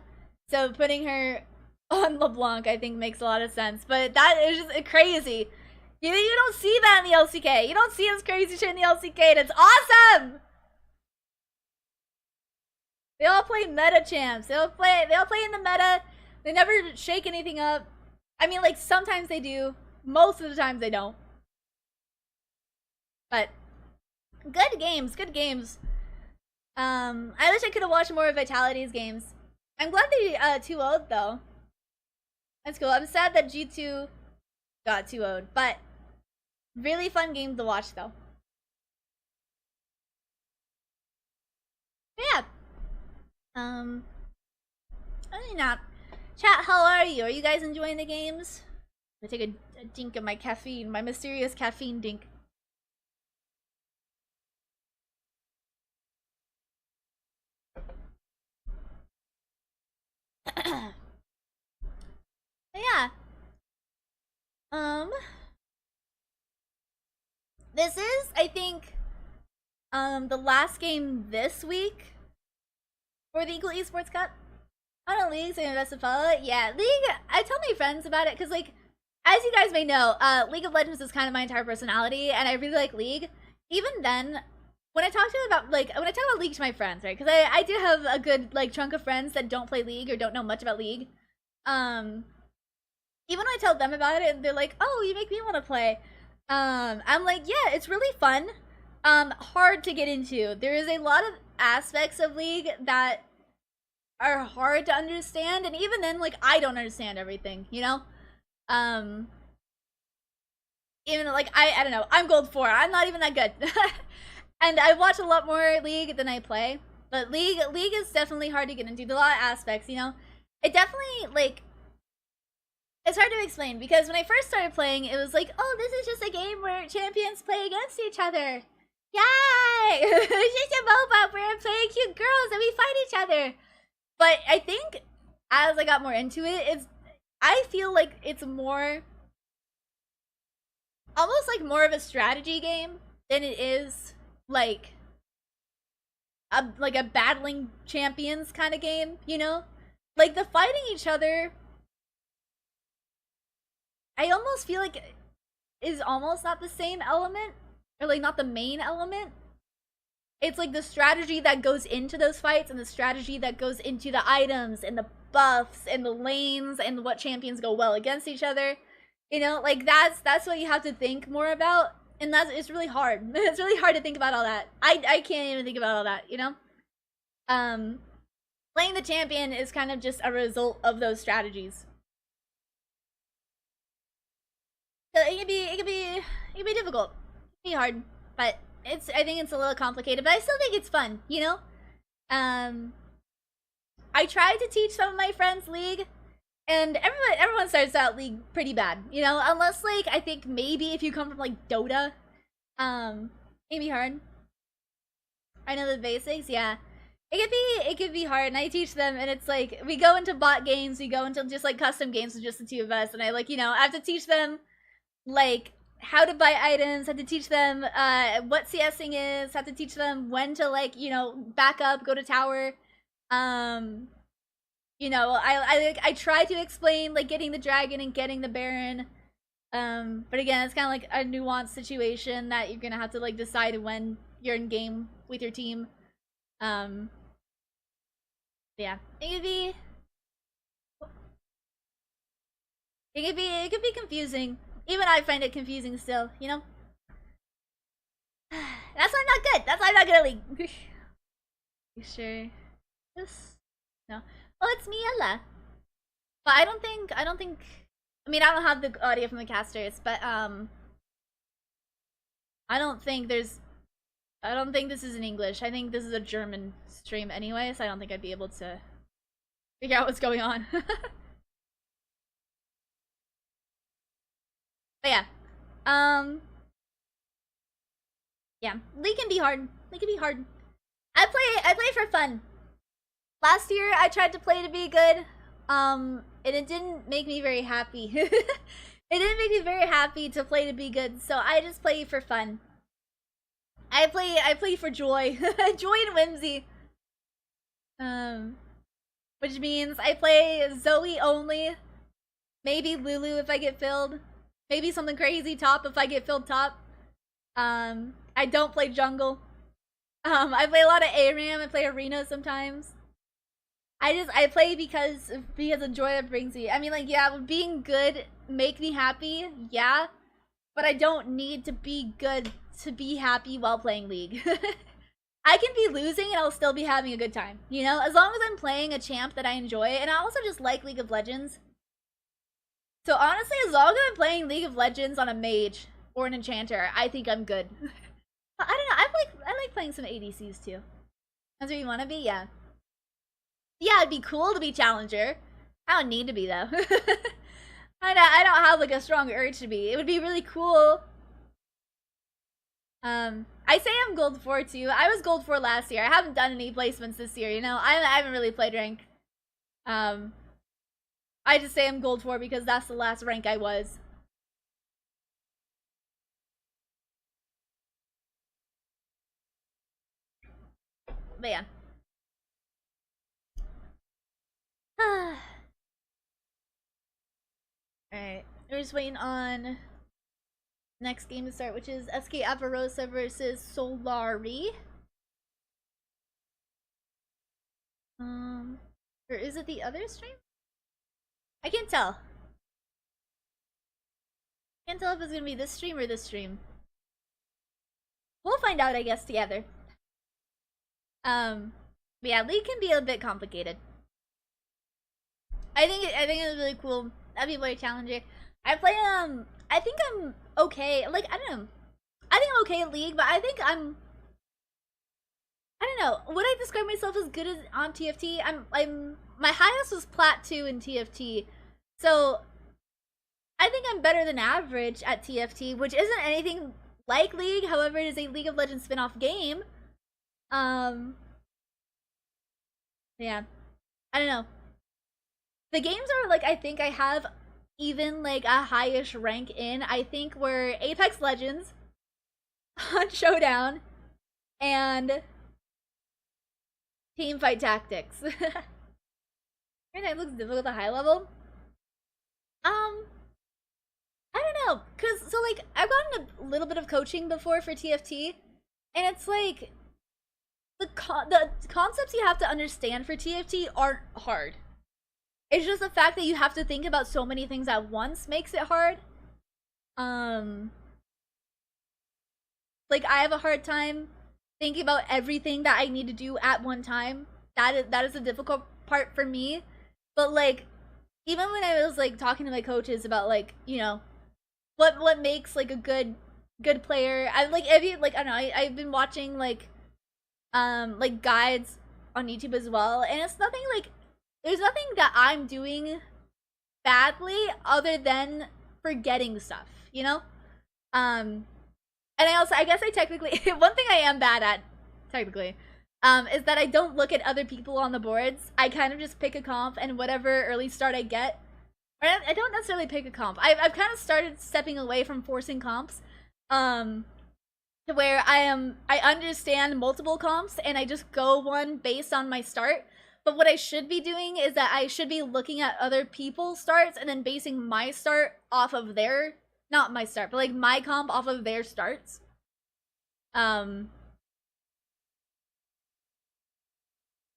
So putting her on LeBlanc, I think, makes a lot of sense, but that is just crazy. You don't see that in the LCK. You don't see this crazy shit in the LCK, and it's awesome! They all play meta champs. They all play in the meta. They never shake anything up. I mean, like, sometimes they do. Most of the times they don't. But good games, good games. I wish I could have watched more of Vitality's games. I'm glad they 2-0'd though. That's cool. I'm sad that G2 got 2-0'd, but really fun game to watch though. Yeah. Other than that, chat, how are you? Are you guys enjoying the games? I'm gonna take a dink of my caffeine, my mysterious caffeine dink. Yeah. This is, I think, the last game this week for the Eagle Esports Cup. I don't know, League, so I'm invested follow it. Yeah, League, I tell my friends about it, because, like, as you guys may know, League of Legends is kind of my entire personality, and I really like League. Even then, when I talk to them about, like, when I talk about League to my friends, right, because I do have a good, like, chunk of friends that don't play League or don't know much about League. Even when I tell them about it, they're like, oh, you make me want to play. I'm like, yeah, it's really fun. Hard to get into. There is a lot of aspects of League that are hard to understand, and even then, like, I don't understand everything, you know? Even, like, I don't know, I'm gold 4, I'm not even that good. And I watch a lot more League than I play, but League is definitely hard to get into. There's a lot of aspects, you know? It definitely, like, it's hard to explain, because when I first started playing, it was like, oh, this is just a game where champions play against each other. Yay! It's just a MOBA where I'm playing cute girls and we fight each other. But I think as I got more into it, I feel like it's more, almost like more of a strategy game than it is like a battling champions kind of game, you know? Like, the fighting each other, I almost feel like is almost not the same element, or like not the main element. It's like the strategy that goes into those fights and the strategy that goes into the items and the buffs and the lanes and what champions go well against each other. You know, like that's what you have to think more about, and it's really hard. It's really hard to think about all that. I can't even think about all that, you know? Playing the champion is kind of just a result of those strategies. So it can be difficult. It can be hard, but I think it's a little complicated, but I still think it's fun, you know? I tried to teach some of my friends League, and everyone starts out League pretty bad, you know? Unless, like, I think maybe if you come from, like, Dota, it can be hard. I know the basics, yeah. It could be hard, and I teach them, and it's like, we go into bot games, we go into just, like, custom games with just the two of us, and I, like, you know, I have to teach them, like, how to buy items, have to teach them what CSing is, have to teach them when to, like, you know, back up, go to tower. You know, I try to explain, like, getting the dragon and getting the baron. But again, it's kind of like a nuanced situation that you're gonna have to, like, decide when you're in game with your team. Yeah, it could be confusing. Even I find it confusing still, you know? That's why I'm not good. That's why I'm not good at League. You sure? This? No. Oh, it's me, Ella. But I don't think, I mean, I don't have the audio from the casters, but, I don't think this is in English. I think this is a German stream anyway, so I don't think I'd be able to figure out what's going on. But yeah. Yeah. League can be hard. League can be hard. I play for fun. Last year I tried to play to be good. And it didn't make me very happy. It didn't make me very happy to play to be good, so I just play for fun. I play for joy. Joy and whimsy. Which means I play Zoe only. Maybe Lulu if I get filled. Maybe something crazy top if I get filled top. I don't play jungle. I play a lot of ARAM. I play arena sometimes. I play because of the joy that brings me. I mean, like, yeah, being good make me happy, yeah, but I don't need to be good to be happy while playing League. I can be losing and I'll still be having a good time, you know? As long as I'm playing a champ that I enjoy, and I also just like League of Legends. So honestly, as long as I'm playing League of Legends on a mage or an enchanter, I think I'm good. I don't know, I like playing some ADCs too. That's where you want to be, yeah. Yeah, it'd be cool to be challenger. I don't need to be though. I don't have like a strong urge to be. It would be really cool. I say I'm gold 4 too. I was gold 4 last year. I haven't done any placements this year, you know? I haven't really played rank. I just say I'm gold 4 because that's the last rank I was. But yeah. Alright. We're just waiting on next game to start, which is SKA Avarosa versus SLYE. Or is it the other stream? I can't tell. Can't tell if it's gonna be this stream or this stream. We'll find out, I guess, together. But yeah, League can be a bit complicated. I think it's really cool that people are challenging. I play I think I'm okay. Like, I don't know. I think I'm okay at League, but I think I don't know. Would I describe myself as good as on TFT? My highest was Plat 2 in TFT. So I think I'm better than average at TFT, which isn't anything like League. However, it is a League of Legends spin-off game. Yeah. I don't know. The games are like, I think I have even like a highish rank in. I think we're Apex Legends, Hunt Showdown, and Teamfight Tactics. It looks difficult at high level. I don't know, cause so like I've gotten a little bit of coaching before for TFT, and it's like the concepts you have to understand for TFT aren't hard. It's just the fact that you have to think about so many things at once makes it hard. Like I have a hard time thinking about everything that I need to do at one time. That is a difficult part for me. But like even when I was like talking to my coaches about like, you know, what makes like a good player. I like if you like I don't know, I've been watching like guides on YouTube as well, and it's nothing like there's nothing that I'm doing badly other than forgetting stuff, you know? And I guess I technically one thing I am bad at technically is that I don't look at other people on the boards. I kind of just pick a comp and whatever early start I get. Or I don't necessarily pick a comp. I've kind of started stepping away from forcing comps. To where I understand multiple comps and I just go one based on my start. But what I should be doing is that I should be looking at other people's starts and then basing my start off of their, not my start, but like my comp off of their starts.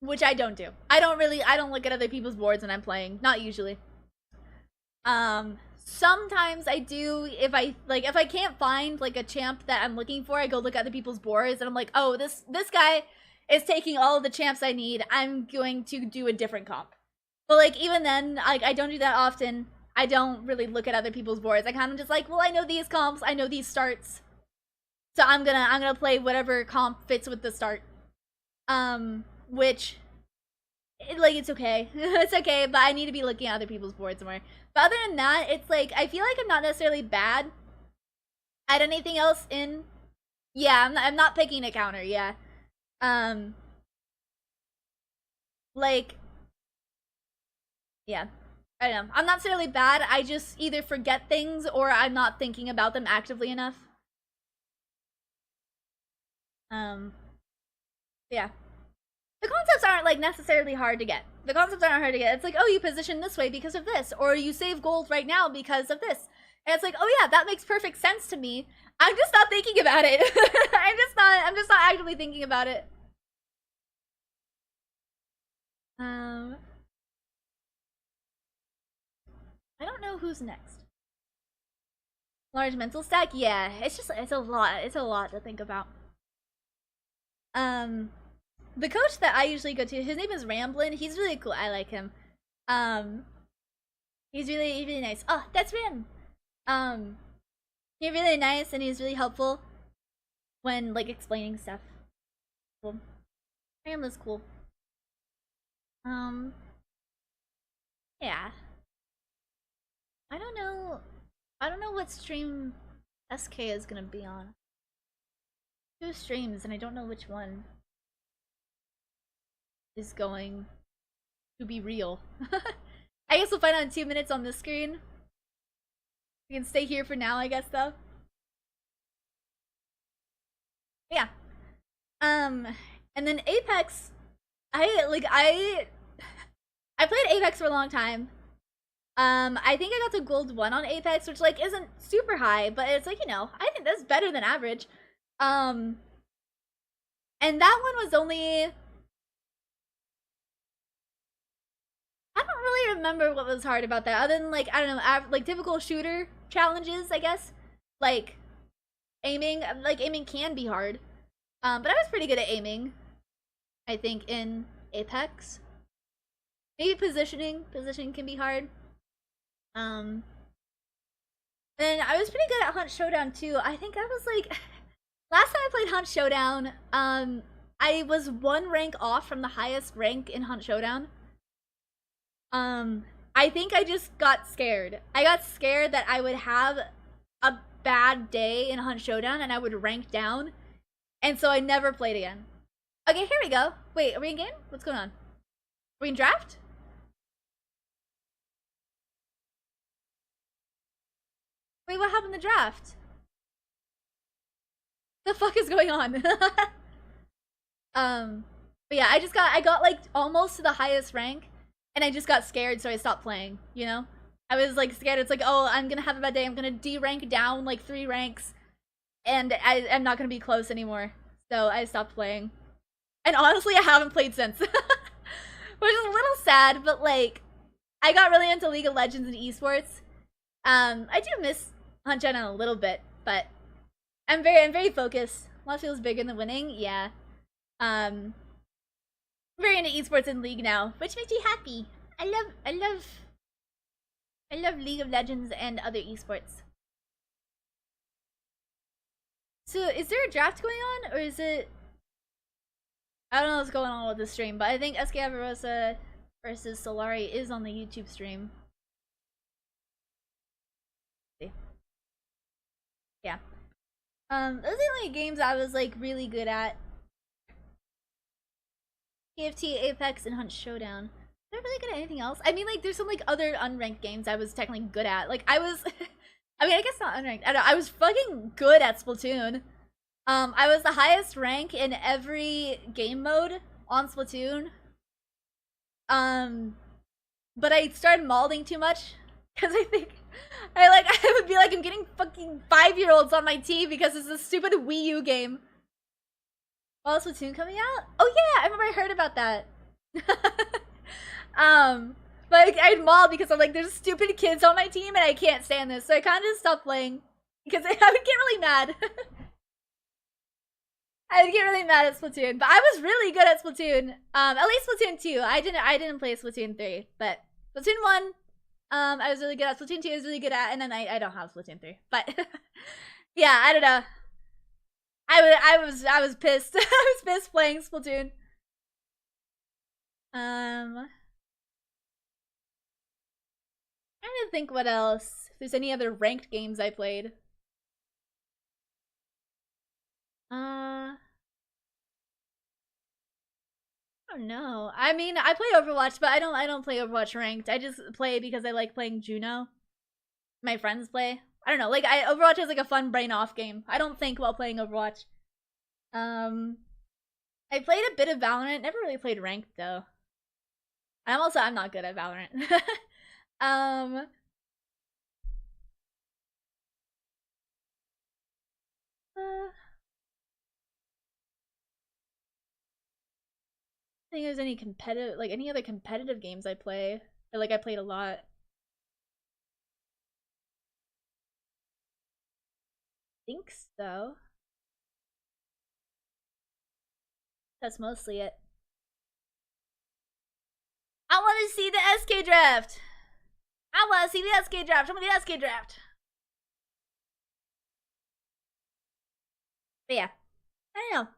Which I don't do. I don't look at other people's boards when I'm playing. Not usually. Sometimes I do if I can't find like a champ that I'm looking for, I go look at other people's boards and I'm like, oh, this guy is taking all of the champs I need. I'm going to do a different comp. But like even then, like I don't do that often. I don't really look at other people's boards. I kind of just like, well, I know these comps, I know these starts, so I'm gonna play whatever comp fits with the start. Which like it's okay. It's okay, but I need to be looking at other people's boards more. But other than that, it's like I feel like I'm not necessarily bad at anything else in. Yeah, I'm not picking a counter. Yeah. Like, yeah, I don't know. I'm not necessarily bad. I just either forget things or I'm not thinking about them actively enough. Yeah. The concepts aren't like necessarily hard to get. The concepts aren't hard to get. It's like, oh, you position this way because of this, or you save gold right now because of this. And it's like, oh yeah, that makes perfect sense to me. I'm just not thinking about it. I'm just not actively thinking about it. I don't know who's next. Large mental stack? Yeah, it's a lot to think about. The coach that I usually go to, his name is Ramblin'. He's really cool. I like him. He's really nice. Oh, that's Ram. He's really nice and he's really helpful when like explaining stuff. Cool. Ram is cool. Yeah. I don't know what stream SK is gonna be on. 2 streams and I don't know which one is going to be real. I guess we'll find out in 2 minutes on this screen. We can stay here for now, I guess, though. Yeah. And then Apex, I played Apex for a long time. I think I got to gold 1 on Apex, which like isn't super high, but it's like, you know, I think that's better than average. And that one was only, I don't really remember what was hard about that, other than like, I don't know, like typical shooter challenges, I guess. Like aiming can be hard. But I was pretty good at aiming, I think, in Apex. Maybe positioning can be hard. And I was pretty good at Hunt Showdown too. I think I was like, last time I played Hunt Showdown, I was 1 rank off from the highest rank in Hunt Showdown. I think I just got scared. I got scared that I would have a bad day in Hunt Showdown and I would rank down. And so I never played again. Okay, here we go. Wait, are we in game? What's going on? Are we in draft? Wait, what happened in the draft? The fuck is going on? But yeah, I got like almost to the highest rank, and I just got scared, so I stopped playing, you know? I was like scared, it's like, oh, I'm gonna have a bad day, I'm gonna D-rank down like 3 ranks, and I'm not gonna be close anymore. So I stopped playing. And honestly, I haven't played since. Which is a little sad, but like, I got really into League of Legends and esports. I do miss Hunt Showdown a little bit, but I'm very focused. Lost feels bigger than winning, yeah. I'm very into esports and League now, which makes me happy. I love League of Legends and other esports. So, is there a draft going on, or is it? I don't know what's going on with this stream, but I think SKA versus SLYE is on the YouTube stream. Yeah. Those are the only games I was like really good at. TFT, Apex, and Hunt Showdown. Was I really good at anything else? I mean, like, there's some like other unranked games I was technically good at. Like, I was, I mean, I guess not unranked. I don't know. I was fucking good at Splatoon. I was the highest rank in every game mode on Splatoon. But I started malding too much because I think I would be like, I'm getting fucking 5-year-olds on my team because it's a stupid Wii U game. Well, Splatoon coming out? Oh yeah, I remember I heard about that. But like, I'd maul because I'm like, there's stupid kids on my team and I can't stand this, so I kind of just stopped playing because I would get really mad. I'd get really mad at Splatoon, but I was really good at Splatoon. At least Splatoon 2. I didn't play Splatoon 3, but Splatoon 1, I was really good at. Splatoon 2 I was really good at, and then I don't have Splatoon 3. But yeah, I don't know. I was pissed. I was pissed playing Splatoon. Trying to think what else. If there's any other ranked games I played. I don't know. I mean, I play Overwatch, but I don't play Overwatch ranked. I just play because I like playing Juno. My friends play. I don't know. Like, Overwatch is like a fun brain off game. I don't think while playing Overwatch. I played a bit of Valorant. Never really played ranked though. I'm not good at Valorant. think there's any competitive, like any other competitive games I play. Or like I played a lot. Think so. That's mostly it. I want to see the SK draft. I want to see the SK draft. Show me the SK draft. But yeah, I don't know.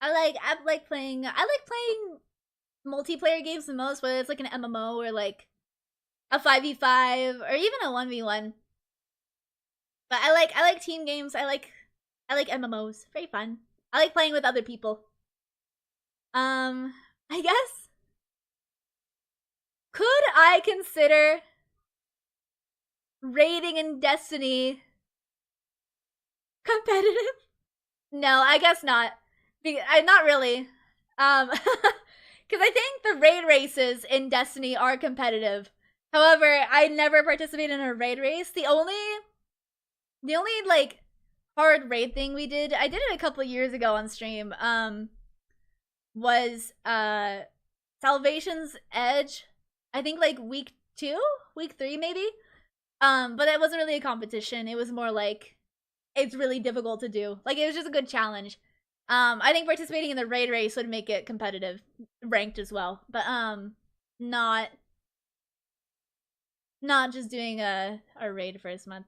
I like playing multiplayer games the most, whether it's like an MMO or like a 5v5 or even a 1v1. But I like team games. I like MMOs. Very fun. I like playing with other people. I guess, could I consider raiding in Destiny competitive? No, I guess not. Not really. Because I think the raid races in Destiny are competitive. However, I never participated in a raid race. The only like hard raid thing we did, I did it a couple years ago on stream. Was Salvation's Edge. I think like week 2, week 3 maybe. But it wasn't really a competition. It was more like it's really difficult to do. Like it was just a good challenge. I think participating in the raid race would make it competitive, ranked as well. But not just doing a raid first month.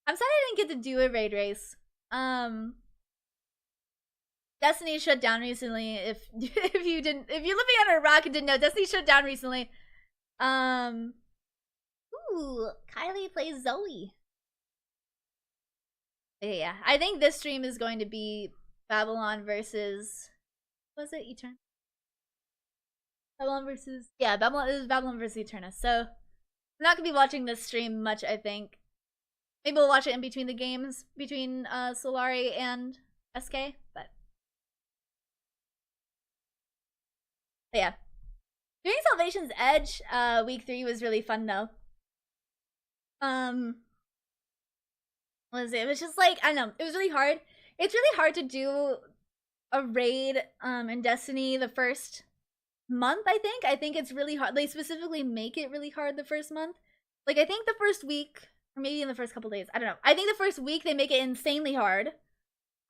I'm sad I didn't get to do a raid race. Destiny shut down recently. If you're living under a rock and didn't know, Destiny shut down recently. Ooh, Kylie plays Zoe. Yeah, I think this stream is going to be Babylon versus, was it Eternus? Babylon versus, yeah, Babylon versus Eternus. So I'm not gonna be watching this stream much, I think. Maybe we'll watch it in between the games, between SLYE and SK, but yeah. Doing Salvation's Edge week 3 was really fun though. It was just like, I don't know, it was really hard. It's really hard to do a raid in Destiny the first month, I think. I think it's really hard. They specifically make it really hard the first month. Like I think the first week, or maybe in the first couple days, I don't know. I think the first week they make it insanely hard.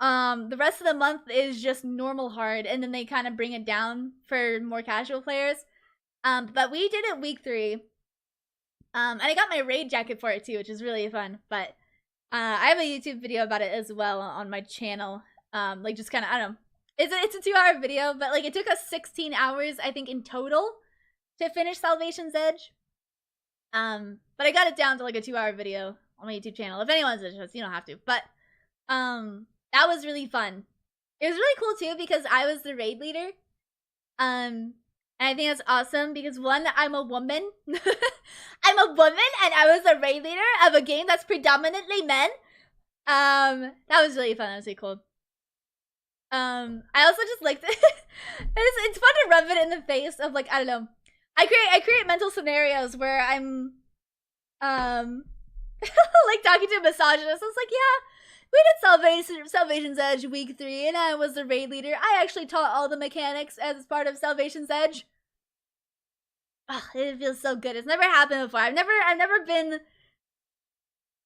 The rest of the month is just normal hard, and then they kind of bring it down for more casual players. But we did it week 3. And I got my raid jacket for it too, which is really fun. But I have a YouTube video about it as well on my channel. Like just kind of, I don't know. It's a 2-hour video, but like it took us 16 hours, I think, in total to finish Salvation's Edge. But I got it down to like a 2-hour video on my YouTube channel. If anyone's interested, you don't have to. But that was really fun. It was really cool too because I was the raid leader. And I think that's awesome because one, I'm a woman. I'm a woman and I was the raid leader of a game that's predominantly men. That was really fun. That was really cool. I also just liked it. It's fun to rub it in the face of like, I don't know. I create mental scenarios where I'm like talking to a misogynist. I was like, yeah, we did Salvation's Edge week 3 and I was the raid leader. I actually taught all the mechanics as part of Salvation's Edge. Oh, it feels so good. It's never happened before. I've never been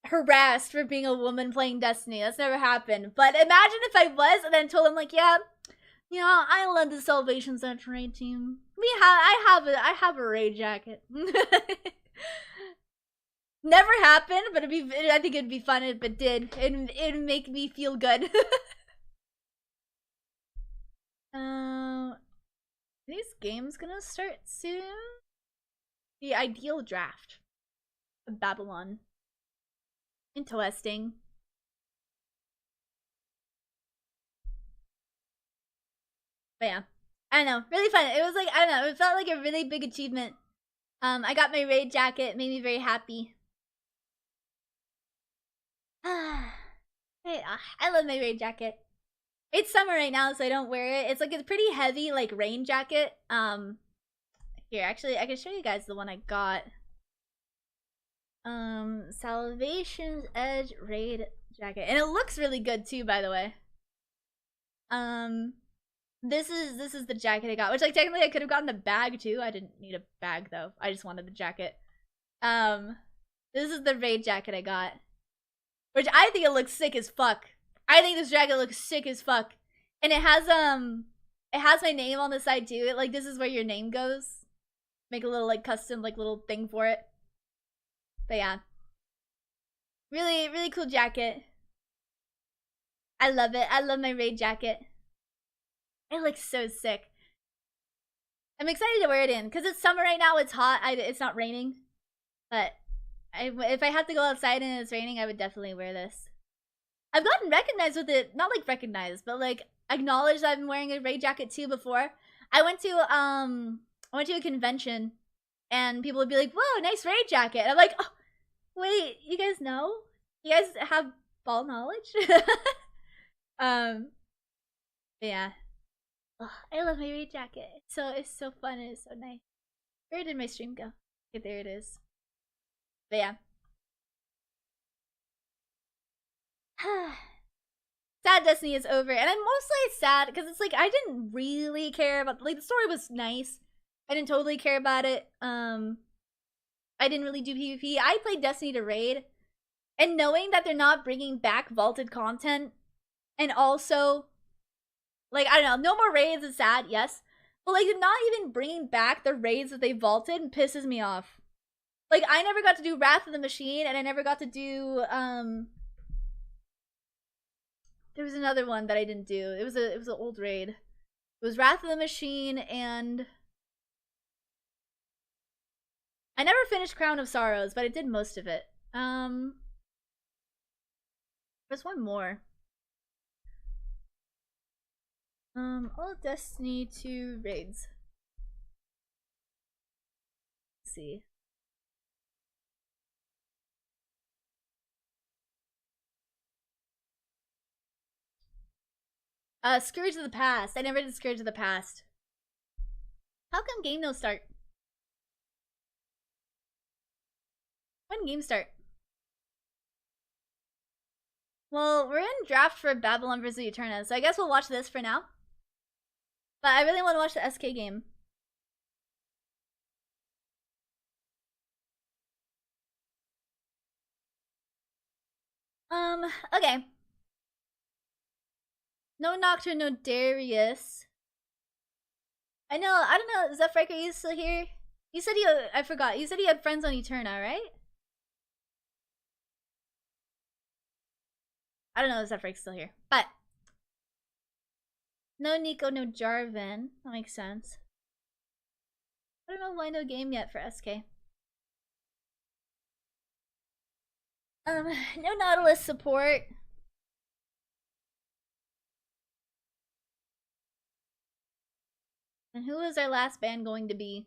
harassed for being a woman playing Destiny. That's never happened. But imagine if I was and then told him like, yeah, you know, I led the Salvation's Edge raid team. I have a raid jacket. Never happened, but I think it'd be fun if it did. It'd make me feel good. These games gonna start soon. The ideal draft of Babylon. Interesting. But yeah, I don't know, really fun. It was like, I don't know, it felt like a really big achievement. I got my raid jacket, made me very happy. Hey, I love my raid jacket. It's summer right now, so I don't wear it. It's like a pretty heavy, like, rain jacket. Here, actually, I can show you guys the one I got. Salvation's Edge raid jacket. And it looks really good, too, by the way. This is the jacket I got, which like technically I could have gotten the bag too. I didn't need a bag though. I just wanted the jacket. This is the raid jacket I got, which I think it looks sick as fuck. I think this jacket looks sick as fuck, and it has my name on the side too. It like this is where your name goes. Make a little like custom like little thing for it. But yeah, really cool jacket. I love it. I love my raid jacket. It looks so sick. I'm excited to wear it in because it's summer right now. It's hot. It's not raining, but if I have to go outside and it's raining, I would definitely wear this. I've gotten recognized with it, not like recognized, but like acknowledged that I've been wearing a raid jacket too before. I went to a convention, and people would be like, "Whoa, nice raid jacket." And I'm like, "Oh, wait, you guys know? You guys have ball knowledge?" Yeah. Oh, I love my raid jacket. It's so fun and it's so nice. Where did my stream go? Okay, there it is. But yeah. Sad Destiny is over, and I'm mostly sad because it's like I didn't really care about like the story was nice. I didn't totally care about it. I didn't really do PvP. I played Destiny to raid, and knowing that they're not bringing back vaulted content, and also like I don't know, no more raids is sad, yes, but like not even bringing back the raids that they vaulted pisses me off. Like I never got to do Wrath of the Machine, and I never got to do there was another one that I didn't do. It was an old raid. It was Wrath of the Machine, and I never finished Crown of Sorrows, but I did most of it. There's one more. All Destiny 2 raids. Let's see. Scourge of the Past. I never did Scourge of the Past. How come game no start? When game start? Well, we're in draft for Babylon vs. Eterna, so I guess we'll watch this for now. But I really want to watch the SK game. Okay. No Nocturne, no Darius. I don't know, is that Friker, are you still here? You said I forgot, you said you had friends on Eterna, right? I don't know, is that Friker still here? But no Nico, no Jarvan. That makes sense. I don't know why no game yet for SK. No Nautilus support. And who is our last band going to be?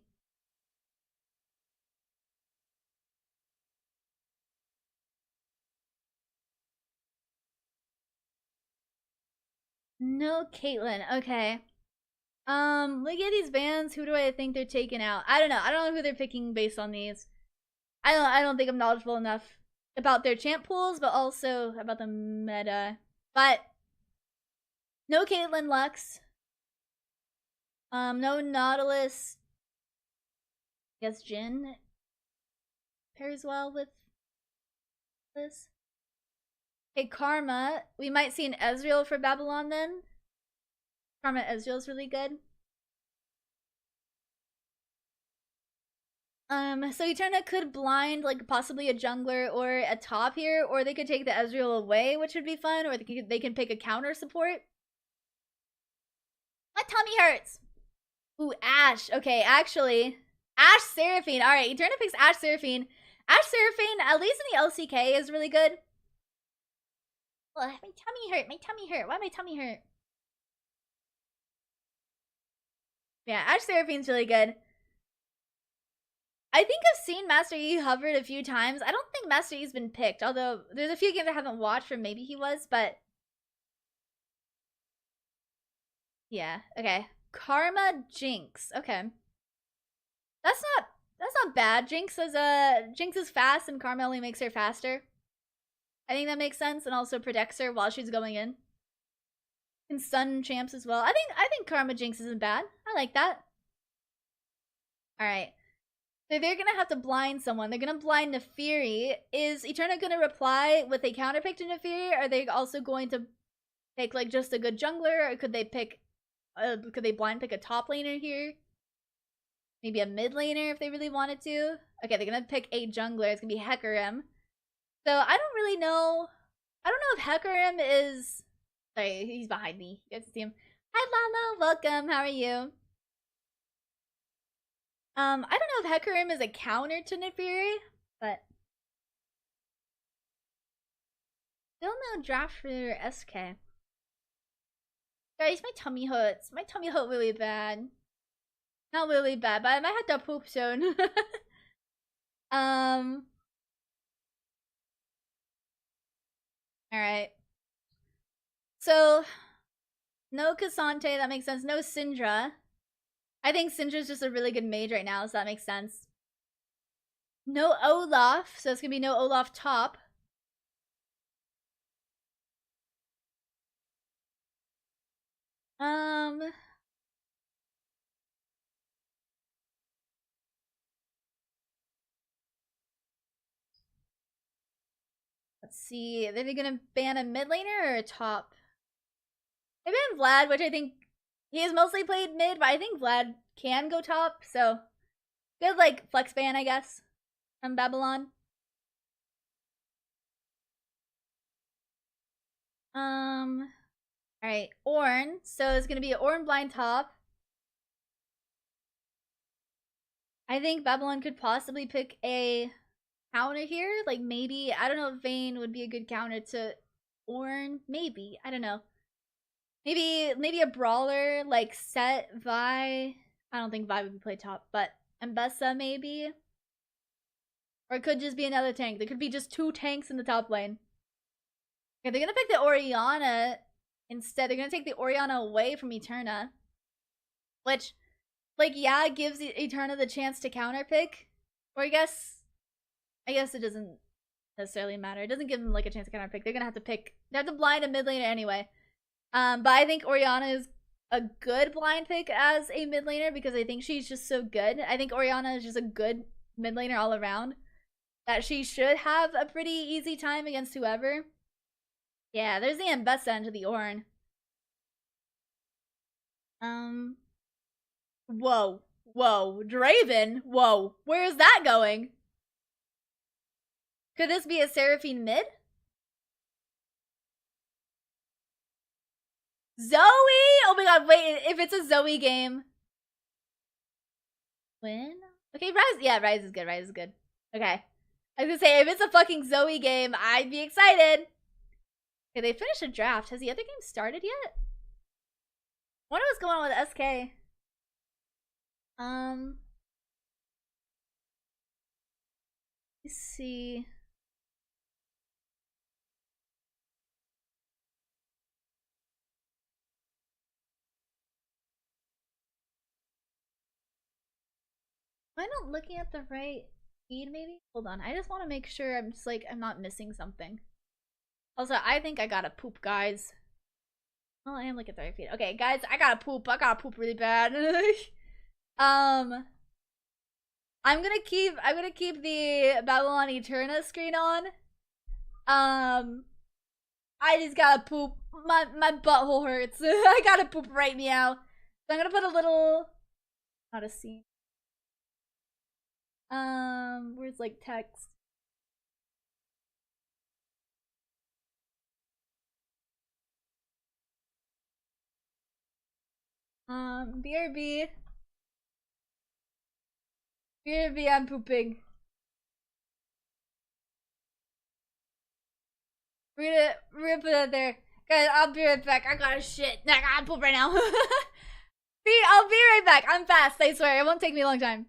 No Caitlyn. Okay. Look at these bands. Who do I think they're taking out? I don't know. I don't know who they're picking based on these. I don't think I'm knowledgeable enough about their champ pools, but also about the meta. But no Caitlyn Lux. No Nautilus. I guess Jhin pairs well with this. Okay, Karma. We might see an Ezreal for Babylon then. Karma Ezreal's really good. So Eterna could blind like possibly a jungler or a top here, or they could take the Ezreal away, which would be fun, or they can pick a counter support. My tummy hurts. Ooh, Ashe. Okay, actually, Ashe Seraphine. All right, Eterna picks Ashe Seraphine. Ashe Seraphine, at least in the LCK, is really good. Oh, my tummy hurt. My tummy hurt. Why my tummy hurt? Yeah, Ashe Seraphine's really good. I think I've seen Master Yi hovered a few times. I don't think Master Yi's been picked, although there's a few games I haven't watched where maybe he was, but yeah, okay. Karma Jinx. Okay. That's not bad. Jinx is fast and Karma only makes her faster. I think that makes sense and also protects her while she's going in. Can stun champs as well. I think Karma Jinx isn't bad. I like that. Alright. So they're gonna have to blind someone. They're gonna blind Nefiri. Is Eterna gonna reply with a counter pick to Nefiri? Are they also going to pick like just a good jungler? Or could they pick could they blind pick a top laner here? Maybe a mid laner if they really wanted to. Okay, they're gonna pick a jungler. It's gonna be Hecarim. So I don't really know. I don't know if Hecarim is. Sorry, he's behind me. You guys see him. Hi Lalo, welcome. How are you? I don't know if Hecarim is a counter to Nefiri, but still no draft for SK. Guys, my tummy hurts. My tummy hurt really bad. Not really bad, but I might have to poop soon. Alright. So, no Cassante, that makes sense. No Syndra. I think Syndra's just a really good mage right now, so that makes sense. No Olaf, so it's gonna be no Olaf top. Let's see. Are they gonna ban a mid laner or a top? They banned Vlad, which I think he has mostly played mid, but I think Vlad can go top, so good like flex ban, I guess, from Babylon. Alright, Ornn. So it's gonna be an Ornn blind top. I think Babylon could possibly pick a counter here. Like maybe, I don't know if Vayne would be a good counter to Ornn. Maybe, I don't know. Maybe a brawler like Set, Vi. I don't think Vi would be played top, but Mbessa maybe. Or it could just be another tank. There could be just two tanks in the top lane. Okay, they're gonna pick the Orianna instead. They're gonna take the Orianna away from Eterna. Which, like, yeah, gives Eterna the chance to counter pick. Or I guess it doesn't necessarily matter. It doesn't give them like a chance to counter pick. They're gonna have to pick. They have to blind a mid laner anyway. But I think Orianna is a good blind pick as a mid laner because I think she's just so good. I think Orianna is just a good mid laner all around. That she should have a pretty easy time against whoever. Yeah, there's the Mbessa into the Ornn. Whoa. Whoa. Draven? Whoa. Where is that going? Could this be a Seraphine mid? Zoe? Oh my god, wait, if it's a Zoe game. Win? Okay, Ryze, yeah, Ryze is good, Ryze is good. Okay. I was gonna say, if it's a fucking Zoe game, I'd be excited. Okay, they finished a draft. Has the other game started yet? I wonder what's going on with SK. Let's see. Am I not looking at the right feed, maybe? Hold on, I just want to make sure I'm just like, I'm not missing something. Also, I think I gotta poop, guys. Well, I am looking at the right feed. Okay, guys, I gotta poop. I gotta poop really bad. I'm gonna keep the Babylon Eterna screen on. I just gotta poop. My butthole hurts. I gotta poop right meow. So I'm gonna put a little, not a scene. Where's like text? BRB. BRB, I'm pooping. We're gonna put it there. Guys, I'll be right back. I gotta shit. I gotta poop right now. I'll be right back. I'm fast, I swear. It won't take me a long time.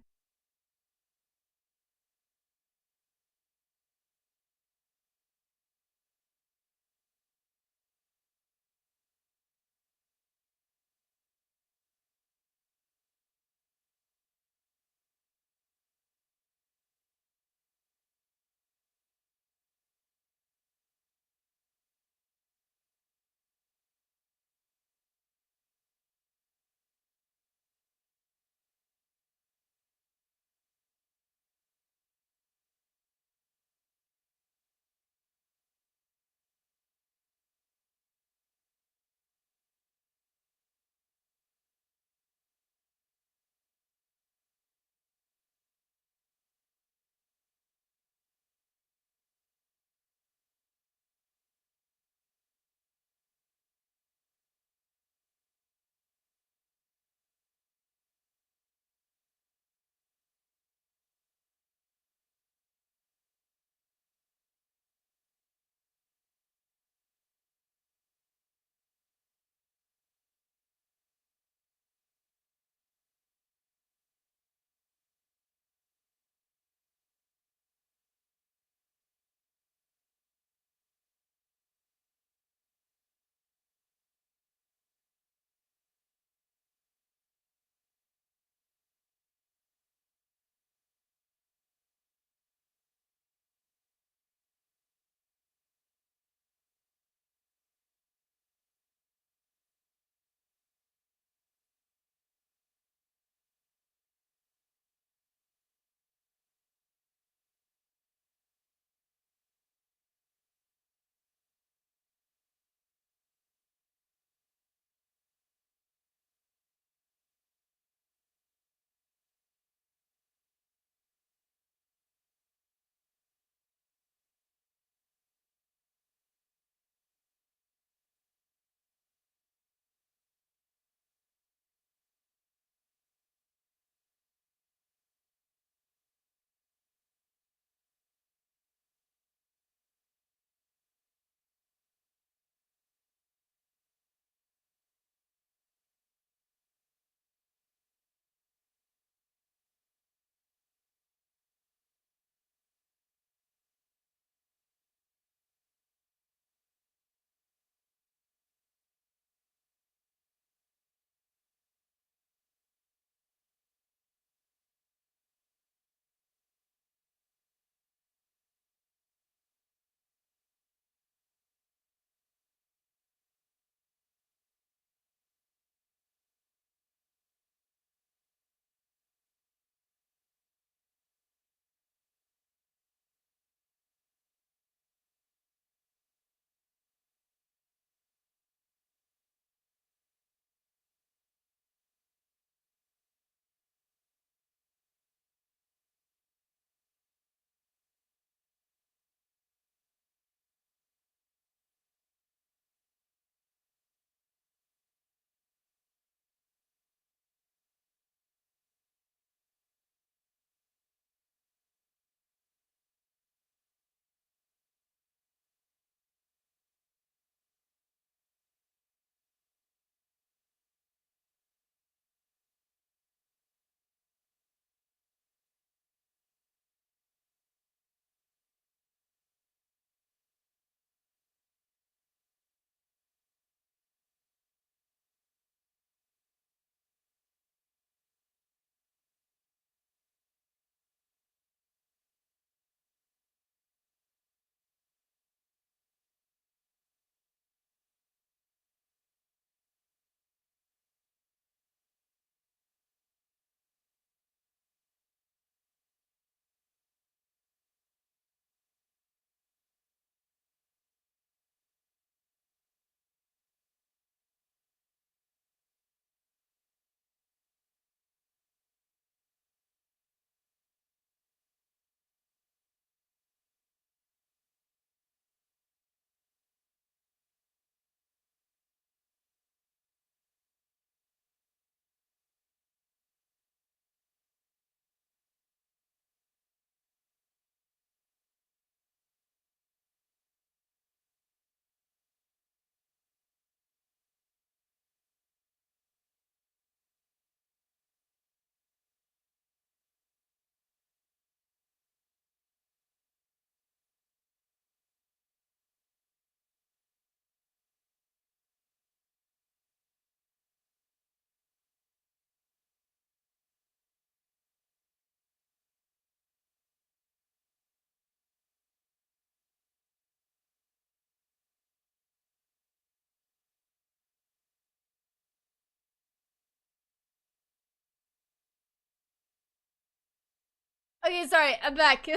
Okay, sorry, I'm back.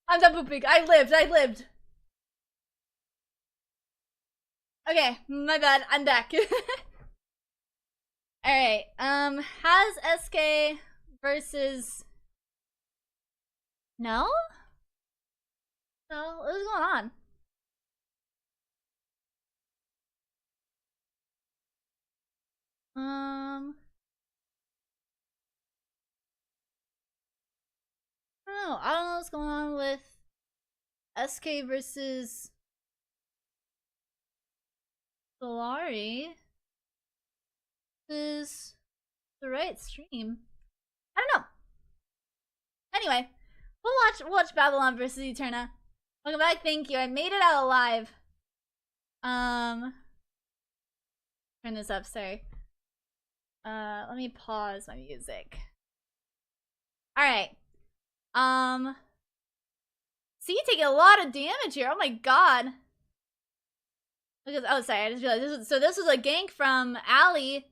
I'm done pooping. I lived. Okay, my bad. I'm back. Alright, has SK versus... No? No, what is going on? I don't know what's going on with SK versus SLYE. This is the right stream. I don't know. Anyway, we'll watch Babylon versus Eterna. Welcome back, thank you. I made it out alive. Turn this up, sorry. Let me pause my music. Alright. See, you taking a lot of damage here. Oh my god. Because, oh, sorry, I just realized this was a gank from Ali.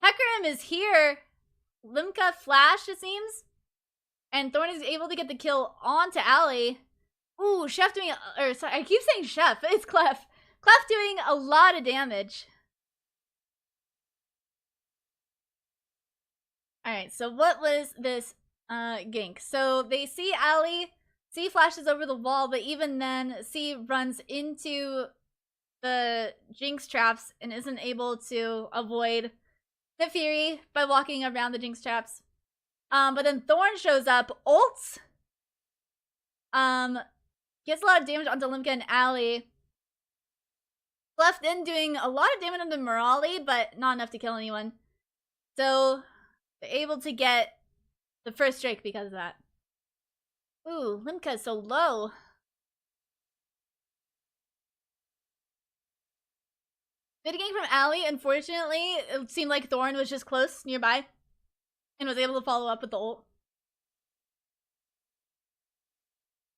Hecarim is here. Limka flashed, it seems. And Thorn is able to get the kill onto Ali. Ooh, Chef doing, or sorry, I keep saying Chef. It's Clef. Clef doing a lot of damage. Alright, so what was this gank? So they see Ali, C flashes over the wall, but even then, C runs into the Jinx traps and isn't able to avoid the Fury by walking around the Jinx traps. But then Thorn shows up, ults, gets a lot of damage onto Limka and Ali. Left in doing a lot of damage onto Morali, but not enough to kill anyone. So they're able to get the first Drake because of that. Ooh, Limka is so low. Good game from Ali. Unfortunately, it seemed like Thorn was just close nearby and was able to follow up with the ult.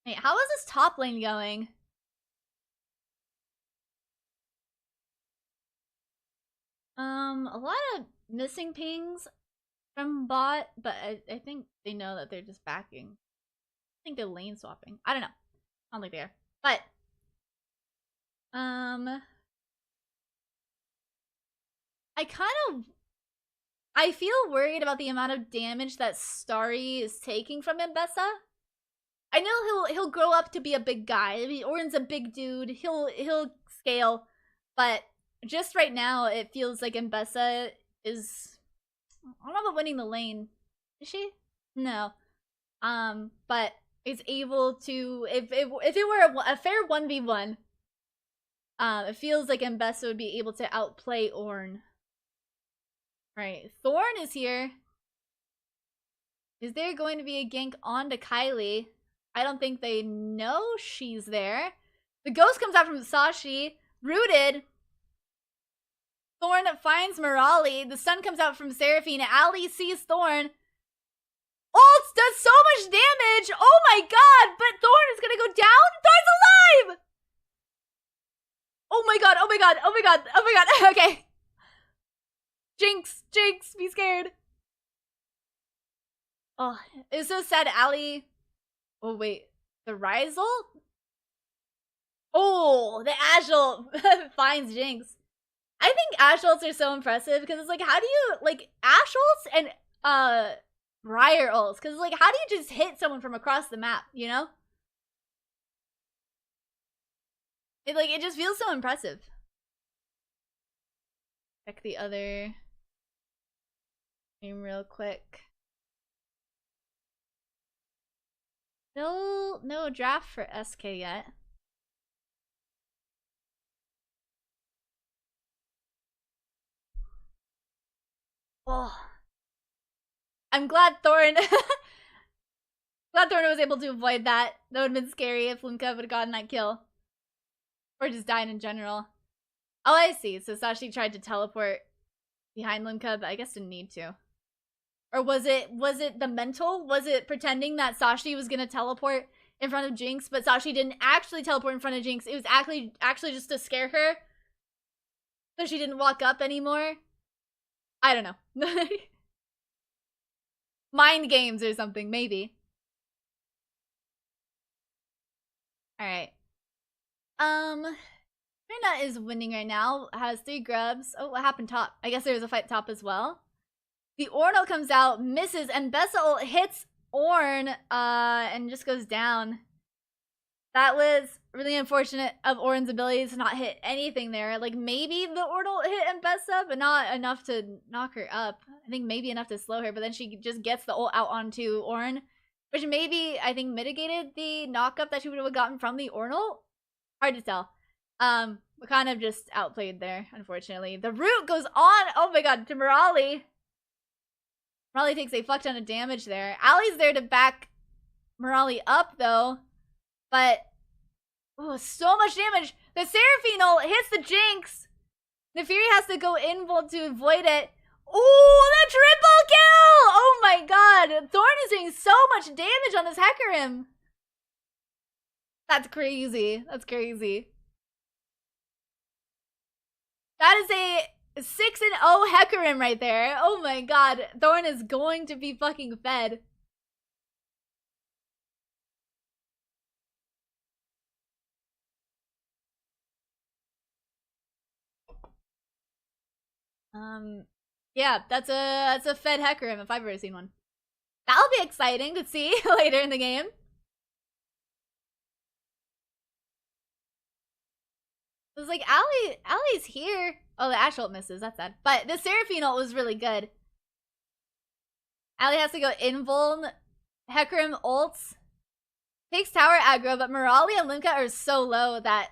Wait, how is this top lane going? A lot of missing pings from bot, but I think they know that they're just backing. I think they're lane swapping. I don't know. I don't think they are. But I feel worried about the amount of damage that Starry is taking from Mbessa. I know he'll grow up to be a big guy. I mean, Ornn's a big dude. He'll scale, but just right now it feels like Mbessa is, I don't know about winning the lane. Is she? No. But is able to, if it were a fair 1v1, it feels like Mbessa would be able to outplay Ornn. Right, Thorn is here. Is there going to be a gank onto Kylie? I don't think they know she's there. The ghost comes out from Sashi, rooted. Thorn finds Morali. The sun comes out from Seraphine. Ali sees Thorn. Ult does so much damage. Oh my god, but Thorn is gonna go down. Thorn's alive. Oh my god, oh my god, oh my god, oh my god. Okay. Jinx, be scared. Oh, it's so sad. Ali. Oh wait, the Rizal? Oh, the Ashel finds Jinx. I think Ash ults are so impressive because it's like, how do you, like, Ash ults and Briar ults? Because like, how do you just hit someone from across the map, you know? It just feels so impressive. Check the other game real quick. Still no draft for SK yet. Oh, I'm glad Thorn was able to avoid that. That would have been scary if Limka would have gotten that kill. Or just died in general. Oh, I see. So Sashi tried to teleport behind Limka, but I guess didn't need to. Or was it the mental? Was it pretending that Sashi was gonna teleport in front of Jinx, but Sashi didn't actually teleport in front of Jinx? It was actually just to scare her, so she didn't walk up anymore. I don't know. Mind games or something, maybe. Alright. Trina is winning right now. Has 3 grubs. Oh, what happened top? I guess there was a fight top as well. The Ornal comes out, misses, and Bessa ult hits Ornn, and just goes down. That was really unfortunate of Ornn's ability to not hit anything there. Like, maybe the Ornal hit Mbessa, but not enough to knock her up. I think maybe enough to slow her, but then she just gets the ult out onto Ornn, which maybe, I think, mitigated the knock-up that she would have gotten from the Ornal. Hard to tell. We kind of just outplayed there, unfortunately. The root goes on, oh my god, to Morali. Morali takes a fuck ton of damage there. Ali's there to back Morali up, though. But, oh, so much damage. The Seraphine ult hits the Jinx. The Fury has to go invul to avoid it. Oh, the triple kill! Oh my god. Thorn is doing so much damage on this Hecarim. That's crazy. That's crazy. That is a 6-0 Hecarim right there. Oh my god. Thorn is going to be fucking fed. Yeah, that's a fed Hecarim if I've ever seen one. That'll be exciting to see later in the game. It was like, Ali's here. Oh, the Ashe ult misses, that's sad. But the Seraphine ult was really good. Ali has to go invuln. Hecarim ults. Takes tower aggro, but Morali and Limca are so low that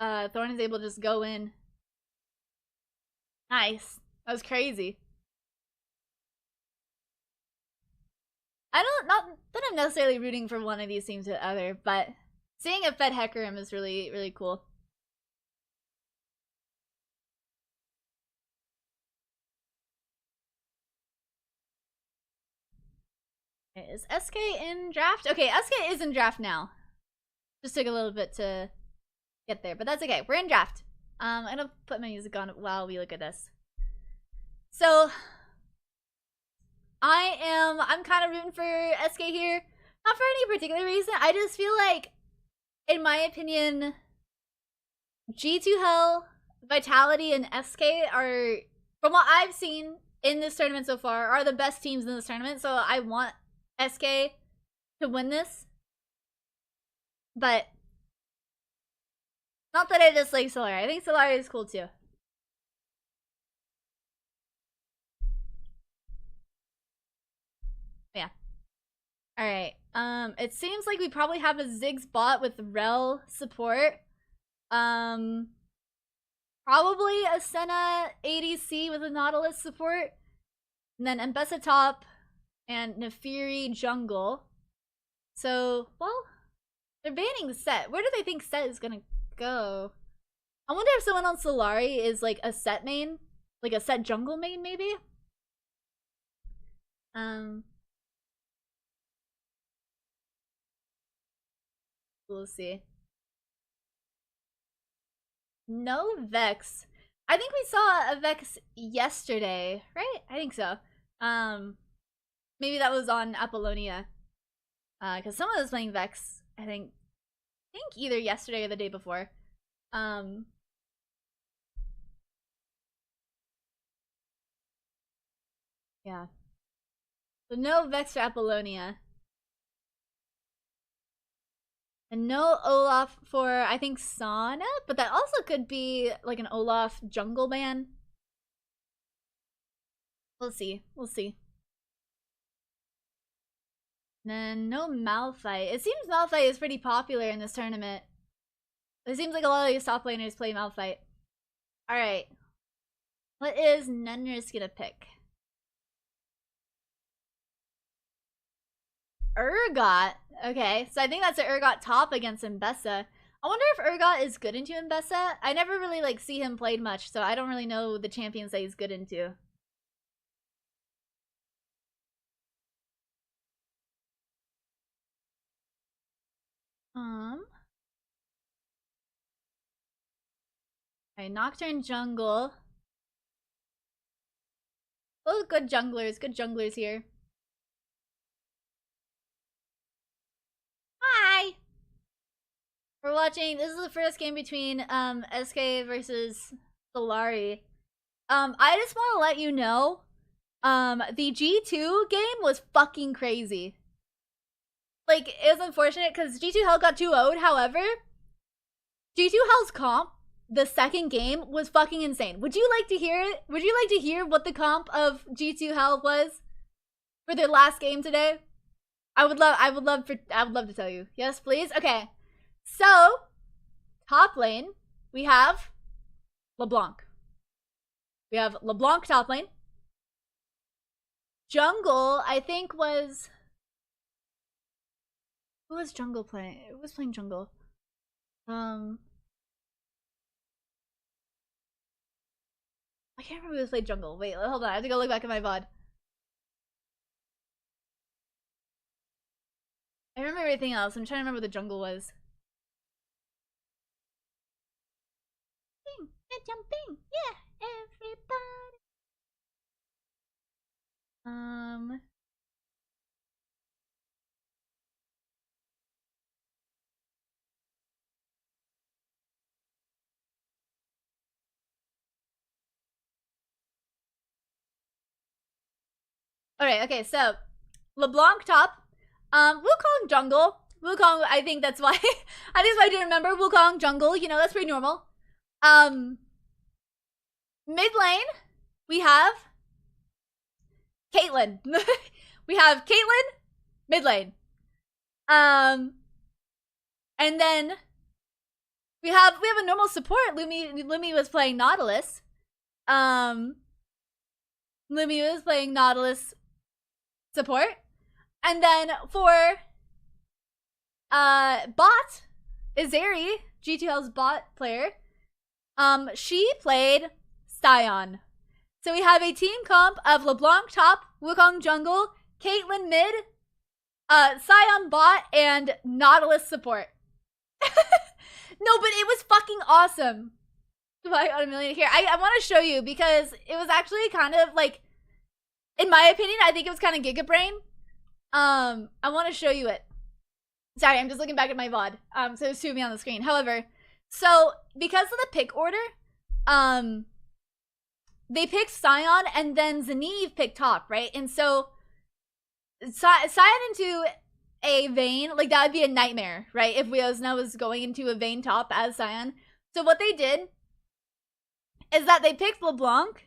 Thorn is able to just go in. Nice. That was crazy. Not that I'm necessarily rooting for one of these teams or the other, but seeing a fed Hecarim is really, really cool. Is SK in draft? Okay, SK is in draft now. Just took a little bit to get there, but that's okay. We're in draft. I'm gonna put my music on while we look at this. So, I'm kind of rooting for SK here. Not for any particular reason. I just feel like, in my opinion, G2H, Vitality, and SK are, from what I've seen in this tournament so far, are the best teams in this tournament. So I want SK to win this. But, not that I dislike SLYE. I think SLYE is cool too. Yeah. Alright. It seems like we probably have a Ziggs bot with Rel support. Probably a Senna ADC with a Nautilus support. And then Mbessa top and Nefiri jungle. So, well, they're banning Set. Where do they think Set is gonna go? I wonder if someone on Solari is like a Set main? Like a Set jungle main, maybe? We'll see. No Vex. I think we saw a Vex yesterday, right? I think so. Maybe that was on Apollonia. Because someone was playing Vex, I think either yesterday or the day before. Yeah. So no Vex for Apollonia. And no Olaf for, I think, Sana? But that also could be like an Olaf jungle ban. We'll see. We'll see. And then no Malphite. It seems Malphite is pretty popular in this tournament. It seems like a lot of these top laners play Malphite. Alright. What is Nenris gonna pick? Urgot. Okay, so I think that's an Urgot top against Mbessa. I wonder if Urgot is good into Mbessa. I never really like see him played much, so I don't really know the champions that he's good into. Alright, Nocturne jungle. Oh, good junglers here. Hi! We're watching, this is the first game between SKA versus SLYE. I just want to let you know, the G2 game was fucking crazy. Like, it was unfortunate because G2 Hell got 2-0'd, however, G2 Hell's comp, the second game, was fucking insane. Would you like to hear it? Would you like to hear what the comp of G2 Hell was for their last game today? I would love to tell you. Yes, please? Okay. So, top lane, we have LeBlanc. We have LeBlanc top lane. Jungle, I think was... Who was jungle playing? Who was playing jungle? I can't remember who played jungle. Wait, hold on. I have to go look back at my VOD. I remember everything else. I'm trying to remember what the jungle was. Jumping, yeah, everybody. Alright, okay, so LeBlanc top. Wukong jungle. Wukong, I think that's why I didn't remember. Wukong jungle, you know, that's pretty normal. Mid lane, we have Caitlyn. We have Caitlyn, mid lane. And then we have a normal support. Lumi was playing Nautilus. Lumi was playing Nautilus support. And then for bot, Izeri, G2L's bot player, she played Sion. So we have a team comp of LeBlanc top, Wukong jungle, Caitlyn mid, Sion bot, and Nautilus support. No, but it was fucking awesome. I got a million here. I want to show you because it was actually kind of like, in my opinion, I think it was kind of Giga Brain. I want to show you it. Sorry, I'm just looking back at my VOD. So there's two of me on the screen. However, so because of the pick order, they picked Sion and then Zeneve picked top, right? And so Sion into a Vayne, like that would be a nightmare, right? If Weozna was going into a Vayne top as Sion. So what they did is that they picked LeBlanc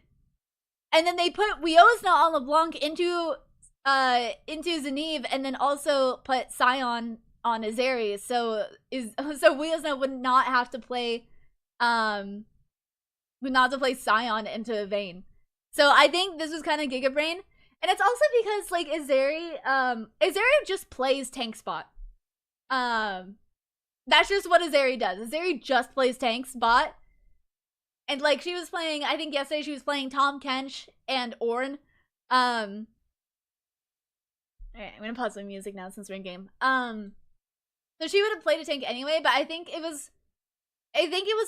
and then they put Weozna on LeBlanc into Zeneve and then also put Sion on Izeri. So Weozna would not have to play Sion into Vayne. So I think this was kind of Giga Brain. And it's also because like Izeri just plays tank spot. That's just what Izeri does. Izeri just plays tank spot. And like she was playing, I think yesterday she was playing Tom Kench and Ornn. Alright, I'm gonna pause my music now since we're in game. So she would have played a tank anyway, but I think it was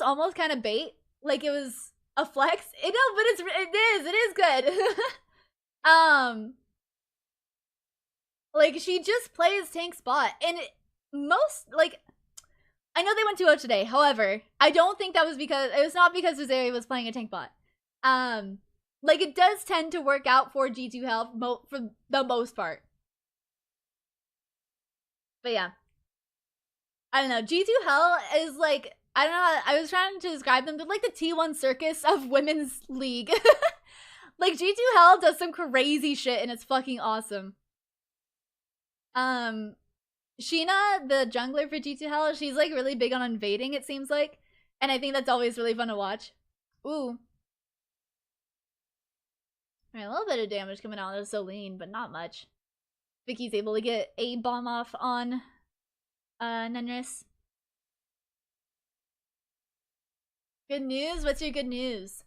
almost kind of bait. Like it was a flex. No, but it is good. Like she just plays tank spot, and I know they went 2-0 today. However, I don't think that was because it was not because Izeri was playing a tank bot. Like it does tend to work out for G2 Hell for the most part. But yeah, I don't know. G2 Hell is like, I don't know. I was trying to describe them. They're like the T1 circus of women's league. Like G2 Hell does some crazy shit and it's fucking awesome. Sheena, the jungler for G2 Hell, she's like really big on invading, it seems like. And I think that's always really fun to watch. Ooh. Alright, a little bit of damage coming out of Solene, but not much. Vicky's able to get a bomb off on Nenris. Good news? What's your good news?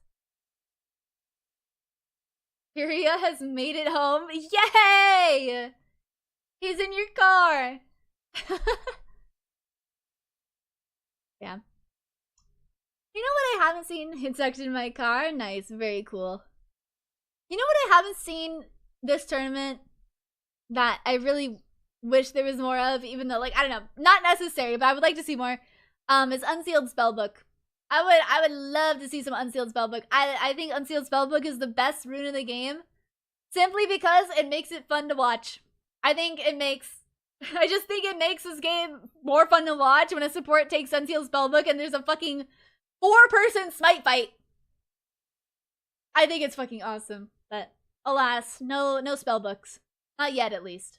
Kyria has made it home. Yay! He's in your car. Yeah. You know what I haven't seen? Insect in my car. Nice. Very cool. You know what I haven't seen this tournament that I really wish there was more of, even though, like, I don't know, not necessary, but I would like to see more. Is Unsealed Spellbook. I would love to see some Unsealed Spellbook. I think Unsealed Spellbook is the best rune in the game, simply because it makes it fun to watch. I just think it makes this game more fun to watch when a support takes Unsealed Spellbook and there's a fucking 4-person smite fight. I think it's fucking awesome, but alas, no spellbooks. Not yet, at least.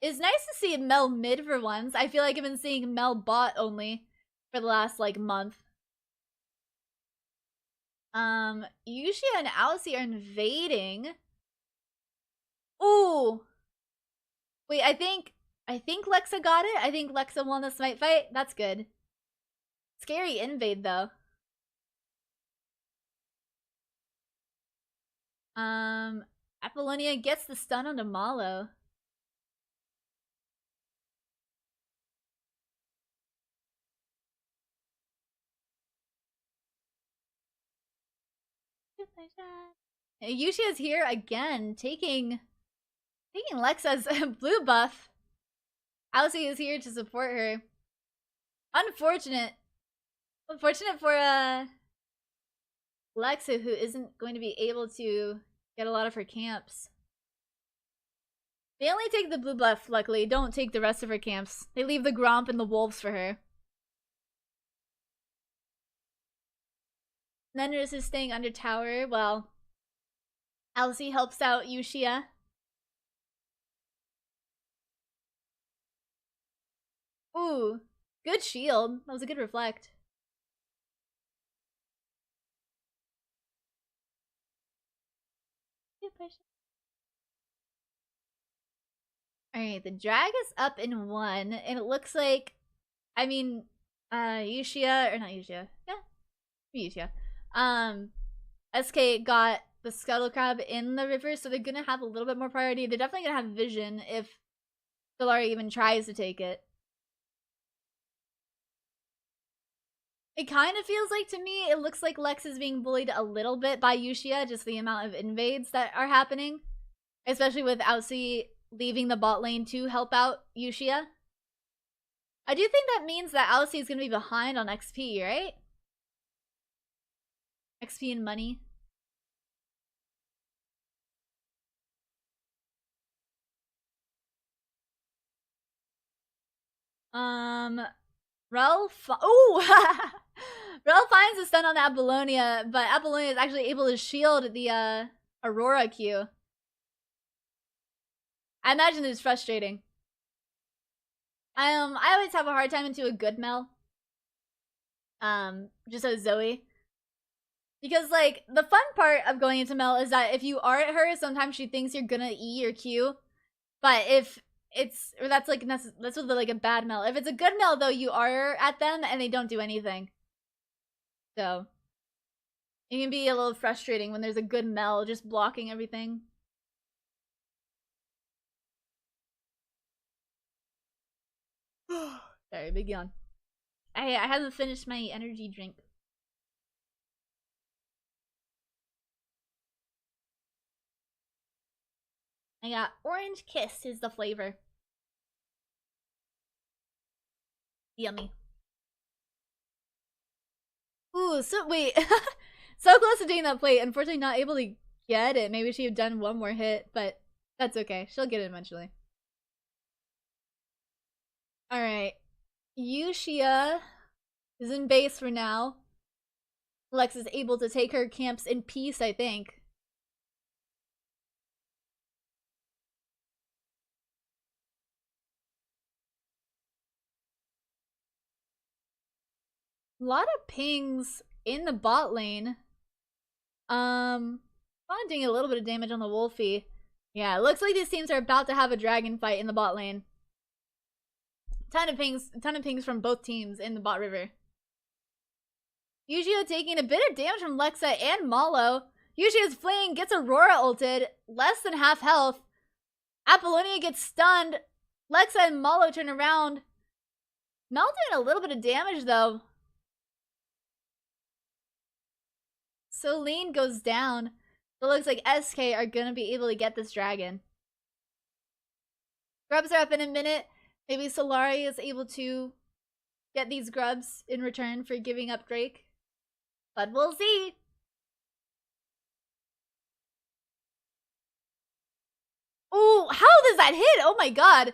It's nice to see Mel mid for once. I feel like I've been seeing Mel bot only for the last, like, month. Yuxia and Alcy are invading. Ooh. Wait, I think Lexa got it. I think Lexa won the smite fight. That's good. Scary invade, though. Apollonia gets the stun onto Malo. Yushia's here again, taking Lexa's blue buff. Alcy is here to support her. Unfortunate for Lexa, who isn't going to be able to get a lot of her camps. They only take the blue buff, luckily. Don't take the rest of her camps. They leave the Gromp and the Wolves for her. Nenris is staying under tower. Well, Alcy helps out Yuxia. Ooh, good shield. That was a good reflect. Alright, the drag is up in 1, and it looks like, I mean, Yuxia, or not Yuxia, yeah, Yuxia. SK got the Scuttle Crab in the river, so they're gonna have a little bit more priority. They're definitely gonna have vision if Stellaria even tries to take it. It kind of feels like, to me, it looks like Lex is being bullied a little bit by Yuxia, just the amount of invades that are happening. Especially with Alcy leaving the bot lane to help out Yuxia. I do think that means that Alcy is going to be behind on XP, right? XP and money. Ralph. Oh! Ralph finds a stun on Apollonia, but Apollonia is actually able to shield the Aurora Q. I imagine it's frustrating. I always have a hard time into a good Mel. Just as Zoe. Because, like, the fun part of going into Mel is that if you are at her, sometimes she thinks you're gonna E or Q. But if it's, or that's with like a bad Mel. If it's a good Mel, though, you are at them and they don't do anything. So, it can be a little frustrating when there's a good Mel just blocking everything. Sorry, big yawn. I haven't finished my energy drink. I got Orange Kiss is the flavor. Yummy. Ooh, so wait. So close to taking that plate. Unfortunately not able to get it. Maybe she had done one more hit, but that's okay. She'll get it eventually. Alright. Yuxia is in base for now. Lex is able to take her camps in peace, I think. A lot of pings in the bot lane. Probably doing a little bit of damage on the Wolfie. Yeah, it looks like these teams are about to have a dragon fight in the bot lane. Ton of pings from both teams in the bot river. Yuxia taking a bit of damage from Lexa and Malo. Yuxia's fling gets Aurora ulted, less than half health. Apollonia gets stunned. Lexa and Malo turn around. Mel doing a little bit of damage though. Celine goes down. So it looks like SK are gonna be able to get this dragon. Grubs are up in a minute. Maybe SLYE is able to get these grubs in return for giving up Drake. But we'll see. Oh, how does that hit? Oh my god.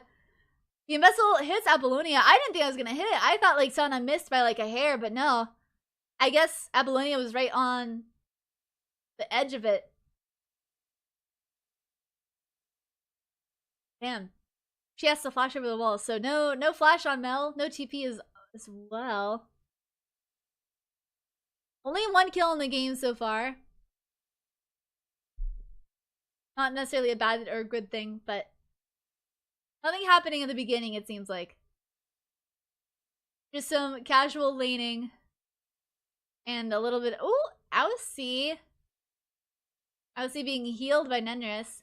The vessel hits Apollonia. I didn't think I was gonna hit it. I thought like Sana missed by like a hair, but no. I guess Apollonia was right on the edge of it. Damn. She has to flash over the wall, so no flash on Mel, no TP as well. Only 1 kill in the game so far. Not necessarily a bad or a good thing, but nothing happening in the beginning, it seems like. Just some casual laning. And a little bit... Oh, Aussie. Aussie being healed by Nenris.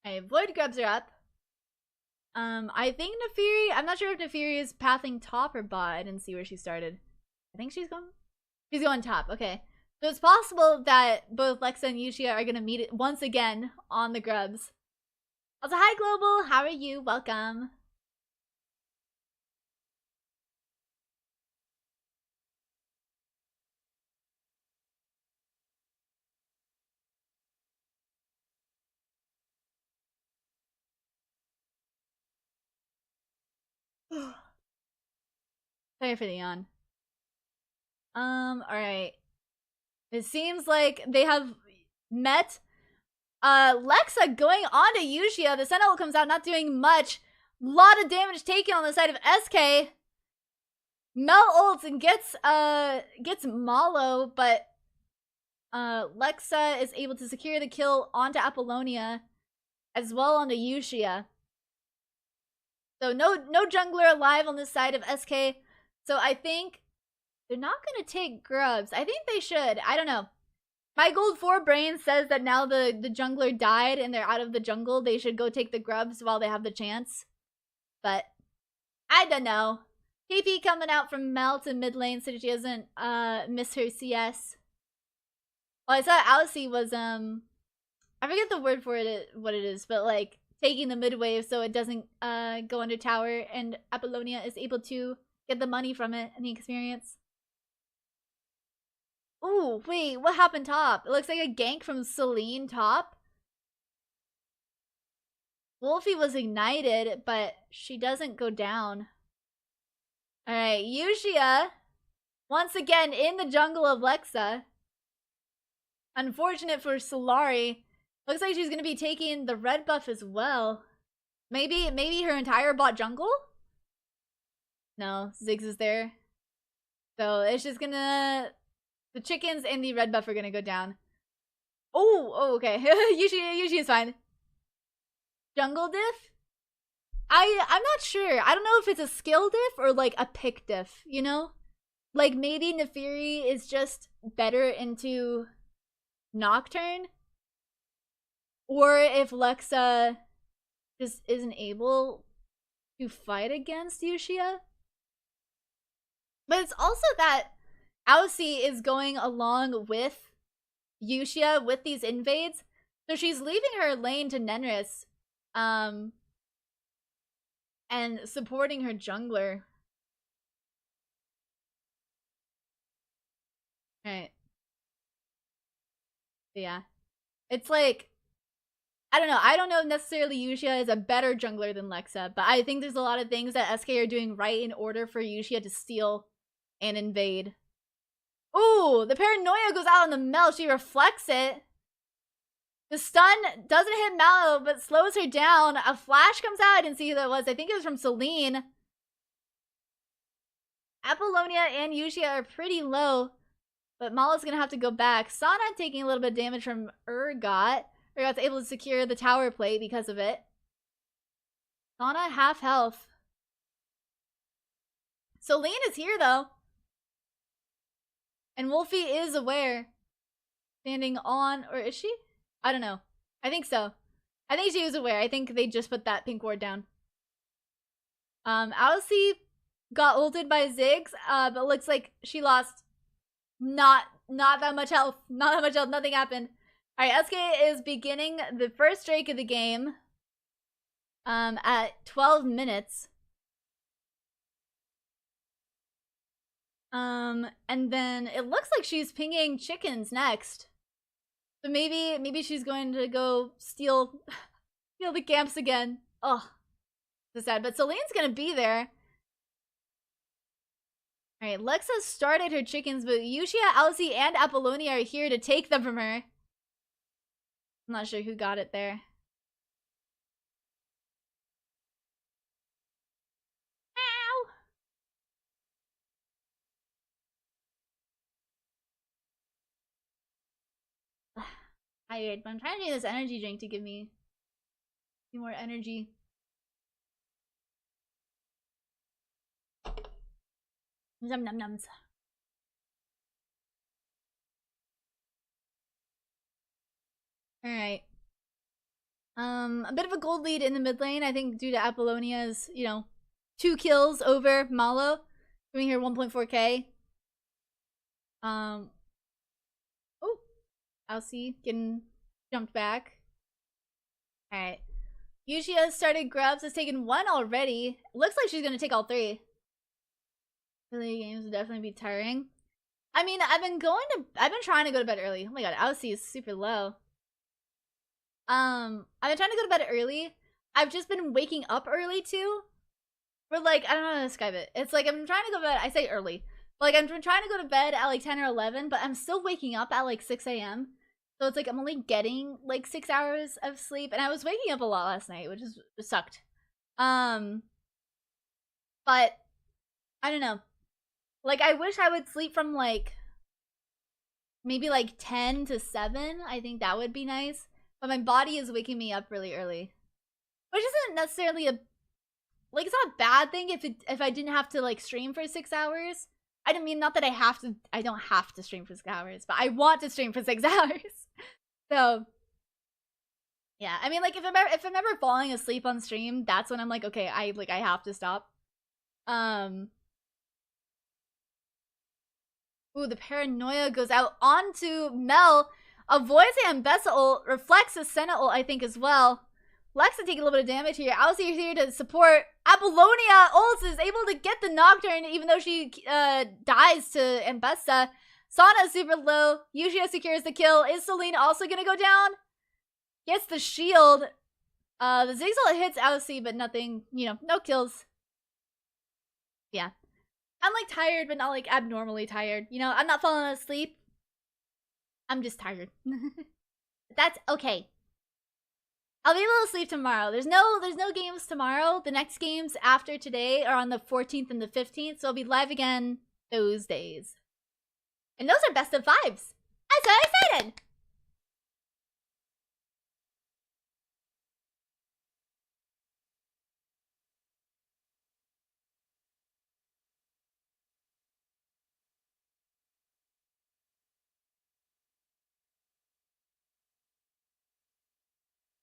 Alright, Void Grubs are up. I think Nefiri... I'm not sure if Nefiri is pathing top or bot. I didn't see where she started. I think she's going... She's going top, okay. So it's possible that both Lexa and Yushia are gonna meet it once again on the Grubs. Also, hi Global, how are you? Welcome. Sorry for the yawn. Alright. It seems like they have met. Lexa going on to Yushia. The Sentinel comes out not doing much. Lot of damage taken on the side of SK. Mel ults and gets Malo, but Lexa is able to secure the kill onto Apollonia as well onto Yushia. So no jungler alive on this side of SK. So I think they're not gonna take Grubs. I think they should. I don't know. My Gold 4 brain says that now the jungler died and they're out of the jungle, they should go take the Grubs while they have the chance. But I don't know. TP coming out from Mel to mid lane so she doesn't miss her CS. Well, I saw Aussie was I forget the word for it, what it is, but like taking the mid wave so it doesn't go under tower, and Apollonia is able to get the money from it and the experience. Ooh, wait, what happened top? It looks like a gank from Celine top. Wolfie was ignited, but she doesn't go down. Alright, Yushia once again in the jungle of Lexa. Unfortunate for SLYE. Looks like she's gonna be taking the red buff as well. Maybe her entire bot jungle? No, Ziggs is there. So it's just gonna... The chickens and the red buff are gonna go down. Oh, okay. Yushi is fine. Jungle diff? I'm not sure. I don't know if it's a skill diff or like a pick diff, you know? Like maybe Nefiri is just better into Nocturne. Or if Lexa just isn't able to fight against Yushia. But it's also that Aussie is going along with Yushia with these invades. So she's leaving her lane to Nenris. And supporting her jungler. Alright. Yeah. It's like, I don't know. I don't know if necessarily Yushia is a better jungler than Lexa, but I think there's a lot of things that SK are doing right in order for Yushia to steal and invade. Ooh, the paranoia goes out on the Mel. She reflects it. The stun doesn't hit Mallow, but slows her down. A flash comes out. I didn't see who that was. I think it was from Celine. Apollonia and Yushia are pretty low, but Mallow's going to have to go back. Sana taking a little bit of damage from Urgot. Urgot's able to secure the tower plate because of it. Sana half health. Celine is here, though. And Wolfie is aware. Standing on... Or is she? I don't know. I think so. I think she was aware. I think they just put that pink ward down. Aussie got ulted by Ziggs, but looks like she lost not not that much health. Not that much health. Nothing happened. Alright, SKA is beginning the first strike of the game. At 12 minutes. And then it looks like she's pinging chickens next. So maybe she's going to go steal the camps again. Oh, so sad. But Celine's gonna be there. Alright, Lexa started her chickens, but Yushia, Elsie, and Apollonia are here to take them from her. I'm not sure who got it there. Ow! Tired, but I'm trying to do this energy drink to give me more energy. Num num nums. Alright. A bit of a gold lead in the mid lane, I think, due to Apollonia's, 2 kills over Malo, giving her 1.4k. Oh, Elsie getting jumped back. Alright. Yushia started grubs, has taken 1 already. Looks like she's gonna take all 3. Early games would definitely be tiring. I mean, I've been trying to go to bed early. Oh my god, Elsie is super low. I've been trying to go to bed early. I've just been waking up early too. Or like, I don't know how to describe it. It's like I'm trying to go to bed, I say early. But like I'm trying to go to bed at like 10 or 11, but I'm still waking up at like 6 a.m. So it's like I'm only getting like 6 hours of sleep. And I was waking up a lot last night, which sucked. But I don't know. Like I wish I would sleep from like maybe like 10 to 7. I think that would be nice. But my body is waking me up really early. Which isn't necessarily it's not a bad thing if I didn't have to like stream for 6 hours. I don't mean, not that I don't have to stream for 6 hours, but I want to stream for 6 hours. So yeah, I mean, like if I'm ever falling asleep on stream, that's when I'm like, okay, I have to stop. Ooh, the paranoia goes out onto Mel. Avoids the Ambessa ult, reflects the Senna ult, I think, as well. Lexa taking a little bit of damage here. Alcee is here to support. Apollonia ult is able to get the Nocturne, even though she dies to Ambessa. Sana super low. Yushia secures the kill. Is Celine also gonna go down? Gets the shield. The Ziggs ult hits Alcee, but nothing, no kills. Yeah. I'm like tired, but not like abnormally tired. I'm not falling asleep. I'm just tired. That's okay. I'll be able to sleep tomorrow. There's no games tomorrow. The next games after today are on the 14th and the 15th, so I'll be live again those days. And those are best of 5s. I'm so excited!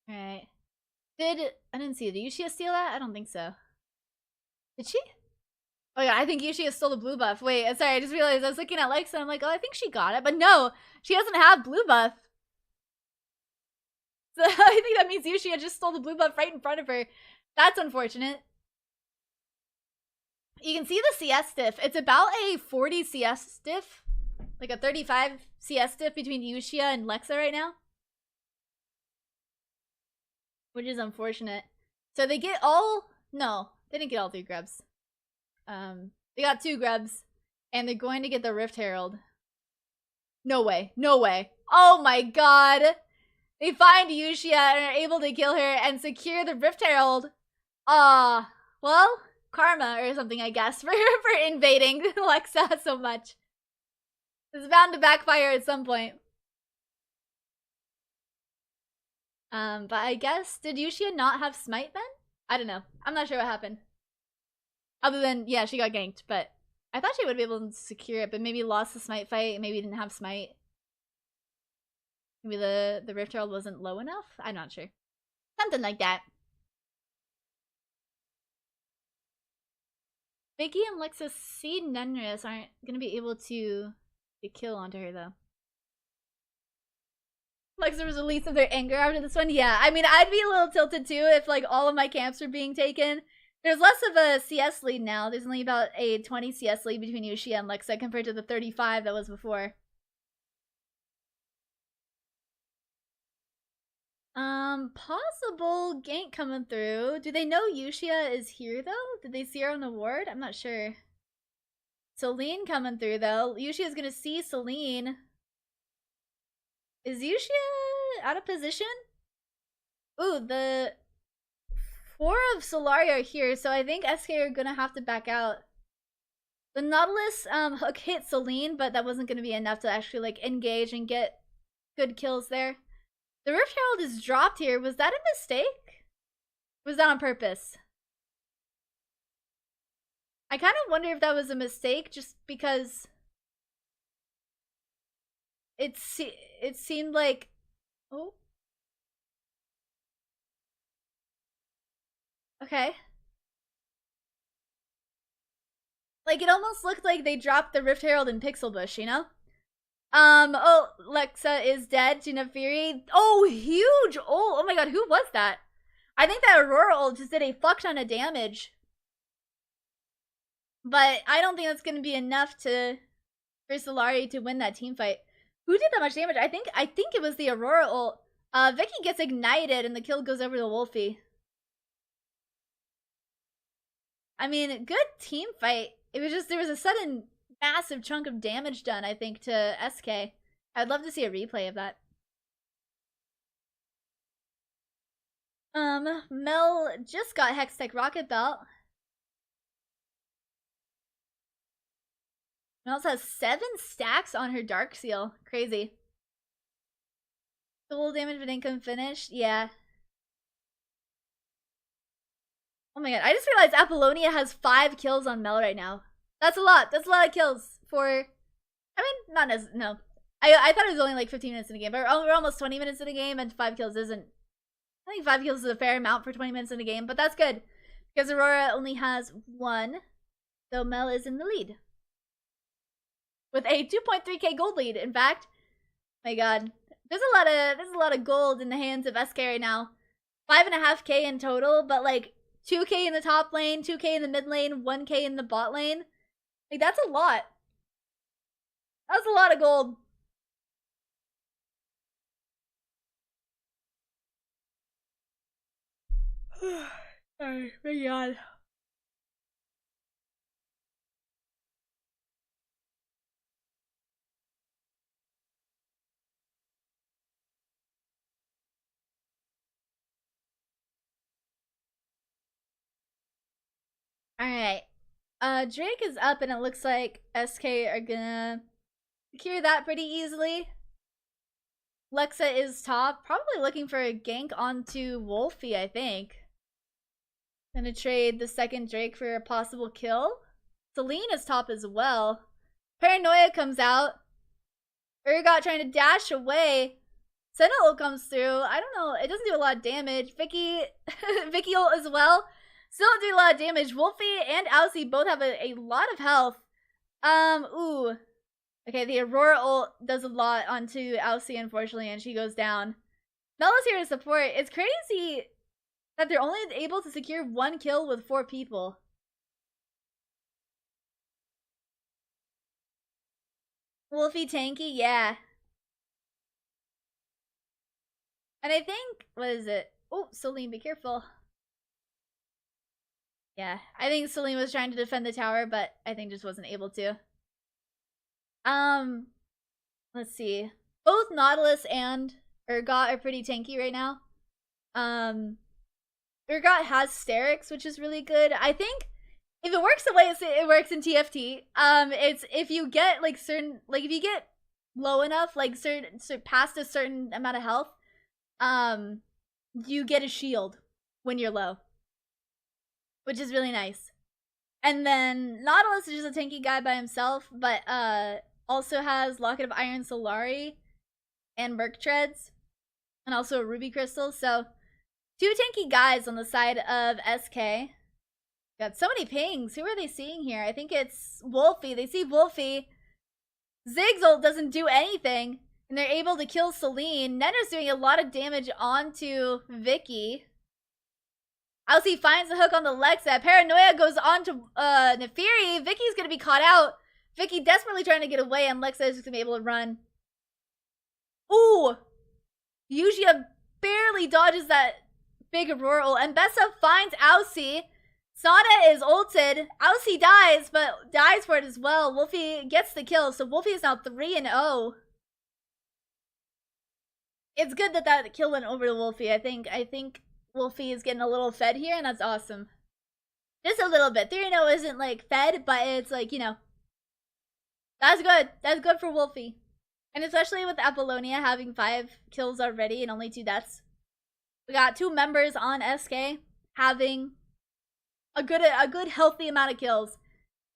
Alright. I didn't see it. Did Yushia steal that? I don't think so. Did she? Oh yeah, I think Yushia stole the blue buff. Wait, sorry, I just realized I was looking at Lexa and I'm like, oh, I think she got it. But no, she doesn't have blue buff. So I think that means Yushia just stole the blue buff right in front of her. That's unfortunate. You can see the CS diff. It's about a 40 CS diff. Like a 35 CS diff between Yushia and Lexa right now. Which is unfortunate. So they get all... No, they didn't get all 3 grubs. They got 2 grubs. And they're going to get the Rift Herald. No way. No way. Oh my god. They find Yushia and are able to kill her and secure the Rift Herald. Well, karma or something, I guess, for invading Lexa so much. It's bound to backfire at some point. But I guess, did Yushia not have smite then? I don't know. I'm not sure what happened. Other than, yeah, she got ganked, but I thought she would be able to secure it, but maybe lost the smite fight, maybe didn't have smite. Maybe the Rift Herald wasn't low enough? I'm not sure. Something like that. Vicky and Lexa C. Nenris aren't gonna be able to a kill onto her though. Like there was a release of their anger after this one. Yeah, I mean, I'd be a little tilted too if like all of my camps were being taken. There's less of a CS lead now. There's only about a 20 CS lead between Yushia and Lexa compared to the 35 that was before. Possible gank coming through. Do they know Yushia is here though? Did they see her on the ward? I'm not sure. Celine coming through though. Yushia's gonna see Celine. Is Yushia out of position? Ooh, the 4 of SLYE are here, so I think SKA are gonna have to back out. The Nautilus hook hit Celine, but that wasn't gonna be enough to actually like engage and get good kills there. The Rift Herald is dropped here. Was that a mistake? Was that on purpose? I kind of wonder if that was a mistake just because it seemed like... Oh. Okay. Like, it almost looked like they dropped the Rift Herald in Pixel Bush, you know? Oh, Lexa is dead to Nafiri. Oh, huge ult. Oh my god, who was that? I think that Aurora ult just did a fuck ton of damage. But I don't think that's going to be enough for SLYE to win that team fight. Who did that much damage? I think it was the Aurora ult. Vicky gets ignited and the kill goes over to Wolfie. I mean, good team fight. It was just, there was a sudden massive chunk of damage done, I think, to SK. I'd love to see a replay of that. Mel just got Hextech Rocket Belt. Mel also has 7 stacks on her Dark Seal. Crazy. Soul damage but income finished? Yeah. Oh my god, I just realized Apollonia has 5 kills on Mel right now. That's a lot. That's a lot of kills for... I mean, not as... No. I thought it was only like 15 minutes in the game, but we're almost 20 minutes in the game, and 5 kills isn't... I think 5 kills is a fair amount for 20 minutes in the game, but that's good. Because Aurora only has 1, so Mel is in the lead. With a 2.3k gold lead, in fact. My god. There's a lot of gold in the hands of SK right now. 5.5k in total, but like 2k in the top lane, 2k in the mid lane, 1k in the bot lane. Like, that's a lot. That's a lot of gold. Sorry, my god. Alright. Drake is up and it looks like SK are gonna secure that pretty easily. Lexa is top, probably looking for a gank onto Wolfie, I think. Gonna trade the second Drake for a possible kill. Celine is top as well. Paranoia comes out. Urgot trying to dash away. Sentinel comes through. I don't know, it doesn't do a lot of damage. Vicky ult as well. Still don't do a lot of damage. Wolfie and Aussie both have a lot of health. Ooh. Okay, the Aurora ult does a lot onto Aussie, unfortunately, and she goes down. Mella's here to support. It's crazy that they're only able to secure 1 kill with 4 people. Wolfie tanky, yeah. And I think, what is it? Oh, Celine, be careful. Yeah, I think Celine was trying to defend the tower, but I think just wasn't able to. Let's see. Both Nautilus and Urgot are pretty tanky right now. Urgot has Sterix, which is really good. I think if it works the way it works in TFT, it's if you get like certain, like if you get low enough, like past a certain amount of health, you get a shield when you're low, which is really nice. And then Nautilus is just a tanky guy by himself, but also has Locket of Iron Solari and Merc Treads, and also a Ruby Crystal. So 2 tanky guys on the side of SK. Got so many pings. Who are they seeing here? I think it's Wolfie. They see Wolfie. Ziggs ult doesn't do anything, and they're able to kill Celine. Nenner's doing a lot of damage onto Vicky. Alcy finds the hook on the Lexa. Paranoia goes on to Nefiri. Vicky's gonna be caught out. Vicky desperately trying to get away, and Lexa is just gonna be able to run. Ooh! Yuxia barely dodges that big Aurora ult. And Bessa finds Alcy. Sana is ulted. Alcy dies, but dies for it as well. Wolfie gets the kill, so Wolfie is now 3-0. It's good that that kill went over to Wolfie. I think Wolfie is getting a little fed here, and that's awesome. Just a little bit. 3-0 isn't like fed, but it's like, you know. That's good. That's good for Wolfie. And especially with Apollonia having 5 kills already and only 2 deaths. We got 2 members on SK having a good healthy amount of kills.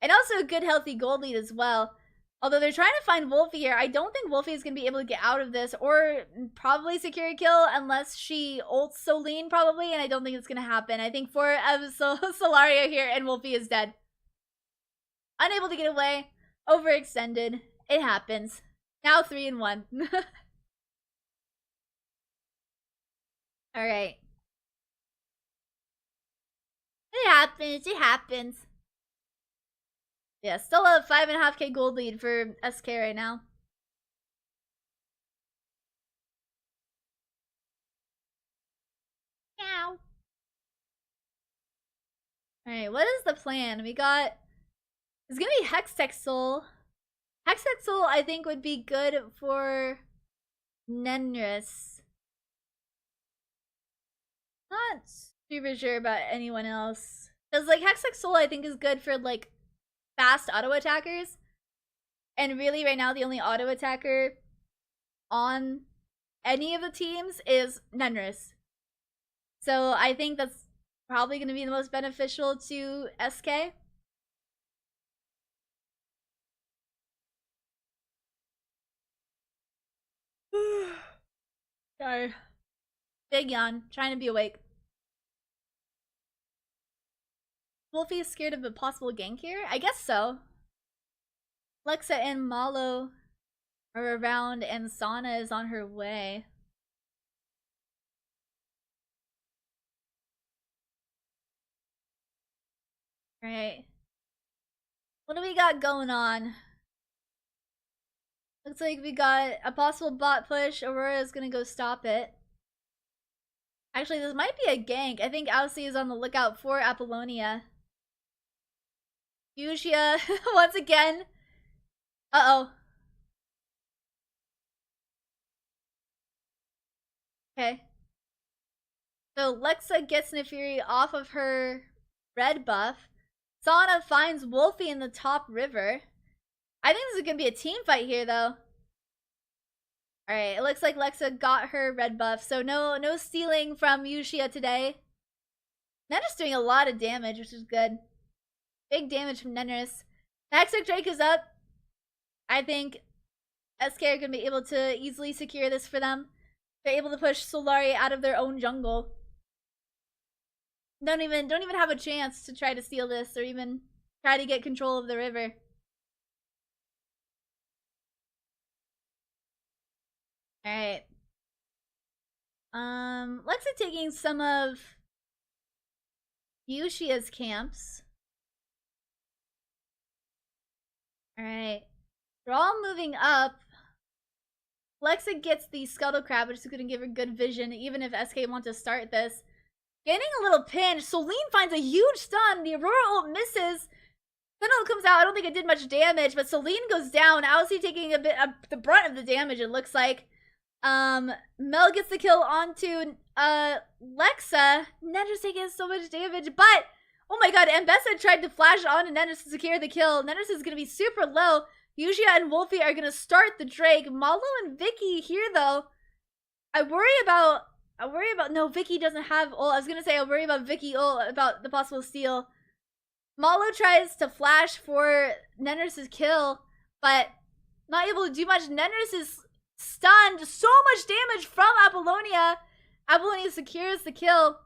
And also a good healthy gold lead as well. Although they're trying to find Wolfie here, I don't think Wolfie is going to be able to get out of this or probably secure a kill unless she ults Celine probably, and I don't think it's going to happen. I think for Solaria here and Wolfie is dead. Unable to get away, overextended, it happens. Now 3-1. Alright. It happens, it happens. Yeah, still a 5.5k gold lead for SK right now. Meow. Alright, what is the plan? We got... It's gonna be Hextech Soul. Hextech Soul, I think, would be good for Nenris. Not super sure about anyone else. Because, like, Hextech Soul, I think, is good for, like, fast auto attackers, and really right now the only auto attacker on any of the teams is Nenris. So I think that's probably going to be the most beneficial to SK. Sorry. Big yawn, trying to be awake. Wolfie is scared of a possible gank here? I guess so. Lexa and Malo are around and Sana is on her way. Alright. What do we got going on? Looks like we got a possible bot push. Aurora is gonna go stop it. Actually, this might be a gank. I think Alcy is on the lookout for Apollonia. Yuxia, once again. Uh-oh. Okay. So Lexa gets Nefiri off of her red buff. Sana finds Wolfie in the top river. I think this is gonna be a team fight here, though. Alright, it looks like Lexa got her red buff, so no stealing from Yuxia today. Nenris doing a lot of damage, which is good. Big damage from Nenris. Hextech Drake is up. I think SK are going to be able to easily secure this for them. They're able to push Solari out of their own jungle. Don't even have a chance to try to steal this or even try to get control of the river. Alright. Lexa taking some of Yuxia's camps. Alright. They're all moving up. Lexa gets the Scuttle Crab, which is going to give her good vision, even if SK wants to start this. Getting a little pinch. Celine finds a huge stun. The Aurora ult misses. Stun ult comes out. I don't think it did much damage, but Celine goes down. Alcy taking a bit of the brunt of the damage, it looks like. Mel gets the kill onto Lexa. Nenris taking so much damage, but oh my god, Ambessa tried to flash on and Nenris to secure the kill. Nenris is gonna be super low. Yuxia and Wolfie are gonna start the Drake. Malo and Vicky here though. I worry about no, Vicky doesn't have ult. I was gonna say I worry about Vicky ult, about the possible steal. Malo tries to flash for Nenris' kill, but not able to do much. Nenris is stunned. So much damage from Apollonia. Apollonia secures the kill.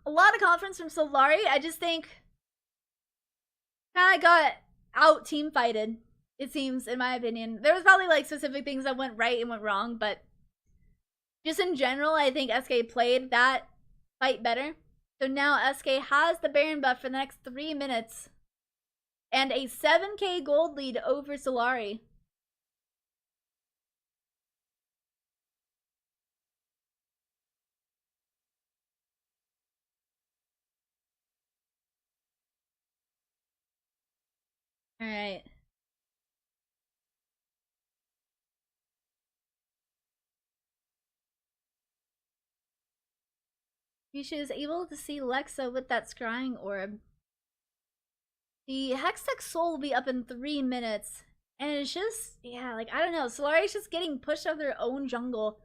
A lot of confidence from Solari. I just think kind of got out team fighted. it seems, in my opinion. There was probably like specific things that went right and went wrong, but just in general, I think SK played that fight better. So now SK has the Baron buff for the next 3 minutes. And a 7k gold lead over SLYE. Alright. Yusha is able to see Lexa with that scrying orb. The Hextech Soul will be up in 3 minutes. And it's just, yeah, like, I don't know. SLYE's just getting pushed out of their own jungle.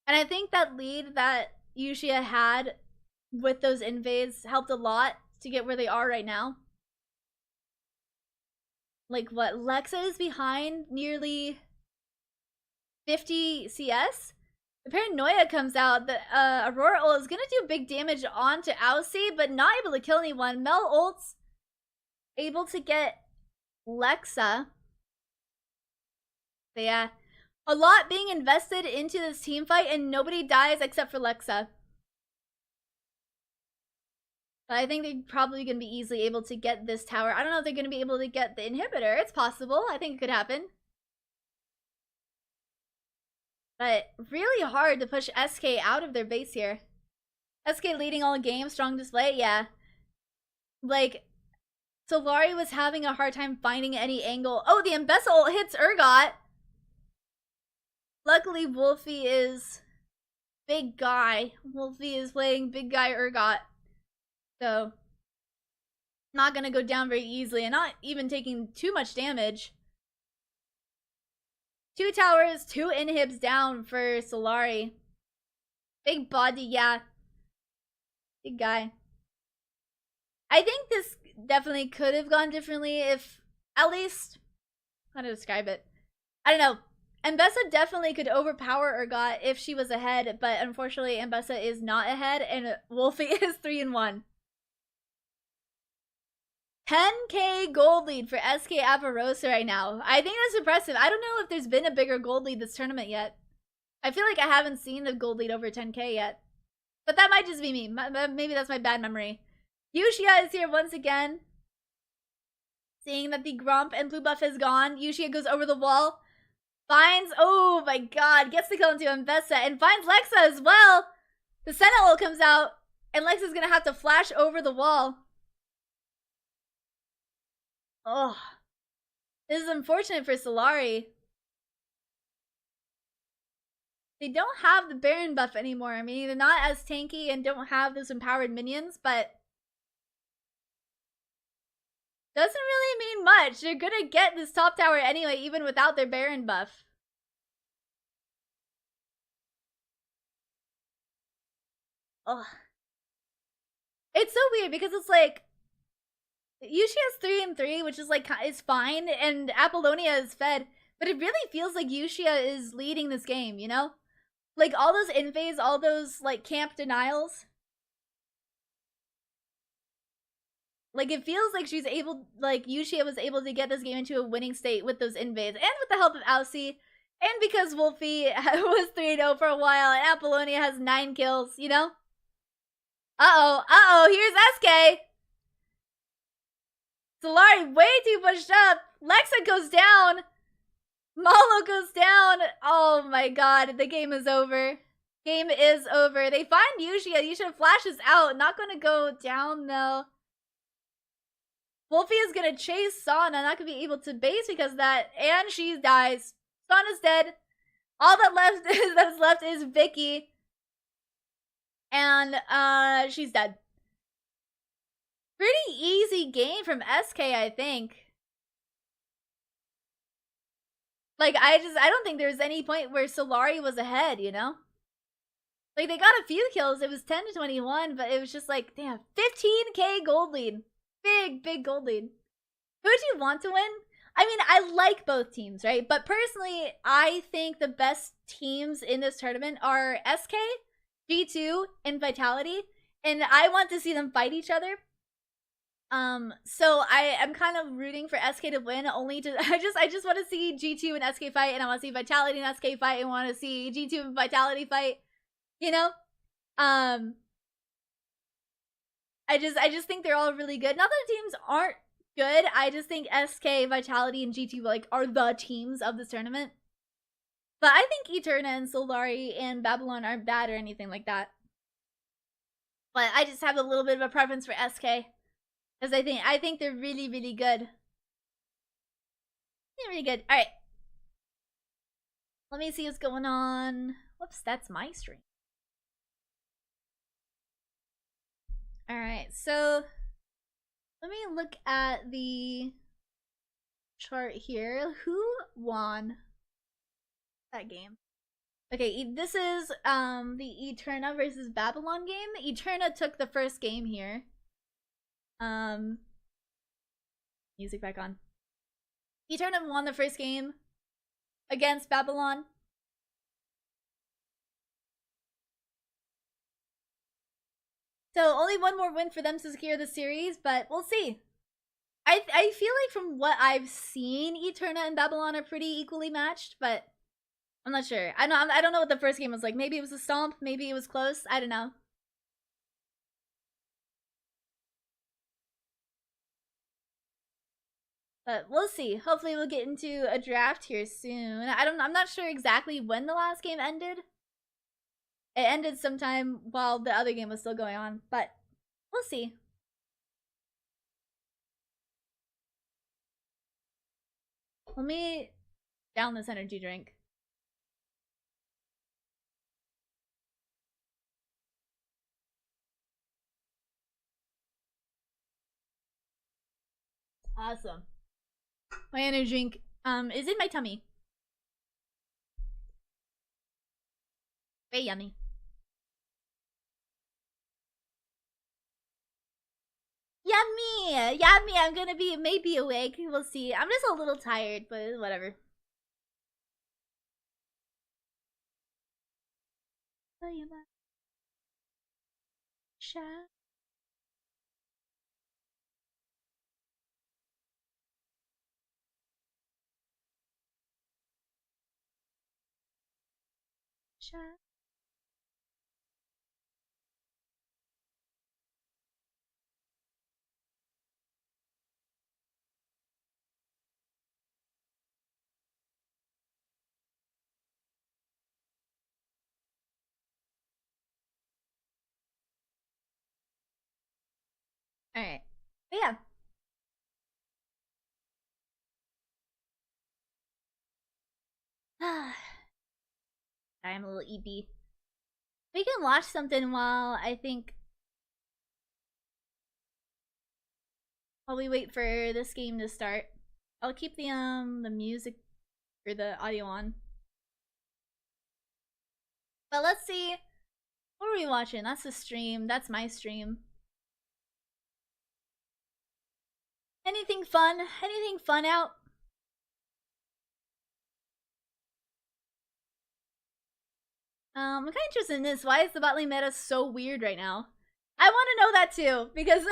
And I think that lead that Yushia had with those invades helped a lot to get where they are right now. Like, what? Lexa is behind nearly 50 CS? The Paranoia comes out. The Aurora ult is going to do big damage onto Aussie, but not able to kill anyone. Mel ult's able to get Lexa. But yeah, a lot being invested into this team fight, and nobody dies except for Lexa. But I think they're probably going to be easily able to get this tower. I don't know if they're going to be able to get the inhibitor. It's possible. I think it could happen. But really hard to push SK out of their base here. SK leading all game, strong display, yeah. Like, SLYE was having a hard time finding any angle. Oh, the Mbessa ult hits Urgot. Luckily, Wolfie is big guy. Wolfie is playing big guy Urgot. So, not gonna go down very easily and not even taking too much damage. 2 towers, 2 inhibs down for SLYE. Big body, yeah. Big guy. I think this definitely could have gone differently if, at least, how to describe it? I don't know. Mbessa definitely could overpower Urgot if she was ahead, but unfortunately Mbessa is not ahead and Wolfie is 3-1. 10k gold lead for SK Aparosa right now. I think that's impressive. I don't know if there's been a bigger gold lead this tournament yet. I feel like I haven't seen a gold lead over 10k yet. But that might just be me. Maybe that's my bad memory. Yushia is here once again. Seeing that the Gromp and blue buff is gone, Yushia goes over the wall. Finds, oh my god, gets the kill into Mbessa and finds Lexa as well. The Sentinel comes out and Lexa's gonna have to flash over the wall. Oh, this is unfortunate for SLYE. They don't have the Baron buff anymore. I mean, they're not as tanky and don't have those empowered minions, but doesn't really mean much. They're gonna get this top tower anyway, even without their Baron buff. Oh, it's so weird because it's like Yushia's 3-3, which is like is fine, and Apollonia is fed, but it really feels like Yushia is leading this game, you know? Like all those invades, all those like camp denials. Like it feels like she's able, like Yushia was able to get this game into a winning state with those invades, and with the help of Aussie, and because Wolfie was 3-0 for a while, and Apollonia has 9 kills, you know? Uh-oh, here's SK! SLYE way too pushed up. Lexa goes down. Malo goes down. Oh my god, the game is over. Game is over. They find Yushia. Yushia flashes out. Not gonna go down though. Wolfie is gonna chase Sana. Not gonna be able to base because of that. And she dies. Sana's dead. All that's left is Vicky. And she's dead. Pretty easy game from SK, I think. Like, I don't think there was any point where SLYE was ahead, you know? Like, they got a few kills. It was 10-21, but it was just like, damn, 15k gold lead. Big gold lead. Who would you want to win? I mean, I like both teams, right? But personally, I think the best teams in this tournament are SK, G2, and Vitality. And I want to see them fight each other. So I am kind of rooting for SK to win, only to I just want to see G2 and SK fight, and I want to see Vitality and SK fight, and want to see G2 and Vitality fight. You know, I just think they're all really good. Not that the teams aren't good. I just think SK, Vitality, and G2 like are the teams of this tournament. But I think Eterna and Solari and Babylon aren't bad or anything like that. But I just have a little bit of a preference for SK. Because I think they're really, really good. They're really good. Alright. Let me see what's going on. Whoops, that's my stream. Alright, so let me look at the chart here. Who won that game? Okay, this is the Eterna versus Babylon game. Eterna took the first game here. Music back on. Eterna won the first game against Babylon. So only one more win for them to secure the series, but we'll see. I feel like from what I've seen, Eterna and Babylon are pretty equally matched, but I'm not sure. I don't know what the first game was like. Maybe it was a stomp, maybe it was close. I don't know. But we'll see. Hopefully we'll get into a draft here soon. I'm not sure exactly when the last game ended. It ended sometime while the other game was still going on, but we'll see. Let me down this energy drink. Awesome. My energy drink is in my tummy. Very yummy. Yummy! Yummy! I'm gonna be maybe awake. We'll see. I'm just a little tired, but whatever. Alright. But yeah. I'm a little EB. We can watch something while while we wait for this game to start. I'll keep the music or the audio on. But let's see. What are we watching? That's the stream. That's my stream. Anything fun? Anything fun out? I'm kind of interested in this. Why is the bot lane meta so weird right now? I want to know that too, because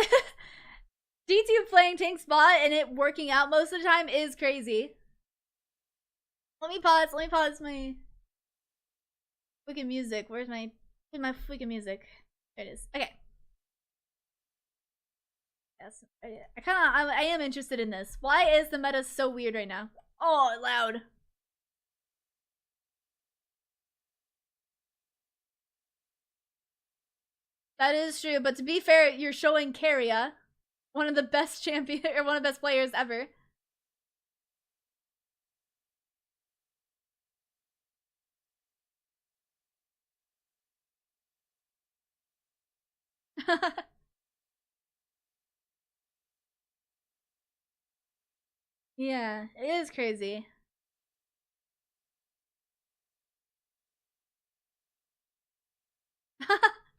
G2 playing tank spot and it working out most of the time is crazy. Let me pause my freaking music. Where's my freaking music? There it is. Okay. Yes, I am interested in this. Why is the meta so weird right now? Oh, loud. That is true, but to be fair, you're showing Keria, one of the best champion or one of the best players ever. Yeah, it is crazy.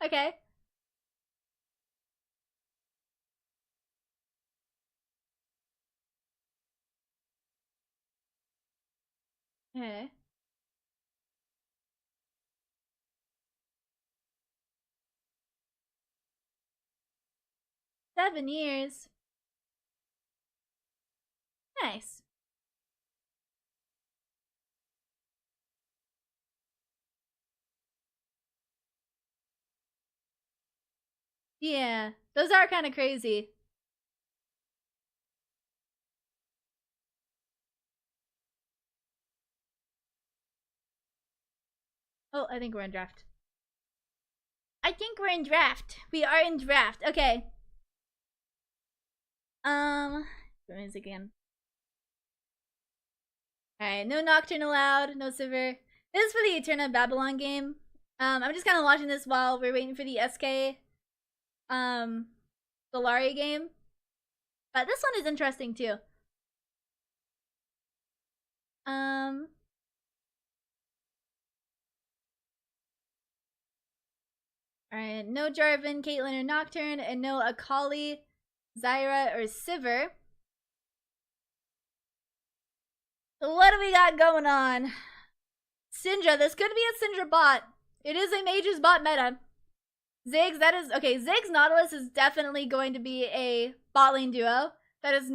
Okay. Okay. 7 years. Nice. Yeah, those are kind of crazy. Oh, I think we're in draft. I think we're in draft. We are in draft. Okay. Music again. Alright, no Nocturne allowed, no Sivir. This is for the Eterna Babylon game. I'm just kind of watching this while we're waiting for the SKA SLYE game. But this one is interesting too. Alright, no Jarvan, Caitlyn, or Nocturne, and no Akali, Zyra, or Sivir. So what do we got going on? Syndra, this could be a Syndra bot. It is a Mage's bot meta. Ziggs, that is, okay, Ziggs Nautilus is definitely going to be a bot lane duo. That is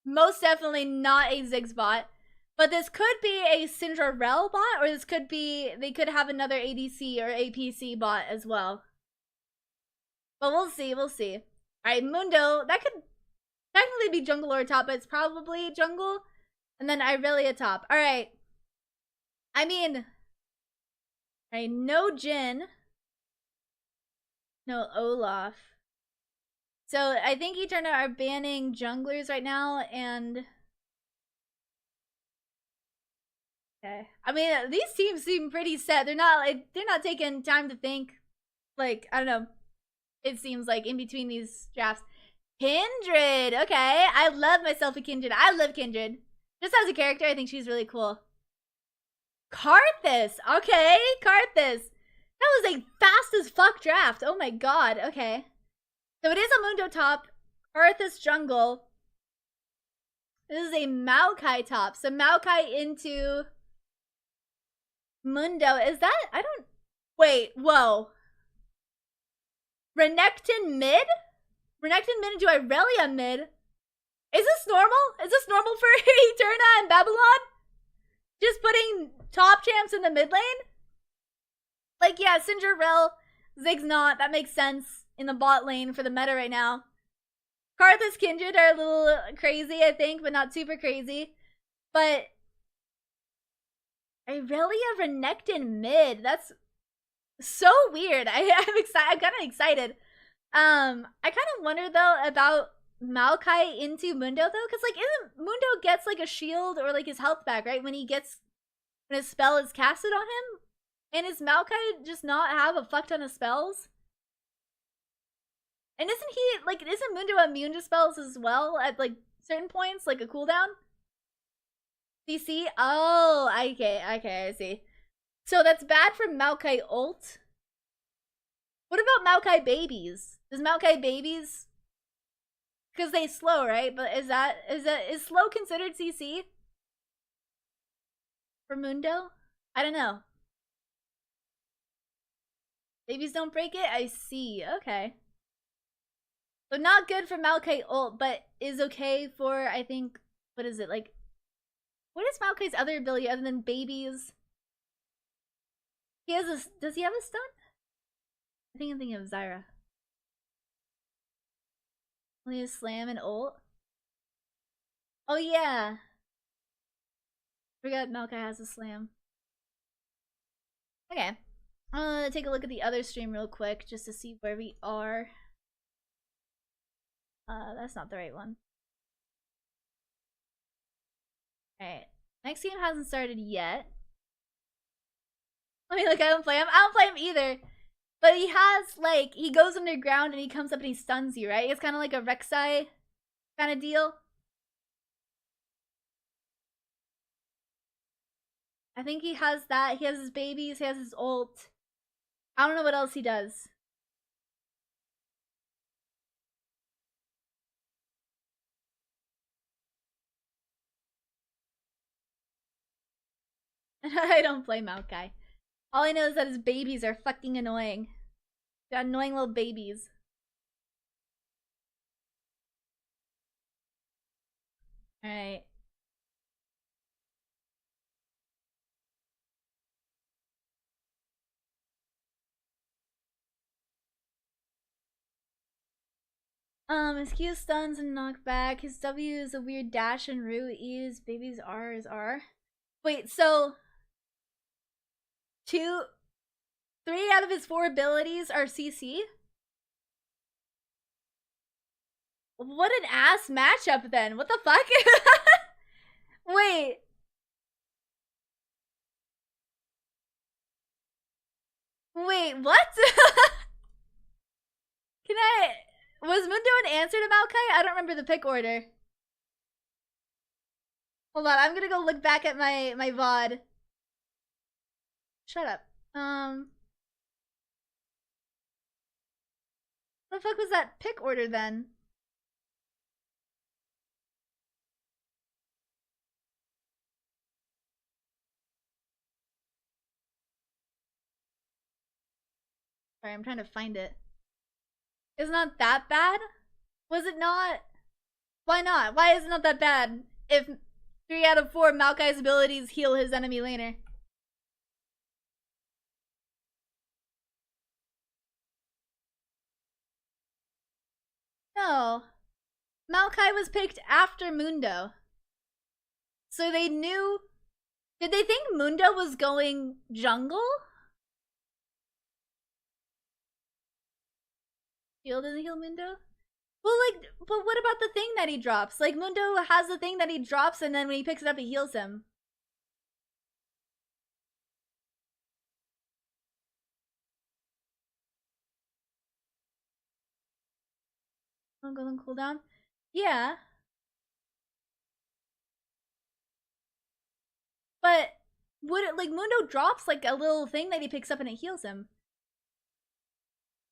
most definitely not a Ziggs bot. But this could be a Syndra Rel bot, or this could be, they could have another ADC or APC bot as well. But we'll see, we'll see. Alright, Mundo, that could technically be jungle or top, but it's probably jungle. And then Irelia top. Alright. I mean, alright, no Jhin. No Olaf. So I think Eterna are banning junglers right now, and okay. I mean, these teams seem pretty set. They're not taking time to think. Like, I don't know. It seems like in between these drafts. Kindred. Okay. I love myself a Kindred. I love Kindred. Just as a character, I think she's really cool. Karthus. Okay. Karthus. That was a fast as fuck draft. Oh my god. Okay. So it is a Mundo top. Karthus jungle. This is a Maokai top. So Maokai into Mundo. Is that? I don't. Wait. Whoa. Renekton mid? Renekton mid into Irelia mid? Is this normal? Is this normal for Eterna and Babylon? Just putting top champs in the mid lane? Like, yeah, Syndra Rel, Ziggs not. That makes sense in the bot lane for the meta right now. Karthus Kindred are a little crazy, I think, but not super crazy. But Irelia Renekton mid. That's so weird. I'm excited. I'm kind of excited. I kind of wonder though about Maokai into Mundo though, because like isn't Mundo gets like a shield or like his health back, right? When his spell is casted on him? And is Maokai just not have a fuck ton of spells? And isn't Mundo immune to spells as well at like certain points, like a cooldown? CC? Oh, okay, I see. So that's bad for Maokai ult. What about Maokai babies? Does Maokai babies? Because they slow, right? But is slow considered CC? For Mundo? I don't know. Babies don't break it? I see. Okay. So not good for Maokai ult, but is okay for, I think, what is it? Like, what is Maokai's other ability other than babies? He has a, does he have a stun? I think I'm thinking of Zyra. Only a slam and ult? Oh yeah. Forgot Maokai has a slam. Okay. Take a look at the other stream real quick just to see where we are. That's not the right one. Alright. Next game hasn't started yet. I mean, like, I don't play him either. But he has, like, he goes underground and he comes up and he stuns you, right? It's kind of like a Rek'Sai kind of deal. I think he has that. He has his babies, he has his ult. I don't know what else he does. I don't play Maokai. All I know is that his babies are fucking annoying. They're annoying little babies. Alright. His Q stuns and knockback. His W is a weird dash and root. E is baby's R is R. Wait, so 3 out of his 4 abilities are CC? What an ass matchup then. What the fuck? Wait. Wait, what? Can I... Was Mundo an answer to Maokai? I don't remember the pick order. Hold on, I'm gonna go look back at my VOD. Shut up. What the fuck was that pick order then? Sorry, I'm trying to find it. It's not that bad? Was it not? Why not? Why is it not that bad if 3 out of 4 Maokai's abilities heal his enemy laner? No. Maokai was picked after Mundo. So they knew... Did they think Mundo was going jungle? Heal doesn't heal Mundo? Well, like, but what about the thing that he drops? Like, Mundo has the thing that he drops, and then when he picks it up, it heals him. Golden cooldown? Yeah. But, would it, like, Mundo drops, like, a little thing that he picks up and it heals him.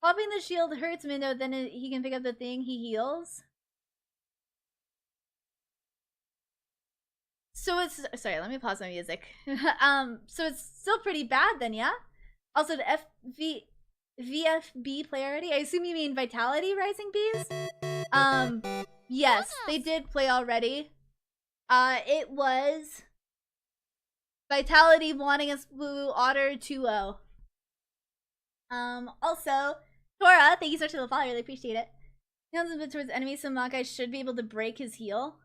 Popping the shield hurts Mundo, then he can pick up the thing he heals. So it's... Sorry, let me pause my music. So it's still pretty bad then, yeah? Also, the VFB play already? I assume you mean Vitality Rising Bees? Yes, they did play already. It was... Vitality wanting us Blue Otter 2-0. Also... Tora, thank you so much for the follow, I really appreciate it. He heals a bit towards enemies, so Maokai should be able to break his heal.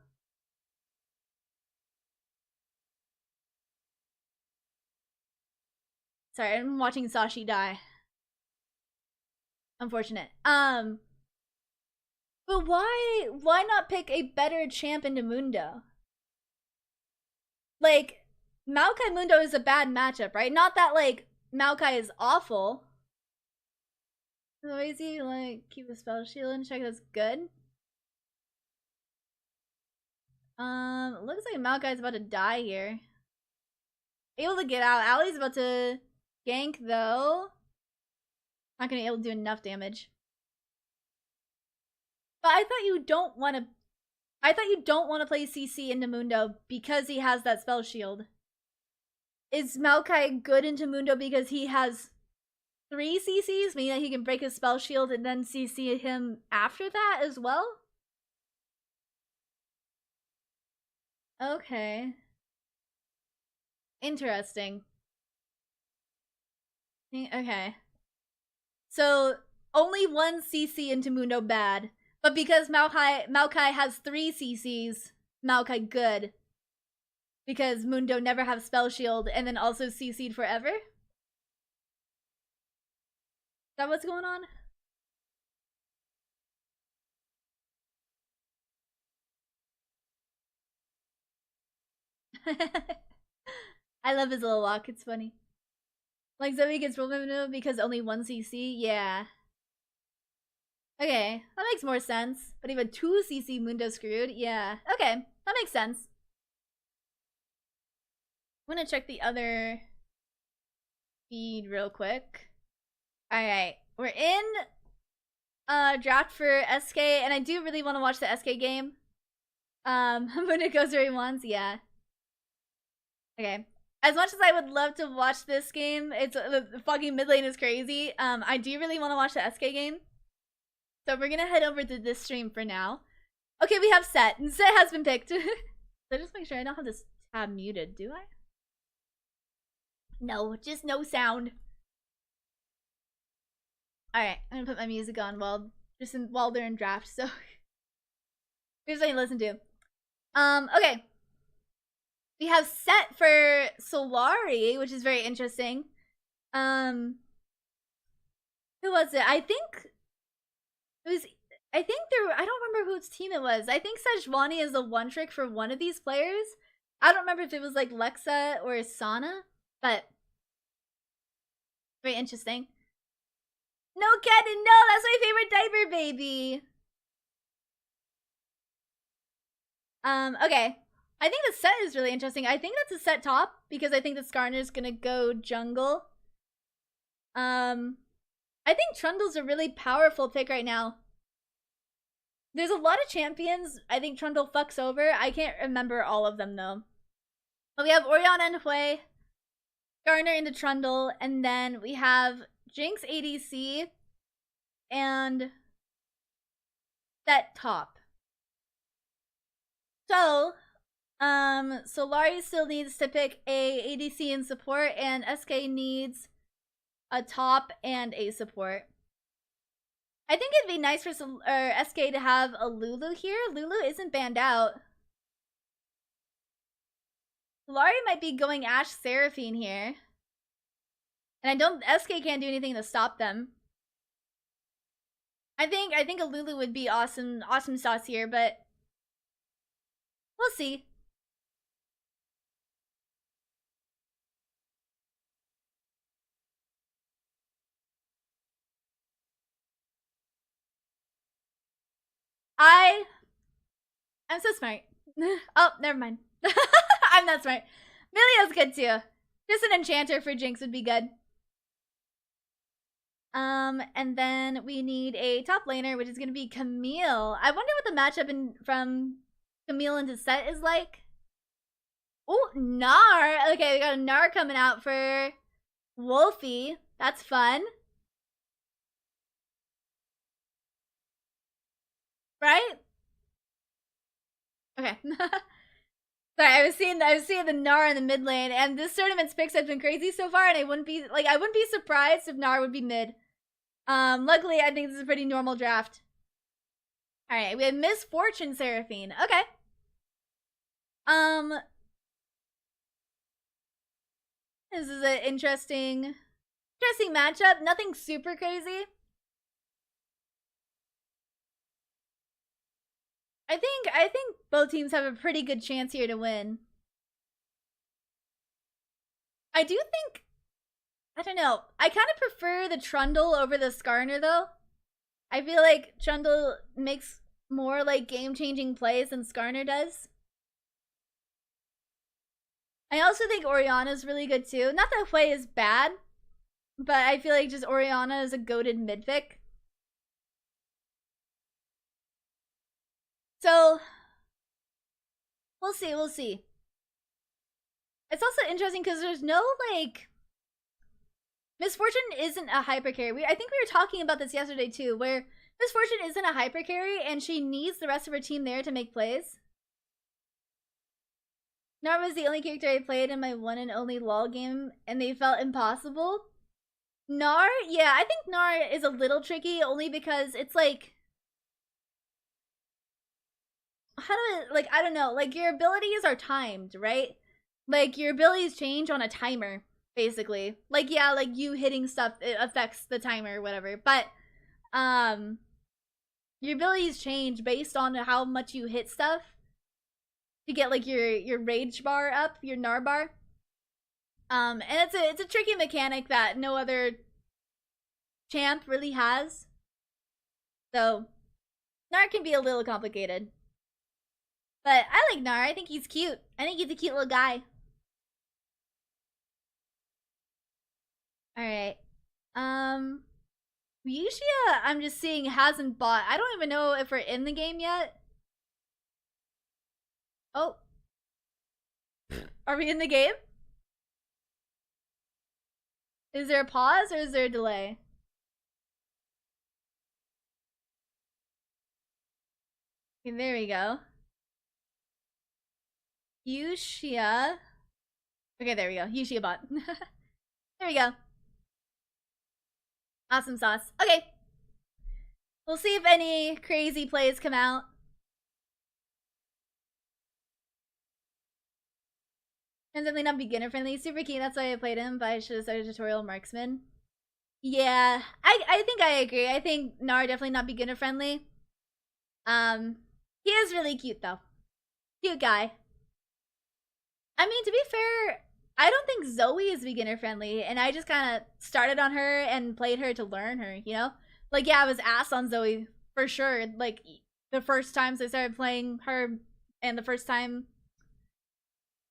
Sorry, I'm watching Sashi die. Unfortunate. But why not pick a better champ into Mundo? Like, Maokai Mundo is a bad matchup, right? Not that, like, Maokai is awful. So easy, like, keep a spell shield and check that's good. Looks like Maokai's about to die here. Able to get out. Ali's about to gank, though. Not gonna be able to do enough damage. But I thought you don't want to play CC into Mundo because he has that spell shield. Is Maokai good into Mundo because he has 3 CCs, meaning that he can break his spell shield and then CC him after that as well? Okay. Interesting. Okay. So, only 1 CC into Mundo bad. But because Maokai has 3 CCs, Maokai good. Because Mundo never have spell shield and then also CC'd forever? Is that what's going on? I love his little walk, it's funny. Like Zoe gets roll Mundo because only 1 CC? Yeah. Okay, that makes more sense. But even 2 CC Mundo screwed? Yeah. Okay, that makes sense. I'm gonna check the other feed real quick. Alright, we're in draft for SK, and I do really want to watch the SK game. When it goes where he wants, yeah. Okay. As much as I would love to watch this game, it's the fucking mid lane is crazy. I do really want to watch the SK game. So we're gonna head over to this stream for now. Okay, we have Set. And Set has been picked. So just make sure I don't have this tab muted, do I? No, just no sound. Alright, I'm gonna put my music on while just while they're in draft. So here's something to listen to. Okay. We have set for SLYE, which is very interesting. Who was it? I think it was. I think I don't remember whose team it was. I think Sejuani is the one trick for one of these players. I don't remember if it was like Lexa or Sana, but very interesting. No, Kenan, no, that's my favorite diaper baby. Okay. I think the set is really interesting. I think that's a set top because I think that Skarner's gonna go jungle. I think Trundle's a really powerful pick right now. There's a lot of champions I think Trundle fucks over. I can't remember all of them though. But we have Orianna and Hui, Skarner into Trundle, and then we have Jinx ADC and set top. So, SLYE still needs to pick a ADC and support, and SKA needs a top and a support. I think it'd be nice for SKA to have a Lulu here. Lulu isn't banned out. SLYE might be going Ashe Seraphine here. And SK can't do anything to stop them. I think a Lulu would be awesome sauce here, but we'll see. I'm so smart. Oh, never mind. I'm not smart. Milio's good too. Just an enchanter for Jinx would be good. And then we need a top laner, which is gonna be Camille. I wonder what the matchup from Camille into set is like. Oh, Gnar. Okay, we got a Gnar coming out for Wolfie. That's fun. Right? Okay. Sorry, I was seeing the Gnar in the mid lane, and this tournament's picks have been crazy so far, and I wouldn't be surprised if Gnar would be mid. Luckily, I think this is a pretty normal draft. Alright, we have Misfortune Seraphine. Okay. This is an interesting matchup. Nothing super crazy. I think both teams have a pretty good chance here to win. I do think, I don't know, I kind of prefer the Trundle over the Skarner though. I feel like Trundle makes more like game-changing plays than Skarner does. I also think Orianna's really good too. Not that Hui is bad, but I feel like just Orianna is a goated mid-pick. So, we'll see. It's also interesting because there's no, like... Misfortune isn't a hyper carry. I think we were talking about this yesterday too, where Misfortune isn't a hyper carry and she needs the rest of her team there to make plays. Gnar was the only character I played in my one and only LoL game, and they felt impossible. Gnar? Yeah, I think Gnar is a little tricky, only because it's like... How do I, like, I don't know, like, your abilities are timed, right? Like, your abilities change on a timer, basically. Like, yeah, like, you hitting stuff, it affects the timer or whatever, but, your abilities change based on how much you hit stuff to get, like, your rage bar up, your Gnar bar. And it's a tricky mechanic that no other champ really has. So, Gnar can be a little complicated. But I like Gnar. I think he's cute. I think he's a cute little guy. Alright. Ryushia, I'm just seeing, hasn't bought. I don't even know if we're in the game yet. Oh. Are we in the game? Is there a pause or is there a delay? Okay, there we go. Yushia. Okay, there we go. Yushia bot. There we go. Awesome sauce. Okay. We'll see if any crazy plays come out. And definitely not beginner friendly. Super keen, that's why I played him, but I should have started tutorial marksman. Yeah, I think I agree. I think Nar definitely not beginner friendly. He is really cute though. Cute guy. I mean, to be fair, I don't think Zoe is beginner friendly, and I just kind of started on her and played her to learn her, you know? Like, yeah, I was ass on Zoe for sure. Like, the first times I started playing her, and the first time.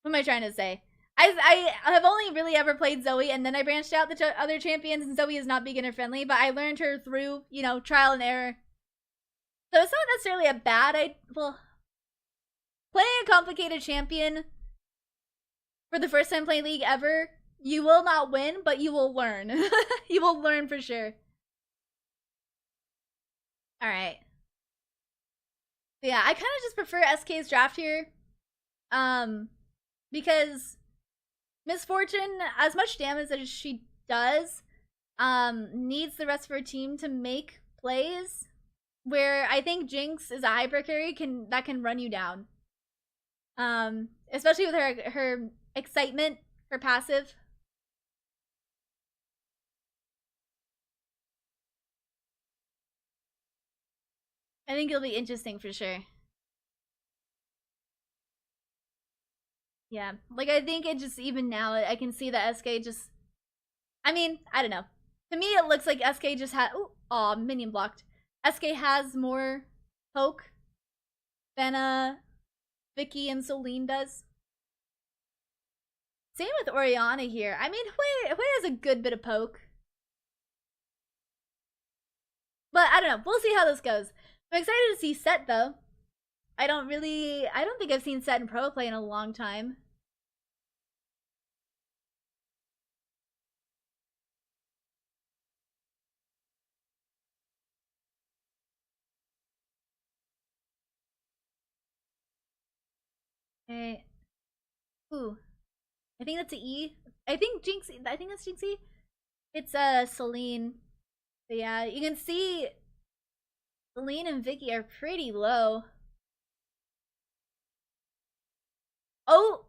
What am I trying to say? I have only really ever played Zoe, and then I branched out the other champions, and Zoe is not beginner friendly, but I learned her through, you know, trial and error. So it's not necessarily a bad well, playing a complicated champion for the first time playing League ever, you will not win, but you will learn. You will learn for sure. Alright. Yeah, I kind of just prefer SK's draft here. Because Miss Fortune, as much damage as she does, needs the rest of her team to make plays. Where I think Jinx is a hyper carry that can run you down. Especially with her excitement, her passive. I think it'll be interesting for sure. Yeah, like I think it just, even now, I can see that SK just, I mean, I don't know. To me, it looks like SK just had, oh, minion blocked. SK has more poke than Vicky and Celine does. Same with Oriana here. I mean, Hui has a good bit of poke. But I don't know. We'll see how this goes. I'm excited to see Set though. I don't think I've seen Set and Pro play in a long time. Okay. Ooh. I think that's an E. I think that's Jinxie. It's Celine. But yeah, you can see Celine and Vicky are pretty low. Oh!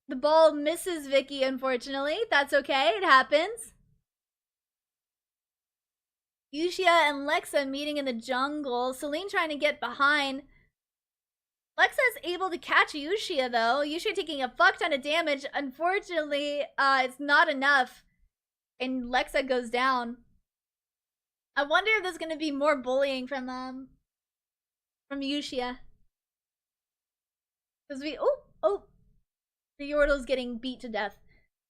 The ball misses Vicky, unfortunately. That's okay, it happens. Yushia and Lexa meeting in the jungle. Celine trying to get behind. Lexa's able to catch Yushia, though. Yushia taking a fuck ton of damage. Unfortunately, it's not enough. And Lexa goes down. I wonder if there's gonna be more bullying from Yushia. Because the Yordle's getting beat to death.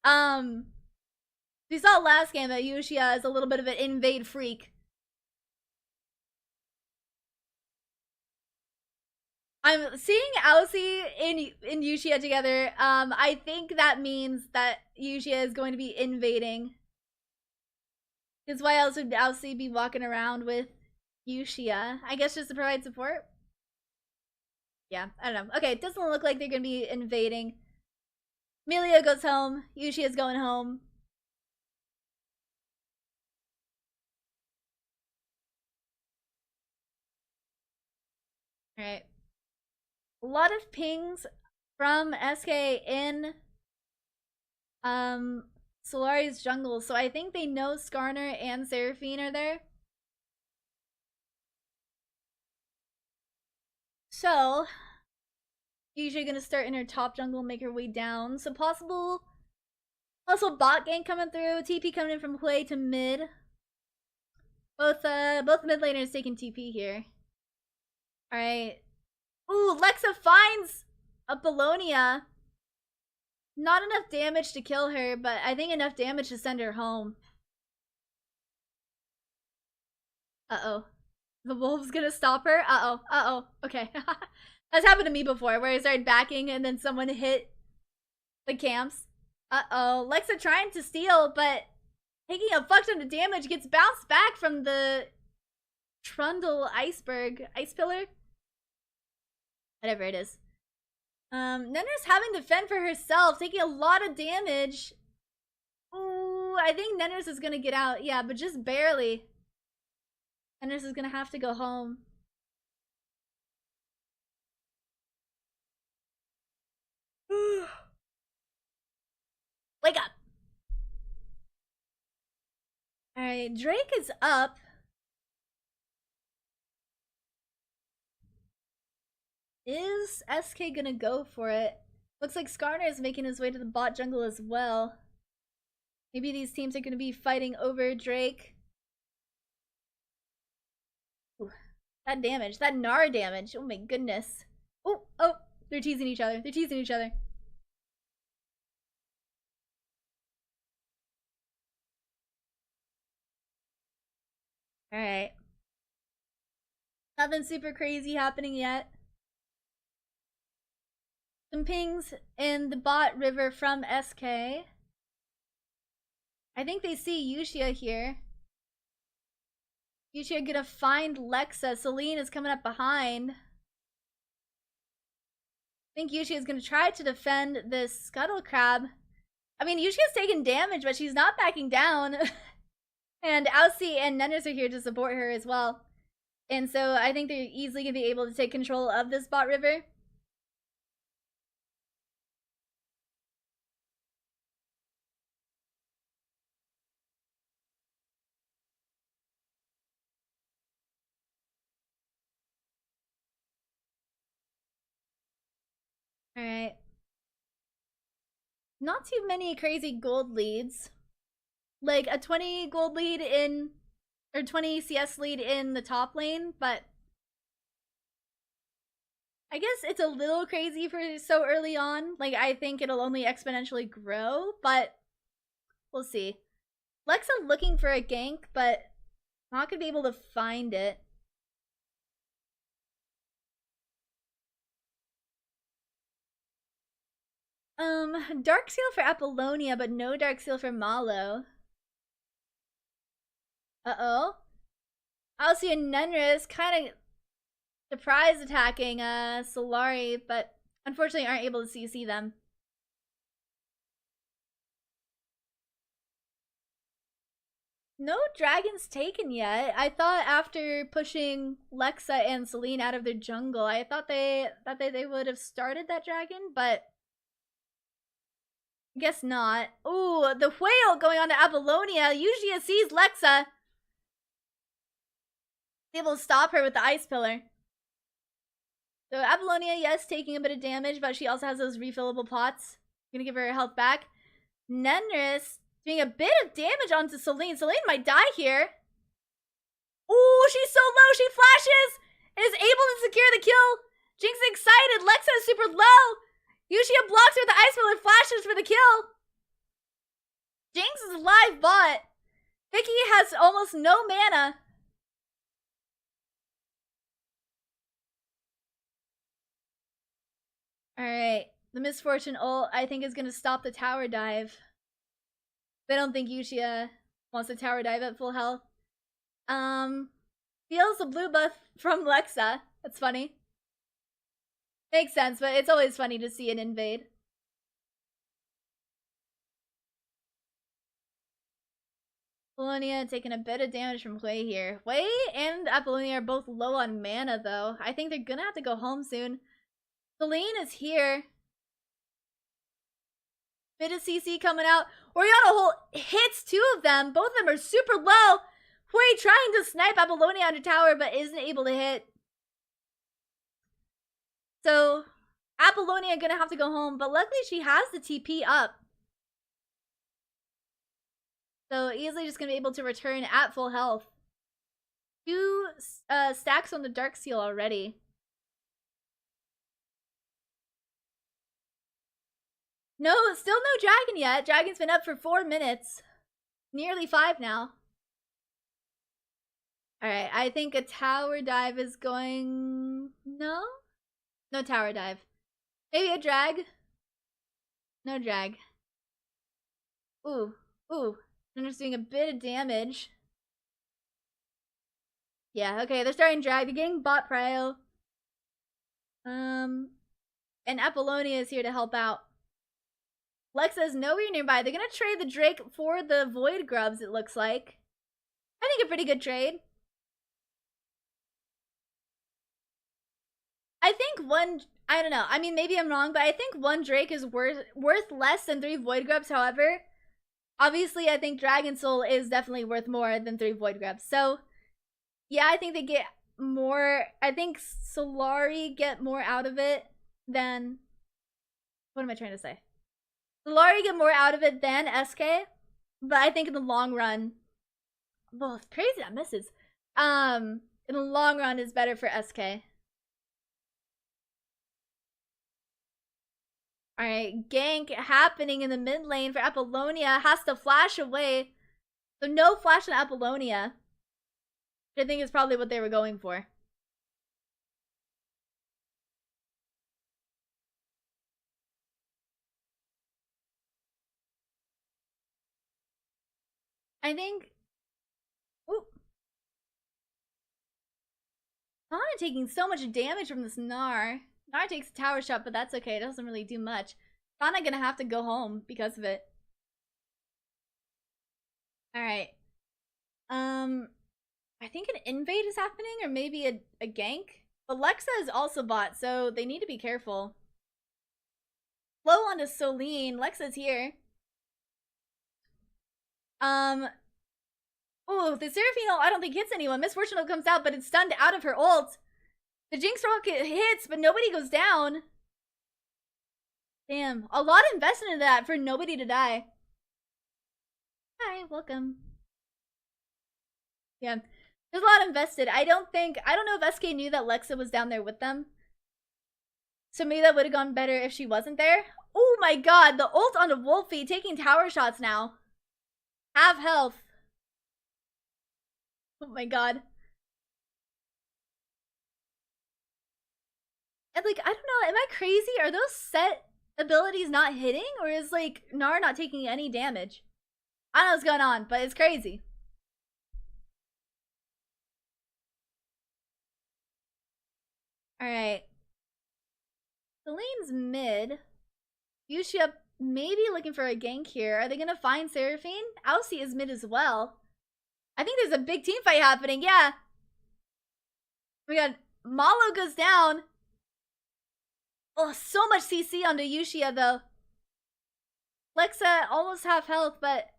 We saw last game that Yushia is a little bit of an invade freak. I'm seeing Aussie in Yushia together. I think that means that Yushia is going to be invading. Because why else would Aussie be walking around with Yushia? I guess just to provide support? Yeah, I don't know. Okay, it doesn't look like they're going to be invading. Melia goes home. Yushia's going home. Alright. A lot of pings from SK in Solari's jungle, so I think they know Skarner and Seraphine are there. So, usually gonna start in her top jungle, make her way down. So possible also bot gank coming through, TP coming in from Hui to mid. Both mid laners taking TP here. Alright. Ooh, Lexa finds a Bologna. Not enough damage to kill her, but I think enough damage to send her home. Uh-oh. The wolf's gonna stop her? Uh-oh. Uh-oh. Okay. That's happened to me before, where I started backing and then someone hit the camps. Uh-oh. Lexa trying to steal, but taking a fuck ton of damage, gets bounced back from the Trundle iceberg. Ice pillar? Whatever it is. Nenner's having to fend for herself, taking a lot of damage. Ooh, I think Nenner's is gonna get out. Yeah, but just barely. Henderson is gonna have to go home. Wake up! Alright, Drake is up. Is SK gonna go for it? Looks like Skarner is making his way to the bot jungle as well. Maybe these teams are gonna be fighting over Drake. Ooh, that damage, that Gnar damage. Oh my goodness. Oh, they're teasing each other. They're teasing each other. Alright. Nothing super crazy happening yet. Some pings in the bot river from SK. I think they see Yushia here. Yushia gonna find Lexa. Celine is coming up behind. I think Yushia is gonna try to defend this Scuttle Crab. I mean, Yushia's taking damage, but she's not backing down. And Aussie and Nenders are here to support her as well. And so I think they're easily gonna be able to take control of this bot river. Alright. Not too many crazy gold leads. Like a 20 gold lead in, or 20 CS lead in the top lane, but I guess it's a little crazy for so early on. Like, I think it'll only exponentially grow, but we'll see. Lexa looking for a gank, but not gonna be able to find it. Dark Seal for Apollonia, but no Dark Seal for Malo. Uh-oh. Alcy and Nenris kind of surprise attacking Solari, but unfortunately aren't able to CC them. No dragons taken yet. I thought after pushing Lexa and Celine out of their jungle, I thought they would have started that dragon, but I guess not. Ooh, the whale going on to Apollonia. Usually sees Lexa. Able to stop her with the ice pillar. So Apollonia, yes, taking a bit of damage, but she also has those refillable pots. Gonna give her her health back. Nenris doing a bit of damage onto Celine. Celine might die here. Ooh, she's so low. She flashes and is able to secure the kill. Jinx is excited. Lexa is super low. Yushia blocks her with the ice pillar, flashes for the kill. Jinx is live bot. Vicky has almost no mana. Alright, the Misfortune ult, I think, is going to stop the tower dive. I don't think Yushia wants to tower dive at full health. Feels the blue buff from Lexa. That's funny. Makes sense, but it's always funny to see an invade. Apollonia taking a bit of damage from Hui here. Hui and Apollonia are both low on mana, though. I think they're gonna have to go home soon. Celine is here. Bit of CC coming out. Oriana Hole hits two of them. Both of them are super low. Hui trying to snipe Apollonia under tower, but isn't able to hit. So, Apollonia gonna have to go home, but luckily she has the TP up. So, easily just gonna be able to return at full health. 2 stacks on the Dark Seal already. No, still no dragon yet. Dragon's been up for 4 minutes. Nearly 5 now. Alright, I think a tower dive is going... No? No tower dive. Maybe a drag? No drag. Ooh. I'm just doing a bit of damage. Yeah, okay, they're starting drag. They're getting bot prio. And Apollonia is here to help out. Lexa is nowhere nearby. They're gonna trade the Drake for the Void Grubs, it looks like. I think a pretty good trade. I think one, I don't know. I mean, maybe I'm wrong, but I think one Drake is worth less than 3 Void Grubs. However, obviously, I think Dragon Soul is definitely worth more than 3 Void Grubs. So, yeah, I think they get more. I think Solari get more out of it than. What am I trying to say? Solari get more out of it than SK, but I think in the long run, well, it's crazy that misses. In the long run, is better for SK. Alright, gank happening in the mid lane for Apollonia. Has to flash away. So no flash on Apollonia. Which I think is probably what they were going for. I think... Ooh. Sana taking so much damage from this Gnar. Gnar takes a tower shot, but that's okay. It doesn't really do much. Sana gonna have to go home because of it. Alright. I think an invade is happening, or maybe a gank. But Lexa is also bot, so they need to be careful. Low onto Celine. Lexa's here. Oh, the Seraphine ult I don't think hits anyone. Miss Fortune comes out, but it's stunned out of her ult. The Jinx rocket hits, but nobody goes down. Damn, a lot invested into that for nobody to die. Hi, welcome. Yeah, there's a lot invested. I don't know if SK knew that Lexa was down there with them. So maybe that would have gone better if she wasn't there. Oh my god, the ult on a Wolfie taking tower shots now. Half health. Oh my god. And like, I don't know, am I crazy? Are those set abilities not hitting? Or is like Gnar not taking any damage? I don't know what's going on, but it's crazy. Alright. Celine's mid. Yushia maybe looking for a gank here. Are they gonna find Seraphine? Aussie is mid as well. I think there's a big team fight happening, yeah. We got Malo goes down. Oh, so much CC onto Yushia though. Lexa almost half health, but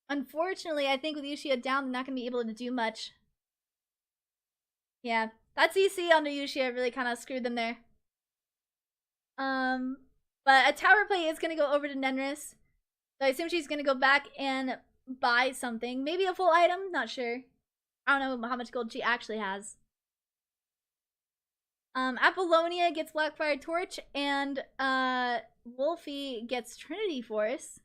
unfortunately, I think with Yushia down, they're not gonna be able to do much. Yeah, that CC onto Yushia really kind of screwed them there. But a tower play is gonna go over to Nenris. So I assume she's gonna go back and buy something. Maybe a full item, not sure. I don't know how much gold she actually has. Apollonia gets Blackfire Torch, and Wolfie gets Trinity Force.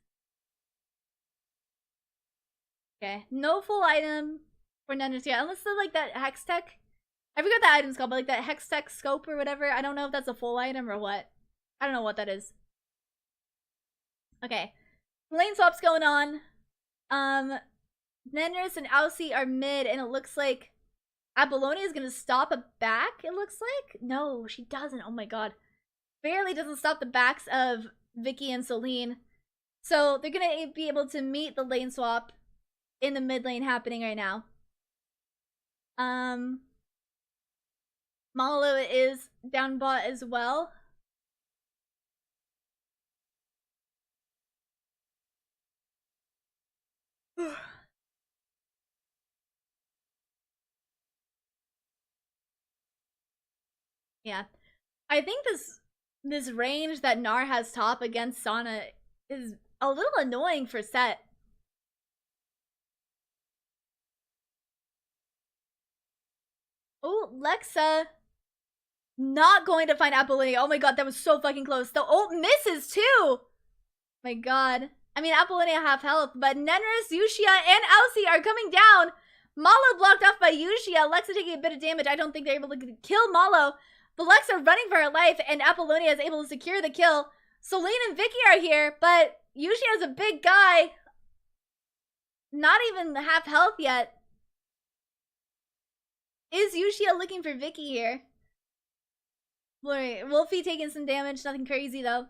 Okay, no full item for Nenris yet, unless they're like that Hex Tech. I forget what that item's called, but like that Hex Tech Scope or whatever. I don't know if that's a full item or what. I don't know what that is. Okay, lane swap's going on. Nenris and Aussie are mid, and it looks like Apollonia is gonna stop a back, it looks like. No, she doesn't. Oh my god. Barely doesn't stop the backs of Vicky and Celine. So they're gonna be able to meet the lane swap in the mid lane happening right now. Malo is down bot as well. Yeah. I think this range that Gnar has top against Sana is a little annoying for Set. Oh, Lexa not going to find Apollonia. Oh my god, that was so fucking close. The ult misses too. My god. I mean, Apollonia half health, but Nenris, Yushia, and Aussie are coming down. Malo blocked off by Yushia. Lexa taking a bit of damage. I don't think they're able to kill Malo. But Lexa running for her life, and Apollonia is able to secure the kill. Celine and Vicky are here, but Yushia is a big guy. Not even half health yet. Is Yushia looking for Vicky here? Wolfie taking some damage, nothing crazy though.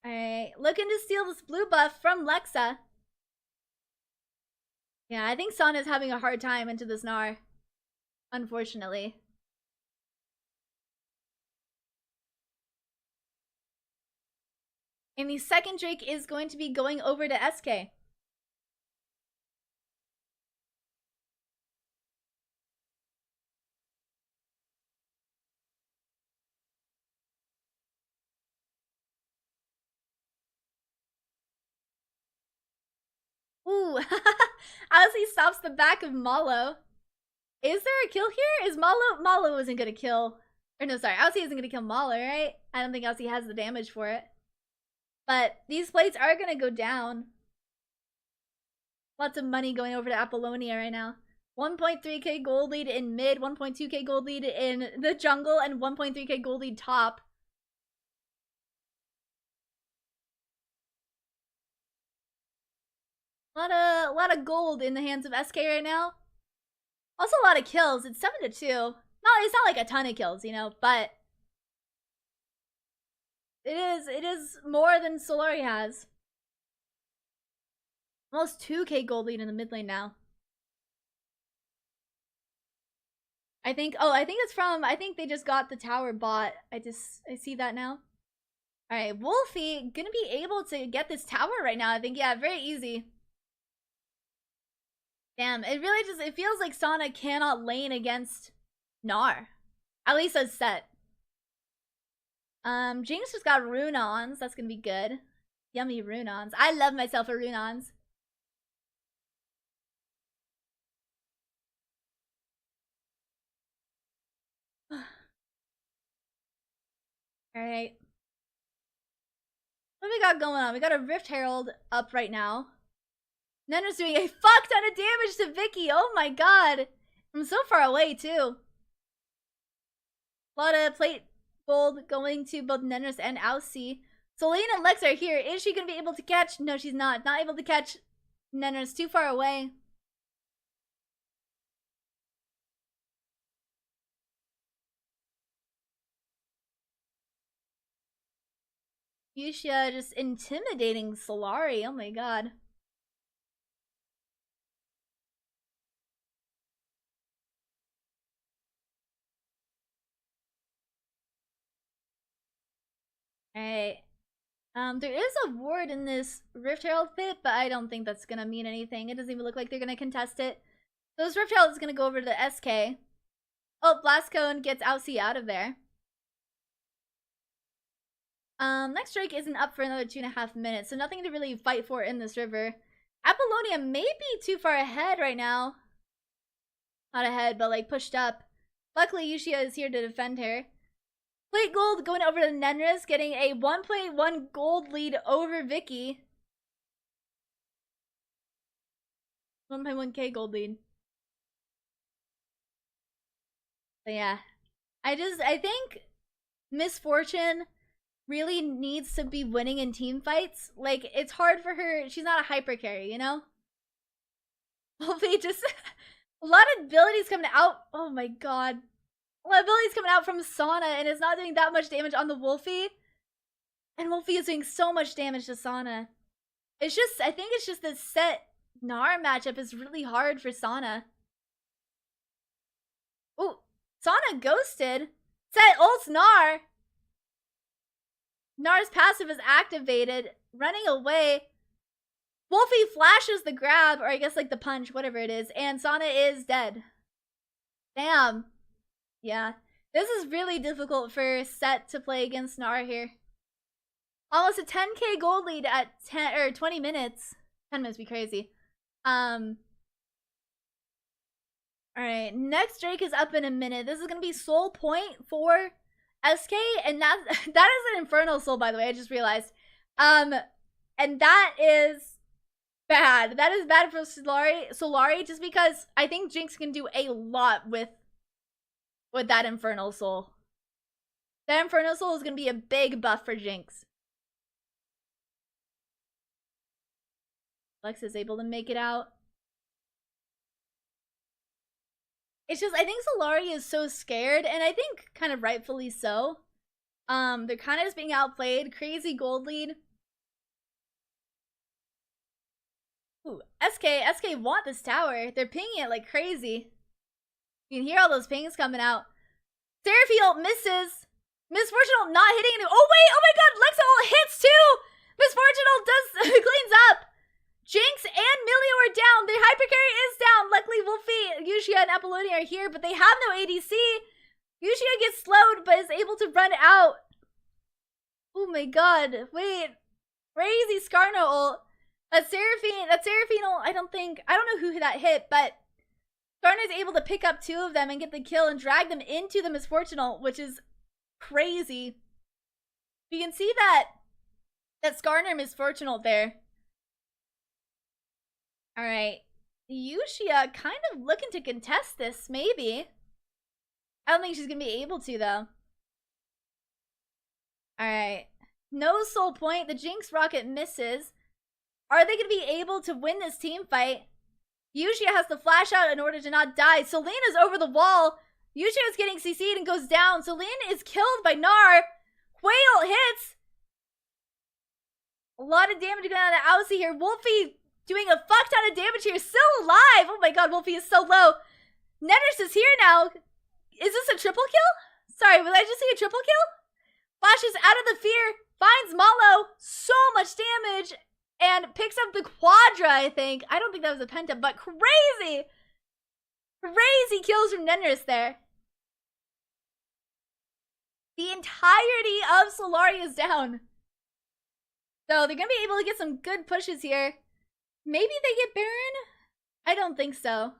Alright, looking to steal this blue buff from Lexa. Yeah, I think Sana's having a hard time into this Gnar. Unfortunately. And the second Drake is going to be going over to SK. Ooh, as he stops the back of Malo. Is there a kill here? Is Malo isn't gonna kill. Or no, sorry, Aussie isn't gonna kill Malo, right? I don't think Aussie has the damage for it. But these plates are gonna go down. Lots of money going over to Apollonia right now. 1.3k gold lead in mid, 1.2k gold lead in the jungle, and 1.3k gold lead top. A lot of gold in the hands of SK right now. Also a lot of kills. It's 7-2. No, it's not like a ton of kills, you know, but it is more than SLYE has. Almost 2k gold lead in the mid lane now. I think it's from, I think they just got the tower bot. I see that now. Alright, Wolfie gonna be able to get this tower right now. I think, yeah, very easy. Damn, it really just, it feels like Sana cannot lane against Gnar. At least as set. Jinx just got rune-ons. That's gonna be good. Yummy rune-ons. I love myself a rune-ons. Alright. What do we got going on? We got a Rift Herald up right now. Nenra's doing a fuck ton of damage to Vicky. Oh my god. From so far away, too. A lot of plate gold going to both Nenris and Aussie. Celine and Lex are here. Is she going to be able to catch? No, she's not. Not able to catch Nenris. Too far away. Yushia just intimidating Solari. Oh my god. Alright. There is a ward in this Rift Herald pit, but I don't think that's gonna mean anything. It doesn't even look like they're gonna contest it. So this Rift Herald is gonna go over to the SK. Oh, Blast Cone gets Aussie out of there. Next Drake isn't up for another 2.5 minutes, so nothing to really fight for in this river. Apollonia may be too far ahead right now. Not ahead, but like pushed up. Luckily, Yushia is here to defend her. Plate gold going over to Nenris, getting a 1.1 gold lead over Vicky. 1.1k gold lead. But yeah. I think Misfortune really needs to be winning in team fights. Like, it's hard for her. She's not a hyper carry, you know? Wolfie just... a lot of abilities coming out. Oh my god. A lot of abilities coming out from Sana, and it's not doing that much damage on the Wolfie. And Wolfie is doing so much damage to Sana. It's just, I think it's just the set Gnar matchup is really hard for Sana. Ooh, Sana ghosted. Set ults Gnar. Gnar's passive is activated, running away. Wolfie flashes the grab, or I guess like the punch, whatever it is, and Sana is dead. Damn. Yeah. This is really difficult for Set to play against Gnar here. Almost a 10k gold lead at 10 or 20 minutes. 10 minutes be crazy. Alright, next Drake is up in a minute. This is gonna be Soul Point for SK, and that is an Infernal Soul, by the way, I just realized. And that is bad. That is bad for Solari, just because I think Jinx can do a lot with that Infernal Soul. That Infernal Soul is gonna be a big buff for Jinx. Lex is able to make it out. It's just, I think Solari is so scared, and I think kind of rightfully so. They're kind of just being outplayed. Crazy gold lead. Ooh, SK want this tower. They're pinging it like crazy. You can hear all those pings coming out. Seraphine misses. Miss Fortunal not hitting anything. Oh wait, oh my god, Lexa ult hits too! Miss Fortunal does cleans up. Jinx and Milio are down. Their hypercarry is down. Luckily, Wolfie, Yushia, and Apollonia are here, but they have no ADC. Yushia gets slowed, but is able to run out. Oh my god, wait. Crazy Skarno ult. That Seraphine ult, I don't know who that hit, but Skarno's able to pick up 2 of them and get the kill and drag them into the Misfortunal, which is crazy. You can see that Skarner Misfortunal there. Alright. Yushia kind of looking to contest this, maybe. I don't think she's gonna be able to, though. Alright. No soul point. The Jinx rocket misses. Are they gonna be able to win this team fight? Yushia has to flash out in order to not die. Selena is over the wall. Yushia is getting CC'd and goes down. Selena is killed by Gnar. Whale hits. A lot of damage going on to Aussie here. Wolfie doing a fuck ton of damage here. Still alive. Oh my god, Wolfie is so low. Netters is here now. Is this a triple kill? Sorry, did I just see a triple kill? Flashes out of the fear. Finds Malo. So much damage. And picks up the Quadra, I think. I don't think that was a penta, but crazy! Crazy kills from Nenris there. The entirety of Solari is down. So they're going to be able to get some good pushes here. Maybe they get Baron? I don't think so.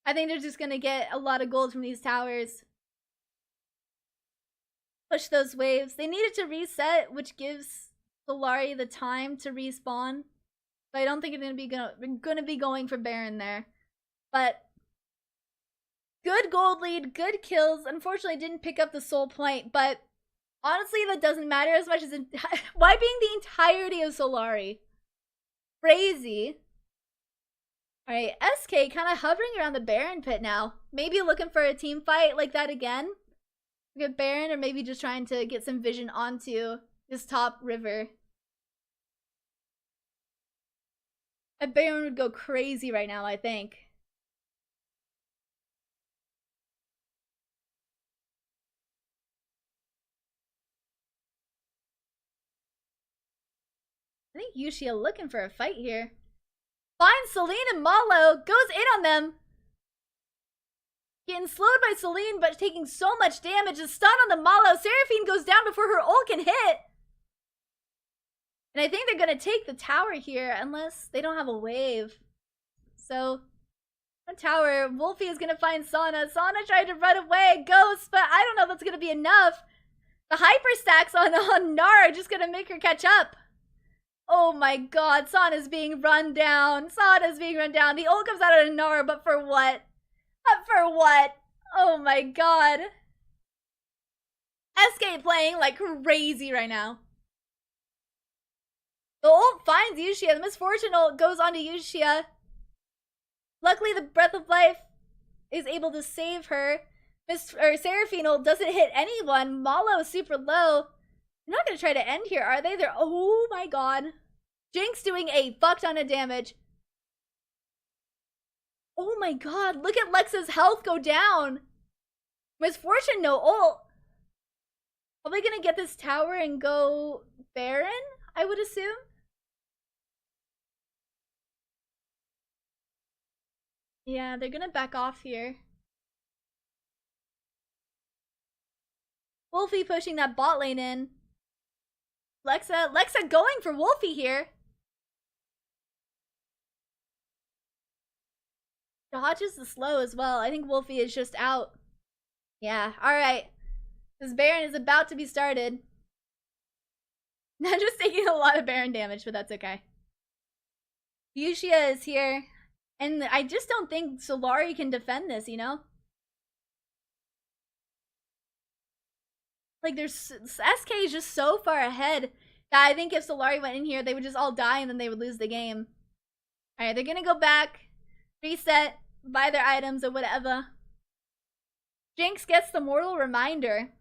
I think they're just going to get a lot of gold from these towers. Push those waves. They needed to reset, which gives Solari the time to respawn. But I don't think it's gonna be going for Baron there. But good gold lead, good kills. Unfortunately, didn't pick up the soul point, but honestly, that doesn't matter as much as wiping the entirety of Solari. Crazy. Alright, SK kind of hovering around the Baron pit now. Maybe looking for a team fight like that again. Get Baron, or maybe just trying to get some vision onto this top river. A Baron would go crazy right now, I think. I think Yushia looking for a fight here. Finds Celine and Malo, goes in on them. Getting slowed by Celine, but taking so much damage. A stun on the Malo. Seraphine goes down before her ult can hit. And I think they're going to take the tower here, unless they don't have a wave. So, on tower, Wolfie is going to find Sana. Sana tried to run away, Ghost, but I don't know if that's going to be enough. The hyper stacks on Gnar are just going to make her catch up. Oh my god, Sana's being run down. Sana's being run down. The ult comes out of Gnar, but for what? But for what? Oh my god. SK playing like crazy right now. The ult finds Yushia. The Misfortune ult goes on to Yushia. Luckily, the Breath of Life is able to save her. Seraphine ult doesn't hit anyone. Malo is super low. They're not going to try to end here, are they? They're... Oh my god. Jinx doing a fuck ton of damage. Oh my god. Look at Lexa's health go down. Misfortune, no ult. Probably going to get this tower and go Baron, I would assume. Yeah, they're gonna back off here. Wolfie pushing that bot lane in. Lexa going for Wolfie here. Dodges the slow as well. I think Wolfie is just out. Yeah, alright. This Baron is about to be started. I'm just taking a lot of Baron damage, but that's okay. Yushia is here. And I just don't think Solari can defend this, you know? Like, there's... SK is just so far ahead that I think if Solari went in here, they would just all die and then they would lose the game. Alright, they're gonna go back, reset, buy their items or whatever. Jinx gets the Mortal Reminder.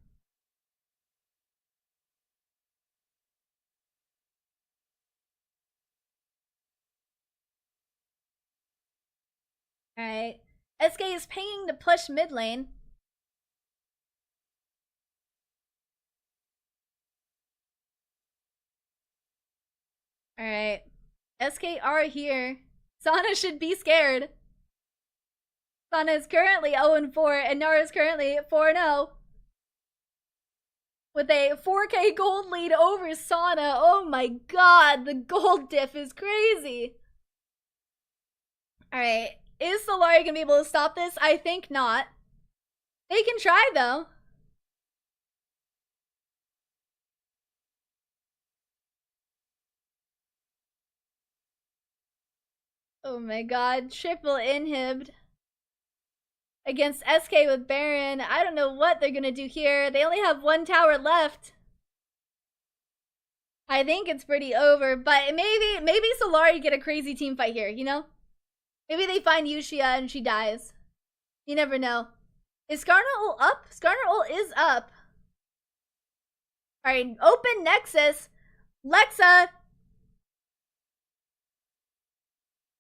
Alright. SK is pinging to push mid lane. Alright. SK are here. Sana should be scared. Sana is currently 0-4, and Nara is currently 4-0. With a 4k gold lead over Sana. Oh my god, the gold diff is crazy. Alright, is SLYE gonna be able to stop this? I think not. They can try though. Oh my god, triple inhibited against SK with Baron. I don't know what they're gonna do here. They only have one tower left. I think it's pretty over, but maybe SLYE get a crazy team fight here, you know? Maybe they find Yushia and she dies. You never know. Is Skarner ult up? Skarner ult is up. Alright, open Nexus. Lexa.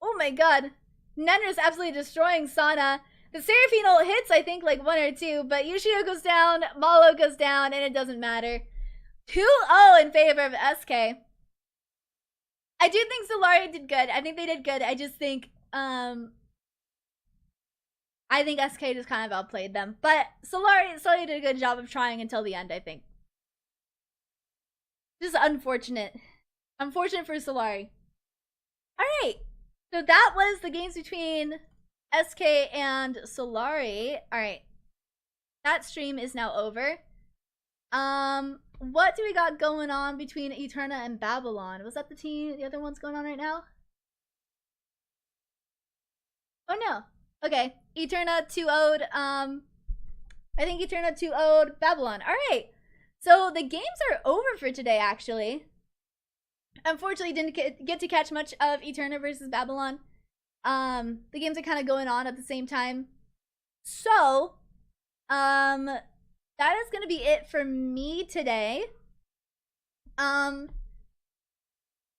Oh my god. Nenner's absolutely destroying Sana. The Seraphine ult hits, I think, like 1 or 2, but Yushia goes down, Malo goes down, and it doesn't matter. 2-0 in favor of SK. I do think SLYE did good. I think they did good. I just think, I think SK just kind of outplayed them. But SLYE did a good job of trying until the end, I think. Just unfortunate. Unfortunate for SLYE. Alright. So that was the games between SK and SLYE. Alright. That stream is now over. What do we got going on between Eterna and Babylon? Was that the other one's going on right now? Oh no. Okay. Eterna 2-0'd, I think Eterna 2-0'd Babylon. Alright. So the games are over for today, actually. Unfortunately, didn't get to catch much of Eterna versus Babylon. The games are kind of going on at the same time. So, that is going to be it for me today. I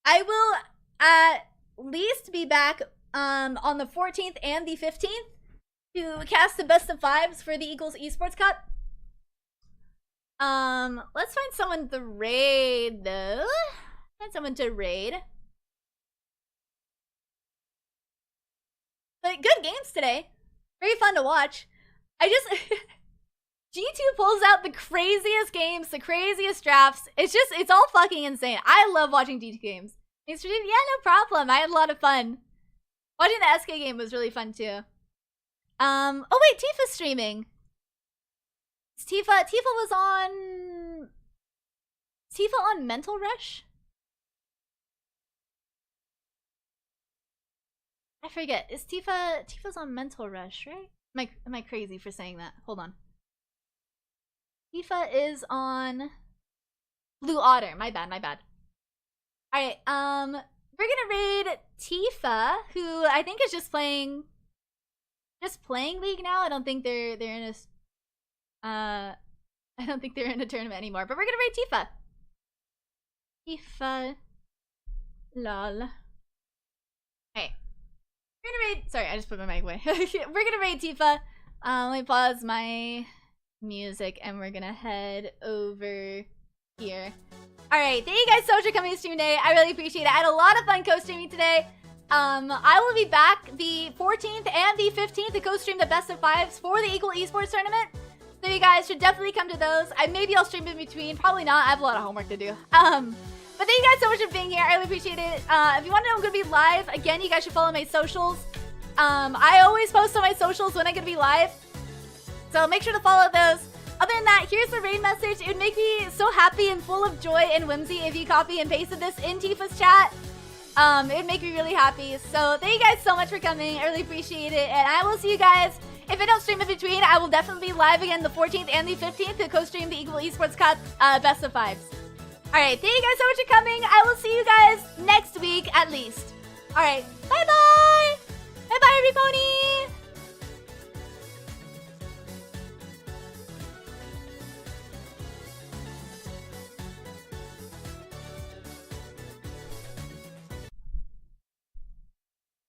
will at least be back on the 14th and the 15th to cast the best of 5s for the Eagles Esports Cup. Let's find someone to raid though. Find someone to raid. But good games today. Very fun to watch. I just G2 pulls out the craziest games, the craziest drafts. It's all fucking insane. I love watching G2 games. Thanks for doing, yeah, no problem. I had a lot of fun. Watching the SK game was really fun too. Oh wait, Tifa's streaming. Tifa was on Mental Rush? I forget. Is Tifa's on Mental Rush, right? Am I crazy for saying that? Hold on. Tifa is on Blue Otter. My bad. Alright, we're gonna raid Tifa, who I think is just playing League now. I don't think they're in a I don't think they're in a tournament anymore. But we're gonna raid Tifa. Lol. Alright. We're gonna raid. Sorry, I just put my mic away. We're gonna raid Tifa. Let me pause my music and we're gonna head over here. Alright, thank you guys so much for coming to stream today. I really appreciate it. I had a lot of fun co-streaming today. I will be back the 14th and the 15th to co-stream the best of 5s for the Eagle Esports tournament. So you guys should definitely come to those. Maybe I'll stream in between. Probably not. I have a lot of homework to do. But thank you guys so much for being here. I really appreciate it. If you want to know I'm going to be live, again, you guys should follow my socials. I always post on my socials when I'm going to be live. So make sure to follow those. Other than that, here's the raid message. It would make me so happy and full of joy and whimsy if you copy and pasted this in Tifa's chat. It would make me really happy. So thank you guys so much for coming. I really appreciate it. And I will see you guys. If I don't stream in between, I will definitely be live again the 14th and the 15th to co-stream the Eagle Esports Cup best of 5s. Alright, thank you guys so much for coming. I will see you guys next week at least. Alright, bye-bye! Bye-bye, everybody!